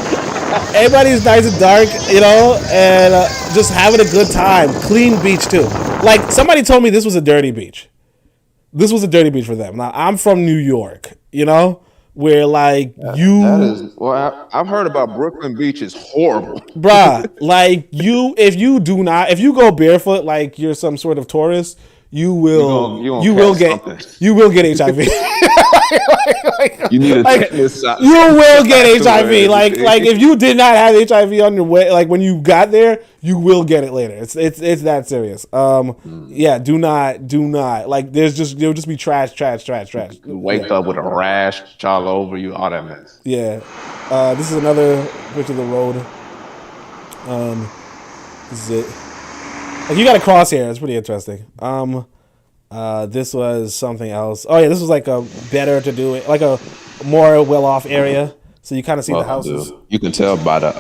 nice and dark, you know, and just having a good time. Clean beach too. Like, somebody told me this was a dirty beach. This was a dirty beach for them. Now, I'm from New York, you know, where like That is, well, I've heard about Brooklyn Beach is horrible, bruh. Like, if you go barefoot like you're some sort of tourist, you will get HIV. You need a tetanus shot. You will get HIV. Like if you did not have HIV on your way, like when you got there, you will get it later. It's that serious. Yeah, do not. Like, there'll just be trash. You wake up with a rash all over you, all that mess. Yeah. This is another picture of the road. This is it. Like, you got a crosshair. It's pretty interesting. This was something else. Oh yeah, this was like a better to do it, like a more well-off area. So you kind of see the houses. You can tell by the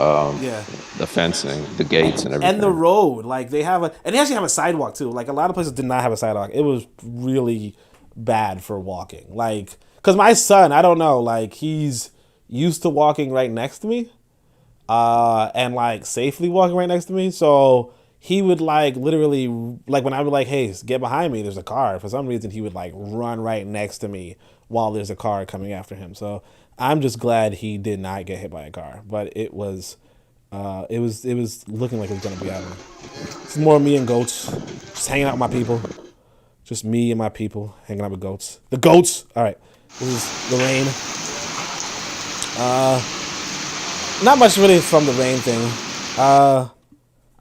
the fencing, the gates, and everything, and the road. Like, they actually have a sidewalk too. Like, a lot of places did not have a sidewalk. It was really bad for walking. Like, because my son, I don't know, like, he's used to walking right next to me, and like safely walking right next to me. So he would like literally, like, when I would like, hey, get behind me, there's a car. For some reason, he would like run right next to me while there's a car coming after him. So I'm just glad he did not get hit by a car. But it was looking like it was gonna be out. It's more me and goats, just hanging out with my people. Just me and my people hanging out with goats. The goats. All right, this is the rain. Not much really from the rain thing.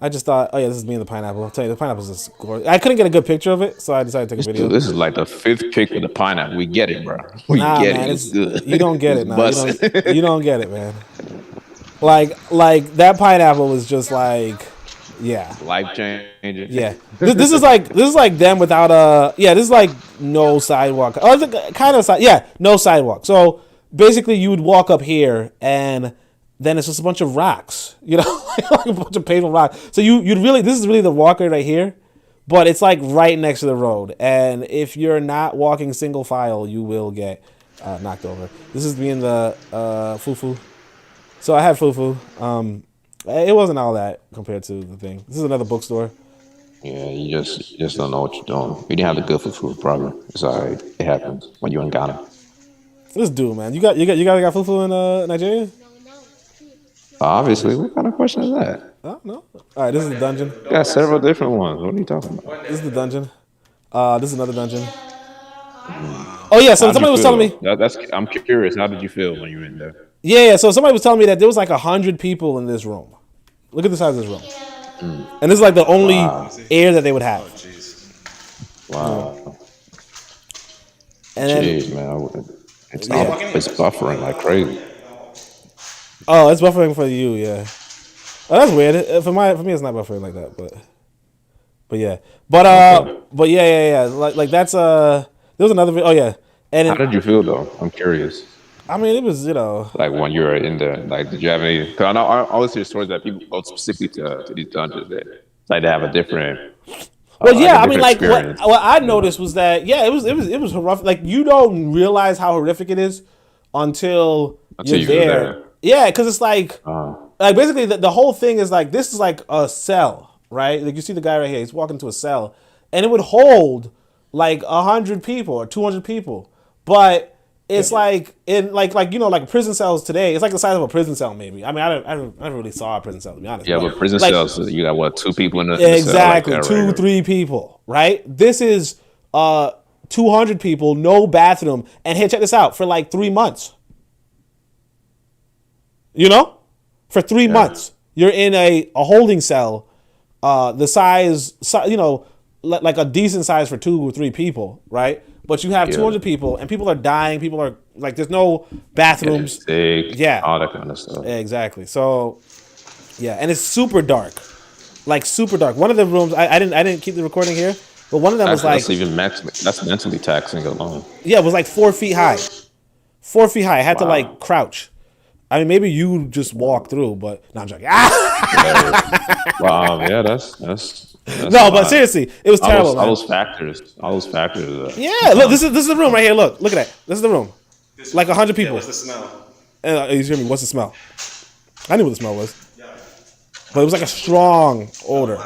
I just thought, oh yeah, this is me and the pineapple. I'll tell you, the pineapple's just gorgeous. I couldn't get a good picture of it, so I decided to take a video. This is like the 5th pick with the pineapple. We get it, bro. We get man, it. It's good. You don't get it, man. You don't get it, man. Like that pineapple was just like, yeah, Life changing. yeah. This is like them without a. Yeah, this is like no sidewalk. Oh, it's kind of side. Yeah, no sidewalk. So basically, you would walk up here and then it's just a bunch of rocks, you know, like a bunch of painful rocks. So this is really the walkway right here, but it's like right next to the road. And if you're not walking single file, you will get knocked over. This is me in the fufu. So I had fufu. It wasn't all that compared to the thing. This is another bookstore. Yeah, you just don't know what you're doing. You didn't have the good food, probably. It's alright. It happens when you're in Ghana. This dude, man, you guys got fufu in Nigeria? Obviously, what kind of question is that? I don't know. All right, this is the dungeon. You got several different ones. What are you talking about? This is the dungeon. This is another dungeon. Oh yeah, so somebody was telling me. I'm curious. How did you feel when you were in there? Yeah. So somebody was telling me that there was like 100 people in this room. Look at the size of this room. And this is like the only air that they would have. Wow. And then, jeez, man, it's buffering like crazy. Oh, it's buffering for you, yeah. Oh, that's weird. For me, it's not buffering like that, but yeah. But yeah. Like that's there was another. Oh yeah. And how did you feel though? I'm curious. I mean, it was, you know, like when you were in there. Like, did you have any? Because I know I always hear stories that people go specifically to these dungeons that like they have a different Well, yeah, I mean, different like experience. what I noticed was that it was horrific. Like you don't realize how horrific it is until you're there. Yeah, because it's like basically the whole thing is like this is like a cell, right? Like you see the guy right here, he's walking to a cell, and it would hold like 100 people or 200 people, but it's like in like prison cells today. It's like the size of a prison cell, maybe. I mean, I never really saw a prison cell, to be honest. Yeah, but prison like, cells, you got what, 2 people in the exactly cell? Like 2-3 people, right? This is 200 people, no bathroom, and here, check this out, for like 3 months. For 3 months, you're in a holding cell, the size, like a decent size for 2 or 3 people, right? But you have 200 people, and people are dying. People are like, there's no bathrooms. Sick, all that kind of stuff. Exactly. So, yeah, and it's super dark, like super dark. One of the rooms, I didn't keep the recording here, but one of them was like that's mentally taxing alone. Yeah, it was like 4 feet high. 4 feet high. I had to like crouch. I mean, maybe you just walk through, but no, I'm joking. Wow, yeah, that's no, but seriously, it was terrible. All those factors. Yeah, look, this is the room right here. Look at that. This is the room. Like 100 people. What's the smell? You hear me? What's the smell? I knew what the smell was, but it was like a strong odor.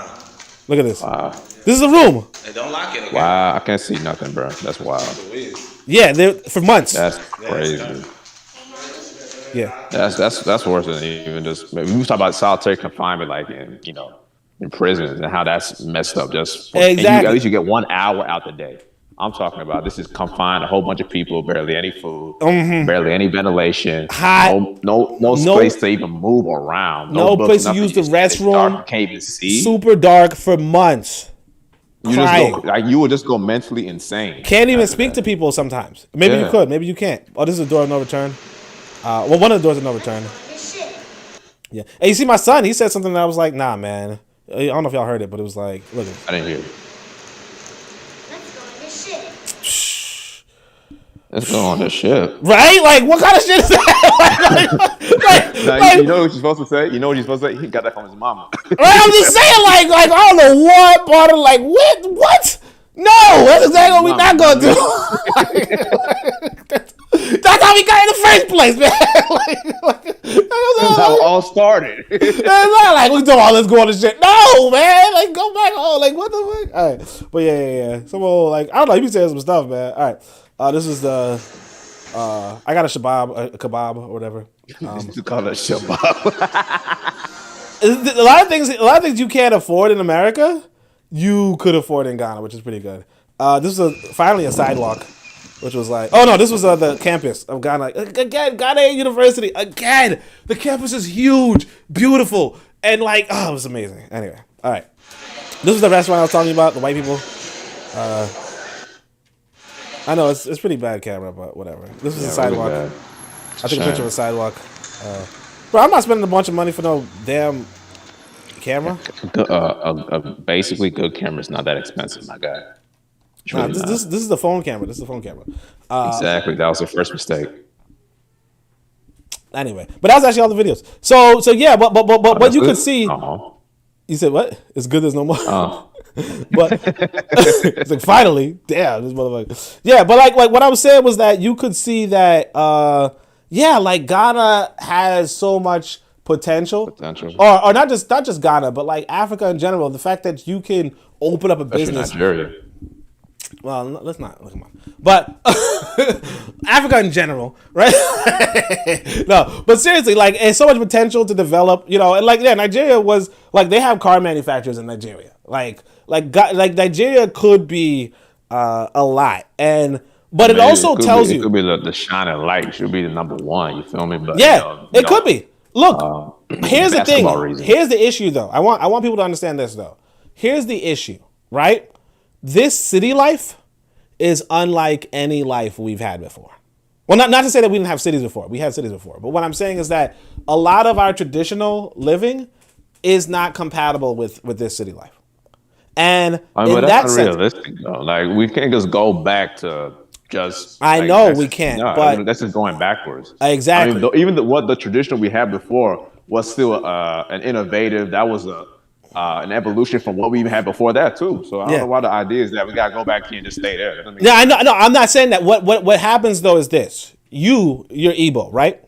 Look at this. Wow. This is the room. Hey, don't lock it. Okay? Wow, I can't see nothing, bro. That's wild. Yeah, for months. That's crazy. Yeah, that's worse than even just. We talk about solitary confinement, like in prisons, and how that's messed up. Just exactly. At least you get 1 hour out the day. I'm talking about this is confined, a whole bunch of people, barely any food, barely any ventilation, hot, no place to even move around, no books, place to use the restroom. You can't even see. Super dark for months. You would just go mentally insane. Can't even speak to people sometimes. Maybe you could, maybe you can't. Oh, this is a door of no return. Well, one of the doors of no return. Yeah. And you see my son, he said something that I was like, nah, man. I don't know if y'all heard it, but it was like, look at it. I didn't hear it. Let's go on the ship. Right? Like, what kind of shit is that? You know what you're supposed to say? He got that from his mama. Right? I'm just saying, like, I don't know what part of, like, what? No, that's exactly what we're not going to do. That's how we got in the first place, man. That's how it all started. It's not like we talking about let's go on the shit. No, man. Like, go back home. Like, what the fuck? All right. But yeah. Some old, like, I don't know. You be saying some stuff, man. All right. This is the, I got a kebab or whatever. You call it shabab. A lot of things you can't afford in America, you could afford in Ghana, which is pretty good. This was finally a sidewalk, which was like, oh no, this was the campus of Ghana. Again, Ghana University. Again, the campus is huge, beautiful, and like, it was amazing. Anyway, all right. This was the restaurant I was talking about, the white people. I know it's pretty bad camera, but whatever. This was a sidewalk. Really I took a picture of a sidewalk. Bro, I'm not spending a bunch of money for no damn camera. A basically good camera is not that expensive, my guy. Nah, this is the phone camera. This is the phone camera. Exactly. That was the first mistake. Anyway, but that was actually all the videos. So yeah, but what you could see. You said what? It's good. There's no more. But it's like finally, damn, this motherfucker. Yeah, but like what I was saying was that you could see that, like Ghana has so much potential. Or not just Ghana, but like Africa in general. The fact that you can open up a business. Nigeria. Well, let's not look at but Africa in general, right? No, but seriously, like, it's so much potential to develop, and like, yeah, Nigeria was like, they have car manufacturers in Nigeria, like Nigeria could be a lot, but it also tells you it could be the shining light. It should be the number one. You feel me? But yeah, it could be. Look, here's the thing. Reason. Here's the issue, though. I want people to understand this, though. Here's the issue, right? This city life is unlike any life we've had before. Well, not to say that we didn't have cities before. We had cities before. But what I'm saying is that a lot of our traditional living is not compatible with this city life. And in that sense, unrealistic, though. Like, we can't just go back to just. I know we can't, but that's just going backwards. Exactly. Even what the traditional we had before was still an innovative. That was an evolution from what we even had before that too. So I don't know why the idea is that we gotta go back here and just stay there. Yeah, I know. No, I'm not saying that. What happens though is this: you're Igbo, right?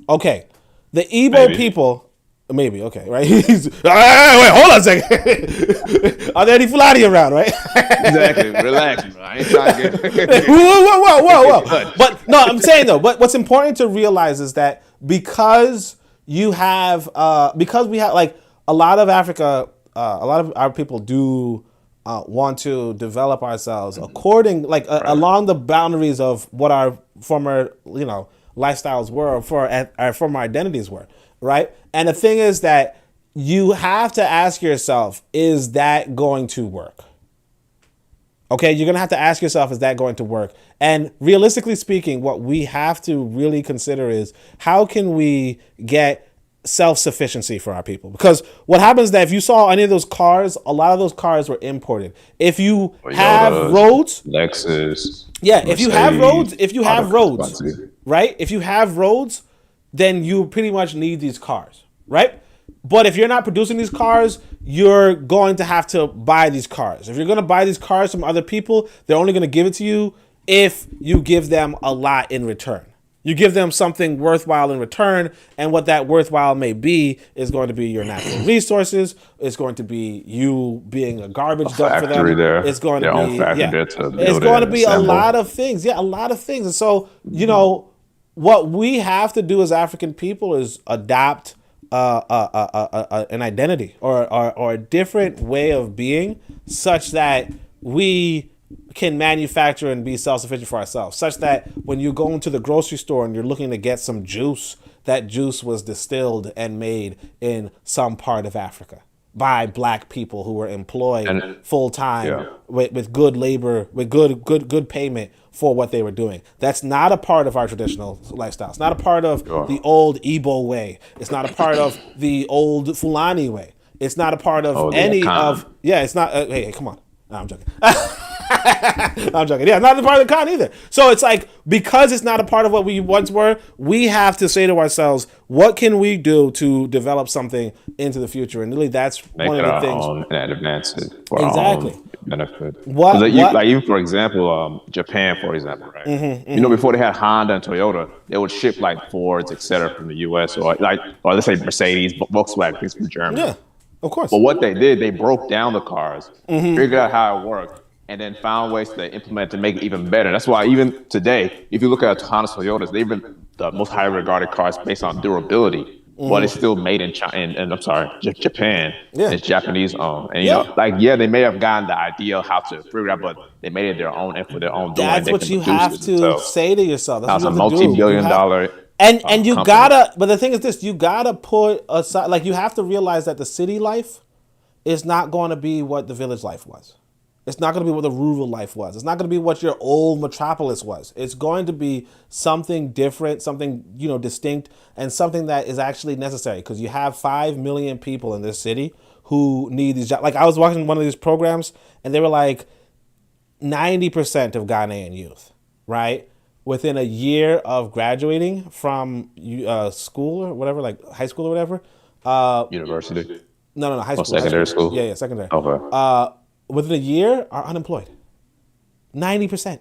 Okay, the Igbo people. Maybe, okay, right? Wait, hold on a second. Are there any Fulani around, right? Exactly. Relax, bro. I ain't trying to get... Whoa. But no, I'm saying though, what's important to realize is that because we have like a lot of Africa, a lot of our people do want to develop ourselves according, along the boundaries of what our former, lifestyles were, for our former identities were. Right? And the thing is that you have to ask yourself, is that going to work? Okay, you're going to have to ask yourself, is that going to work? And realistically speaking, what we have to really consider is how can we get self-sufficiency for our people? Because what happens is that if you saw any of those cars, a lot of those cars were imported. If you have roads, Lexus. Yeah, if you have roads, right? If you have roads, then you pretty much need these cars, right? But if you're not producing these cars, you're going to have to buy these cars. If you're going to buy these cars from other people, they're only going to give it to you if you give them a lot in return. You give them something worthwhile in return, and what that worthwhile may be is going to be your natural resources. It's going to be you being a garbage dump for them. It's going to be it's going to be a lot of things. Yeah, a lot of things. And so, what we have to do as African people is adopt an identity or a different way of being, such that we can manufacture and be self-sufficient for ourselves, such that when you go into the grocery store and you're looking to get some juice, that juice was distilled and made in some part of Africa by black people who were employed full-time with good labor, with good payment for what they were doing. That's not a part of our traditional lifestyle. It's not a part of the old Igbo way. It's not a part of the old Fulani way. It's not a part of it's not, hey, come on. No, I'm joking. I'm joking. Yeah, not a part of the con either. So it's like, because it's not a part of what we once were, we have to say to ourselves, what can we do to develop something into the future? And really, that's one of the things. And advance it for our own benefit. Even for example, Japan, for example, right? Mm-hmm. Before they had Honda and Toyota, they would ship like Fords, etc., from the U.S. or let's say Mercedes, Volkswagen, things from Germany. Yeah, of course. But what they did, they broke down the cars, figured out how it worked, and then found ways to implement to make it even better. That's why even today, if you look at Honda, Toyotas, they've been the most highly regarded cars based on durability. But it's still made in China, Japan. Yeah. It's Japanese owned. And they may have gotten the idea how to figure it out, but they made it their own and for their own doing. That's what you have to say to yourself. That's a multi-billion-dollar. And you gotta. But the thing is this: you gotta put aside. You have to realize that the city life is not going to be what the village life was. It's not going to be what the rural life was. It's not going to be what your old metropolis was. It's going to be something different, something, distinct, and something that is actually necessary, because you have 5 million people in this city who need these jobs. Like, I was watching one of these programs, and they were like 90% of Ghanaian youth, right? Within a year of graduating from school or whatever, like high school or whatever. University? No, high school. Secondary school? Yeah, secondary. Okay. Within a year are unemployed. 90%.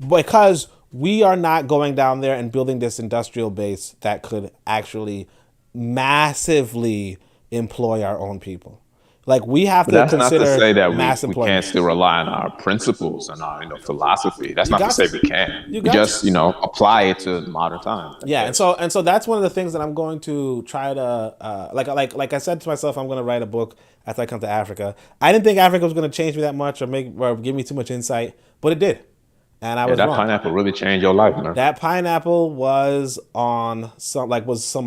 Because we are not going down there and building this industrial base that could actually massively employ our own people. Like, we have to consider not to say that mass we employment. Can't still rely on our principles and our philosophy. That's not to say we can't. We just apply it to modern times. Yeah, and so that's one of the things that I'm going to try to like I said to myself, I'm going to write a book after I come to Africa. I didn't think Africa was going to change me that much or give me too much insight, but it did. And I was wrong. That pineapple really changed your life, man. That pineapple was on some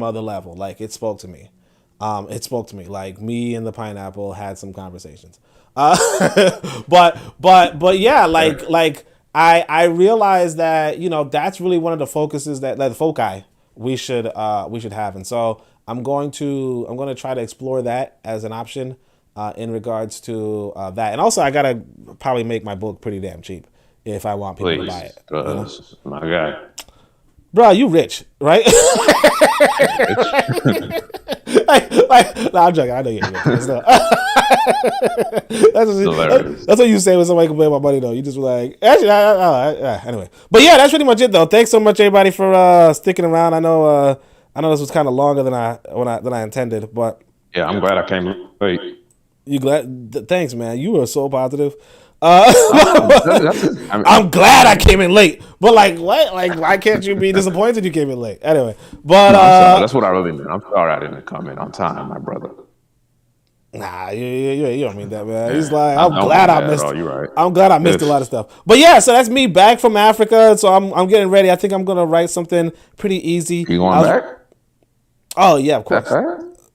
other level. Like, it spoke to me. It spoke to me. Like, me and the pineapple had some conversations. But yeah, I realized that, that's really one of the focuses that the foci we should have. And so I'm going to try to explore that as an option in regards to that. And also, I got to probably make my book pretty damn cheap if I want people to buy it. My God. Bro, you rich, right? No, I'm joking. I know you're that's what you say when somebody complain about money, though. You just like, actually, anyway. But yeah, that's pretty much it, though. Thanks so much, everybody, for sticking around. I know this was kind of longer than I intended, but yeah, I'm glad I came late. You glad? Thanks, man. You were so positive. I'm glad I came in late, but like, what? Like, why can't you be disappointed you came in late? Anyway, but that's what I really meant. I'm sorry I didn't come in on time, my brother. Nah, you don't mean that, man. He's like, I'm glad I missed. You're right. I'm glad I missed a lot of stuff. But yeah, so that's me back from Africa. So I'm getting ready. I think I'm gonna write something pretty easy. You going back? Oh yeah, of course.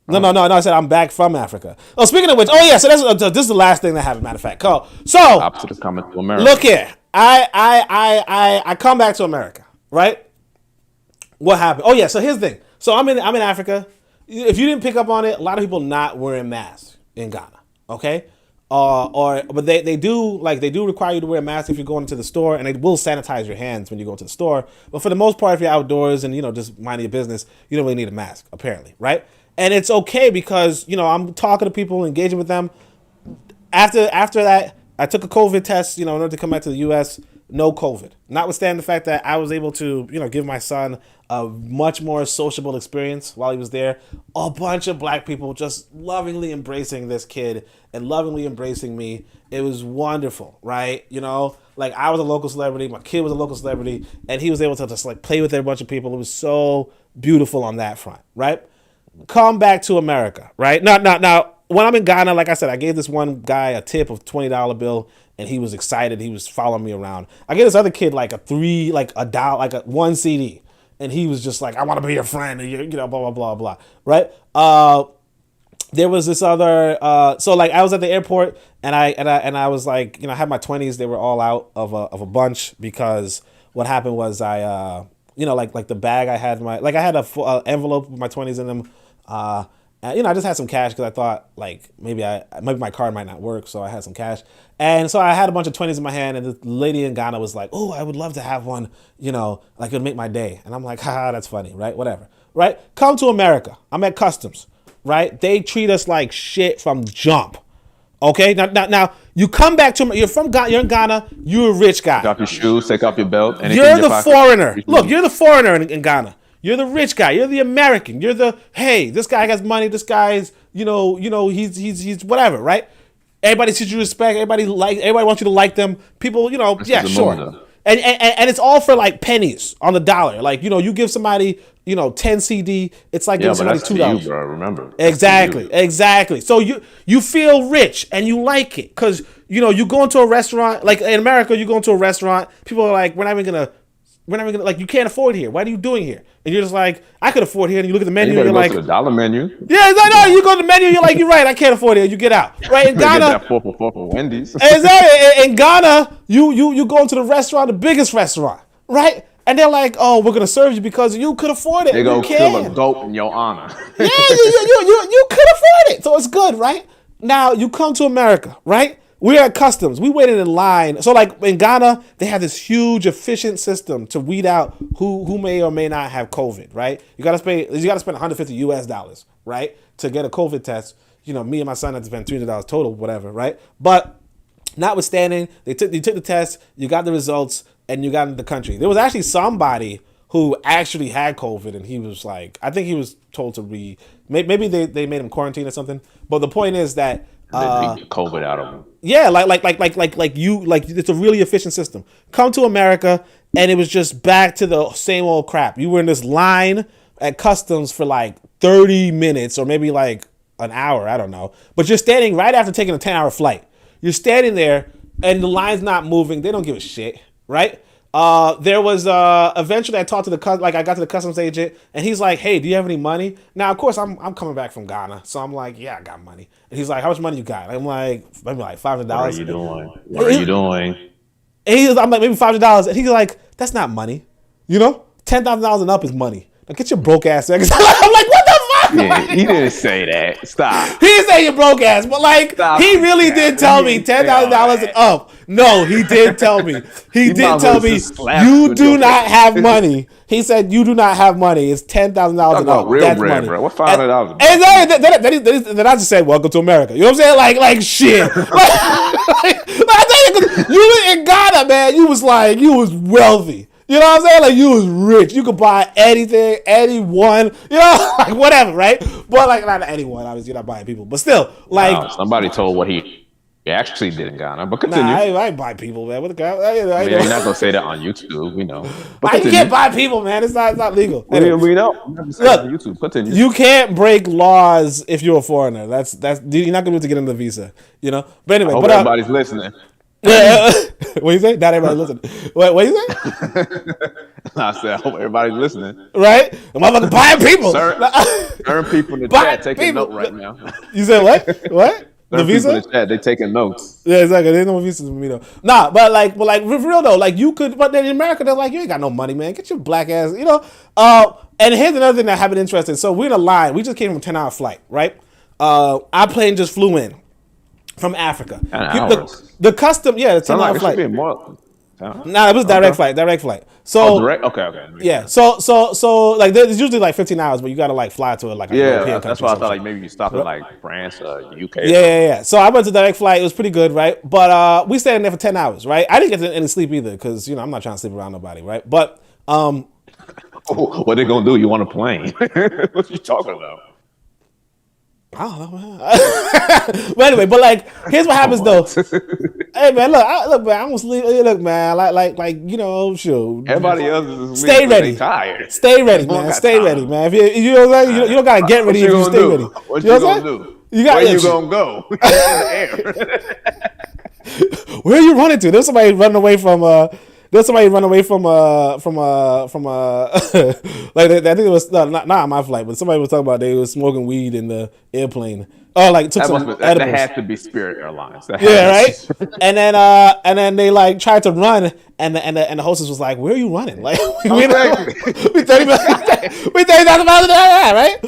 No. I said I'm back from Africa. Oh, speaking of which, so this is the last thing that happened. Matter of fact, cool. So opposite of coming to America. Look here, I come back to America, right? What happened? Oh yeah, so here's the thing. So I'm in Africa. If you didn't pick up on it, a lot of people not wearing masks in Ghana. Okay, but they do require you to wear a mask if you're going into the store, and they will sanitize your hands when you go into the store. But for the most part, if you're outdoors and just minding your business, you don't really need a mask, apparently, right? And it's okay because, I'm talking to people, engaging with them. After that, I took a COVID test, in order to come back to the U.S., no COVID. Notwithstanding the fact that I was able to, give my son a much more sociable experience while he was there. A bunch of black people just lovingly embracing this kid and lovingly embracing me. It was wonderful, right? Like I was a local celebrity, my kid was a local celebrity, and he was able to just like play with a bunch of people. It was so beautiful on that front, right? Come back to America, right? Now, when I'm in Ghana, like I said, I gave this one guy a tip of $20 bill, and he was excited. He was following me around. I gave this other kid like a one CD, and he was just like, "I want to be your friend," and blah blah blah blah, right? There was this other, so like I was at the airport, and I was like, I had my 20s. They were all out of a bunch because what happened was I like the bag I had I had a full, envelope with my 20s in them. And, I just had some cash because I thought like maybe my card might not work, so I had some cash, and so I had a bunch of 20s in my hand, and the lady in Ghana was like, "Oh, I would love to have one, like it'd make my day," and I'm like, "Ha, that's funny, right? Whatever, right? Come to America. I'm at customs, right? They treat us like shit from jump." Okay, now you come back to you're in Ghana. You're a rich guy. Take off your shoes, take off your belt. You're the foreigner. Look, you're the foreigner in Ghana. You're the rich guy. You're the American. You're the, hey, this guy has money. This guy's, he's whatever, right? Everybody treats you respect. Everybody wants you to like them. People, yeah, sure. And it's all for like pennies on the dollar. Like, you give somebody, 10 CD, it's like giving somebody $2. You, bro, remember. Exactly. So you feel rich and you like it because, you go into a restaurant, like in America, you go into a restaurant, people are like, we're not even gonna, like, you can't afford here. What are you doing here? And you're just like, I could afford here. And you look at the menu and you're like, to the dollar menu. Yeah, no, you go to the menu and you're like, you're right, I can't afford it. You get out. Right? In Ghana, get that 4 for Wendy's. Exactly. In Ghana, you go into the restaurant, the biggest restaurant, right? And they're like, oh, we're gonna serve you because you could afford it. They go kill a goat in your honor. Yeah, you could afford it. So it's good, right? Now you come to America, right? We're at customs. We waited in line. So like in Ghana, they have this huge efficient system to weed out who may or may not have COVID, right? You gotta spend $150 right? To get a COVID test. Me and my son had to spend $300 total, whatever, right? But notwithstanding, you took the test, you got the results, and you got into the country. There was actually somebody who actually had COVID, and he was like, I think he was told to maybe they made him quarantine or something. But the point is that they beat COVID out of him. Yeah, like it's a really efficient system. Come to America, and it was just back to the same old crap. You were in this line at customs for like 30 minutes or maybe like an hour, I don't know. But you're standing right after taking a 10-hour flight. You're standing there, and the line's not moving. They don't give a shit, right? There was eventually I talked to I got to the customs agent, and he's like, "Hey, do you have any money?" Now, of course, I'm coming back from Ghana, so I'm like, "Yeah, I got money." And he's like, "How much money you got?" I'm like, "Maybe like $500." What are you doing? What are you doing? And I'm like, "Maybe $500." And he's like, "That's not money, $10,000 and up is money. Now get your broke ass." I'm like, "What the fuck?" Yeah, he didn't say that. Stop. He didn't say you broke ass, but like Stop he really that. did tell He me didn't say all $10,000 and that. up. No, he did tell me. He You did might as tell well me just slap you with do your not face. have money. He said you do not have money. It's $10,000 and Talk about up. real That's bread, money. bro. What $500? And then I just said, "Welcome to America." You know what I'm saying? Like shit. I tell you, 'cause you in Ghana, man. You was wealthy. You know what I'm saying? Like you was rich. You could buy anything, anyone. You know, like whatever, right? But like not anyone. Obviously, you're not buying people, but still, like. Wow, somebody told what he actually did in Ghana. But continue. Nah, I ain't buy people, man. What the guy? Yeah, you're not gonna say that on YouTube, we know. But You continue. can't buy people, man. It's not legal. We know. You have to say it on YouTube. Continue. You can't break laws if you're a foreigner. That's you're not gonna be able to get in the visa. You know. But anyway, I hope but everybody's listening. yeah. What you say? Not everybody listen. What you say? I said, I hope everybody's listening. Right? The motherfucker buying people. Certain people in the Buying chat taking people. note right now. You said what? What? The Certain people visa? in the chat, they taking notes. Yeah, exactly. There's no visas for me though. Nah, but like for real though, like you could, but then in America they're like, you ain't got no money, man. Get your black ass, you know. And here's another thing that I've been interested in. So we're in a line. We just came from a 10-hour flight, right? Our plane just flew in from Africa. 10 hours. The custom, yeah, the 10-hour It should flight. be more. Nah, it was direct flight. So direct. Okay. yeah, so like there's usually like 15 hours, but you gotta like fly to it like a European That's country why I or thought like something. maybe you stopped at like France or UK. Yeah. So I went to direct flight. It was pretty good, right? But we stayed in there for 10 hours, right? I didn't get any sleep either because I'm not trying to sleep around nobody, right? But What they gonna do? You want a plane? What you talking about? I don't know, man. But anyway, but like, here's what happens though. Hey man, look, man, I'm gonna sleep. Hey, look, man, like shoot. Everybody else is Stay asleep, but ready. they tired. Stay ready, Everyone man. got Stay time. ready, man. If you know what I'm saying, you don't gotta get ready if you stay ready. What You know you what I'm gonna saying? do? You got Where you shit. gonna go? In the air. Where are you running to? There's somebody running away from like I think it was not on my flight, but somebody was talking about they was smoking weed in the airplane. Oh, like took some That edibles. had to be Spirit Airlines. Yeah, right. And then they like tried to run, and the hostess was like, "Where are you running? Like we 30 miles an hour, right?"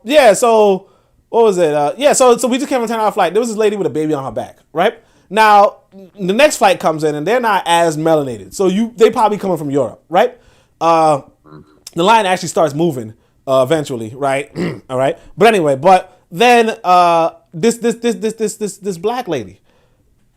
Yeah. So what was it? So we just came on a 10-hour flight. There was this lady with a baby on her back, right? Now the next flight comes in, and they're not as melanated, so they probably coming from Europe, right? The line actually starts moving eventually, right? All right. But anyway, then this black lady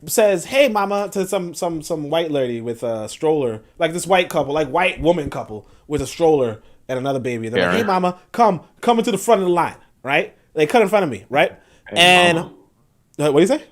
says, "Hey, mama," to some white lady with a stroller, like this white couple, like white woman couple with a stroller and another baby. They're like, "Hey, mama, come into the front of the line," right? They cut in front of me, right? Hey, what do you say?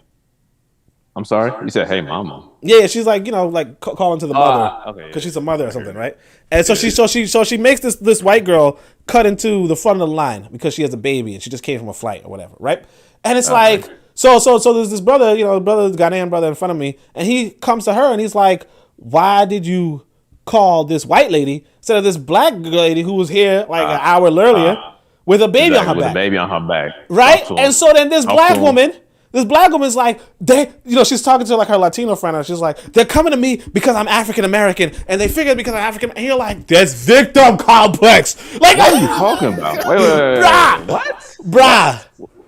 I'm sorry. You said, "Hey, mama." Yeah, she's like, like calling to the mother because she's a mother or something, right? And so she makes this white girl cut into the front of the line because she has a baby and she just came from a flight or whatever, right? And it's like, so there's this brother, Ghanaian brother in front of me, and he comes to her and he's like, "Why did you call this white lady instead of this black lady who was here like an hour earlier with a baby on her back?" With a baby on her back, right? And so then this black woman's like, she's talking to like her Latino friend, and she's like, "They're coming to me because I'm African American, and they figured because I'm African." And you're like, "That's victim complex." Like, what are you talking about? Wait. Bruh. What?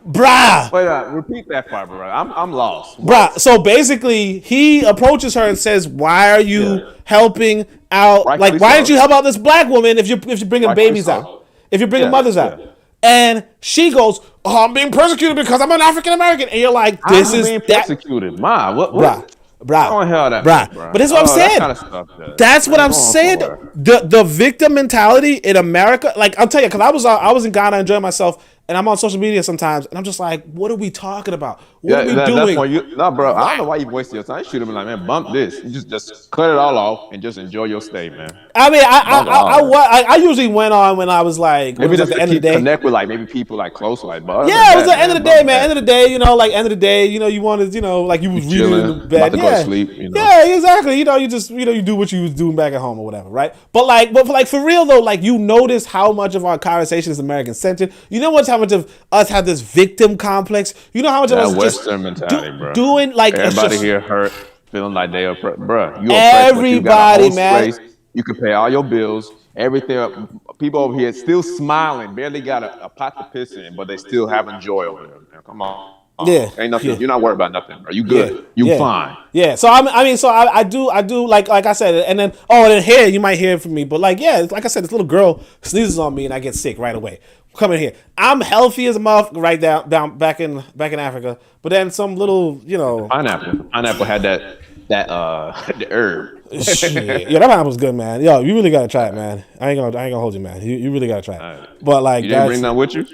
Bruh. Wait, repeat that part, bro. I'm lost. Bruh. So basically, he approaches her and says, "Why are you helping out? Rightfully Why so. didn't you help out this black woman if you're bringing Rightfully babies so. out? If you're bringing Yeah, mothers out?" yeah. And she goes, "Oh, I'm being persecuted because I'm an African American." And you're like, "This I'm is being that." persecuted. Ma, what? Bruh. How the hell that? But this is what I'm saying. That kind of stuff, That's what I'm saying. The victim mentality in America, like I'll tell you, because I was in Ghana enjoying myself, and I'm on social media sometimes, and I'm just like, what are we talking about? What are we doing? Bro. I don't know why you wasted your time. You should have been like, man, bump this. You just cut it all off and just enjoy your stay, man. I mean, I usually went on when I was like, Maybe just at the end of the day. Connect with like maybe people like close, like. But Yeah, it was the end of the day, man. End of the day, you wanted, like you was reading in the bed. About to go to sleep, Yeah, exactly. You just, you do what you was doing back at home or whatever, right? But for real though, like you notice how much of our conversation is American centered. You know how much of us have this victim complex. You know how much of us Western mentality, bro. Doing like everybody here hurt, feeling like they are, bro. You everybody, man. You can pay all your bills, everything. People over here still smiling, barely got a pot to piss in, but they still having joy over there. Man, come on. Yeah, Ain't nothing. yeah. You're not worried about nothing. Are you Yeah, good? You yeah, fine. yeah. So I do like I said, and then and here you might hear it from me, but like like I said, this little girl sneezes on me and I get sick right away. Come in here, I'm healthy as a motherfucker right down back in Africa, but then some little Pineapple had that the herb. Shit. Yeah, that pineapple's good, man. Yo, you really gotta try it, man. I ain't gonna hold you, man. You really gotta try it. Right. But like, you didn't bring that with you?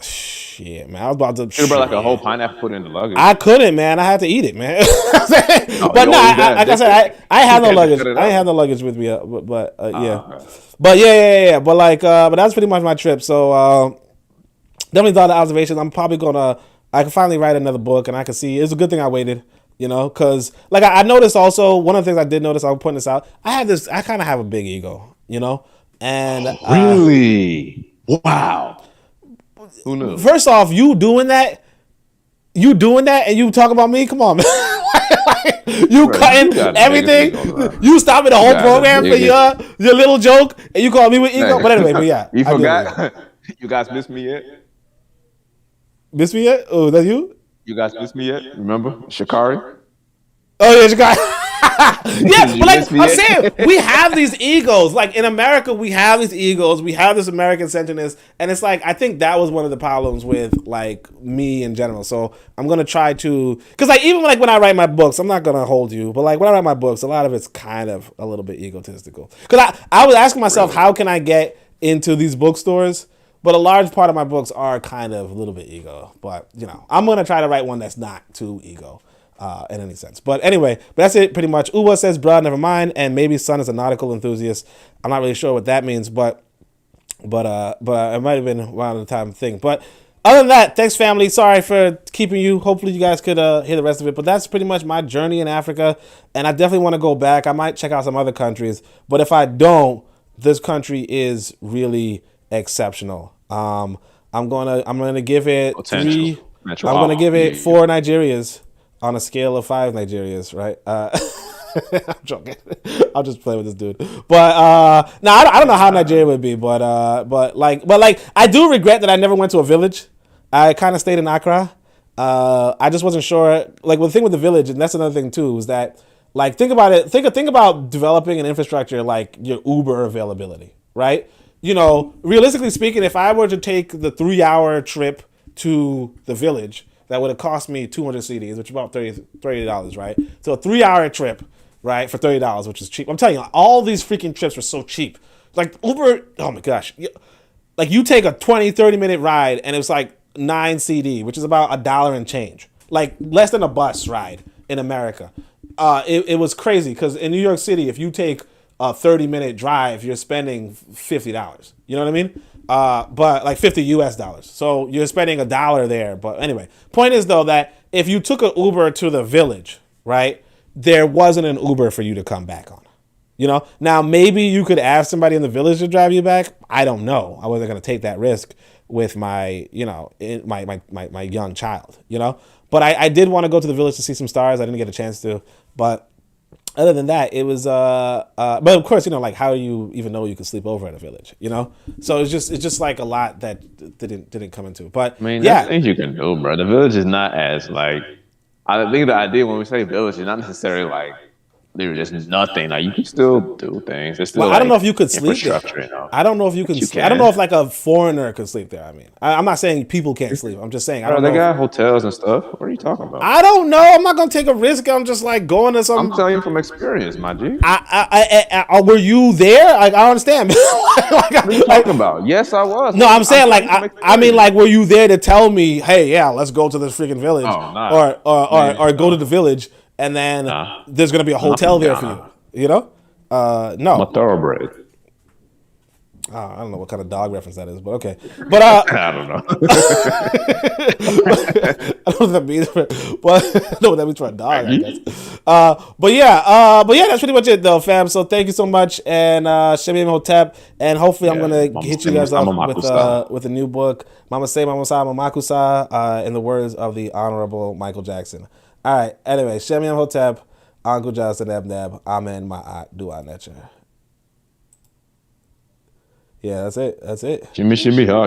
Shit, man. I was about to. You brought like a whole pineapple, put it in the luggage. I couldn't, man. I had to eat it, man. But no, like I said, I had no luggage. I ain't had no luggage with me, yeah. Okay. But yeah. But like, but that's pretty much my trip. So definitely thought the observations. I'm probably I can finally write another book, and I can see it's a good thing I waited. Because like I noticed also one of the things I did notice, I'll point this out. I kind of have a big ego, and really, wow. Who knew? First off, you doing that, and you talk about me. Come on, man. You cutting everything. You stopping the whole program for your little joke, and you call me with ego. But anyway, yeah. You forgot. You guys missed me yet? Miss me yet? Oh, that's you? You guys miss me yet? Remember Shikari? Oh yeah, Shikari. Yeah, but like I'm saying, we have these egos. Like in America, we have these egos. We have this American centeredness, and it's like I think that was one of the problems with like me in general. So I'm gonna try to, because like even like when I write my books, I'm not gonna hold you, but like when I write my books, a lot of it's kind of a little bit egotistical. Because I was asking myself, how can I get into these bookstores? But a large part of my books are kind of a little bit ego. But, I'm going to try to write one that's not too ego in any sense. But anyway, that's it pretty much. Uwa says, bruh, never mind. And maybe son is a nautical enthusiast. I'm not really sure what that means, but it might have been around the time thing. But other than that, thanks, family. Sorry for keeping you. Hopefully you guys could hear the rest of it. But that's pretty much my journey in Africa. And I definitely want to go back. I might check out some other countries. But if I don't, this country is really exceptional. I'm gonna give it potential. 3. I'm gonna give it 4 Nigerias on a scale of 5 Nigerias, right? I'm joking. I'll just play with this dude. But I don't know how Nigeria would be, but I do regret that I never went to a village. I kind of stayed in Accra. I just wasn't sure. Like the thing with the village, and that's another thing too, is that like think about it. Think about developing an infrastructure like your Uber availability, right? Realistically speaking, if I were to take the 3-hour trip to the village, that would have cost me 200 CDs, which is about $30, right? So a 3-hour trip, right, for $30, which is cheap. I'm telling you, all these freaking trips were so cheap. Like Uber, oh my gosh. Like you take a 20, 30-minute ride, and it was like 9 CD, which is about $1 and change. Like less than a bus ride in America. It was crazy, because in New York City, if you take a 30-minute drive, you're spending $50. You know what I mean? But like $50 US. So you're spending $1 there. But anyway, point is though that if you took an Uber to the village, right, there wasn't an Uber for you to come back on. Now maybe you could ask somebody in the village to drive you back. I don't know. I wasn't going to take that risk with my, my young child. But I did want to go to the village to see some stars. I didn't get a chance to, but. Other than that, it was but of course, like how do you even know you could sleep over at a village, So it's just like a lot that didn't come into. But I mean, there's things you can do, bro. The village is not as like, I think the idea when we say village is not necessarily like there just nothing. Like you can still do things. There's still, I don't know if you could sleep there. I don't know if you can. I don't know if like a foreigner could sleep there. I mean, I'm not saying people can't sleep. I'm just saying I don't know. They got hotels and stuff. What are you talking about? I don't know. I'm not gonna take a risk. I'm just like going to some. I'm telling you from experience, my G. Were you there? Like I understand. What are you talking about? Yes, I was. No, I'm saying I mean like were you there to tell me, hey, yeah, let's go to this freaking village, or go to the village. And then there's going to be a hotel there for you, No. I'm a thoroughbred. I don't know what kind of dog reference that is, but okay. But I don't know. I don't know what that means, but I know what that means for a dog, I guess. But yeah, that's pretty much it, though, fam. So thank you so much, and Shemi Hotep, and hopefully I'm gonna hit you guys up with a new book, Mama Say, Mama Sa, Mamakusa, in the words of the Honorable Michael Jackson. All right. Anyway, Shemi Hotep, Uncle Johnson, Neb, Amen, Ma'at, Dua Nature. Yeah, that's it. That's it. Shimmy, shimmy, huh?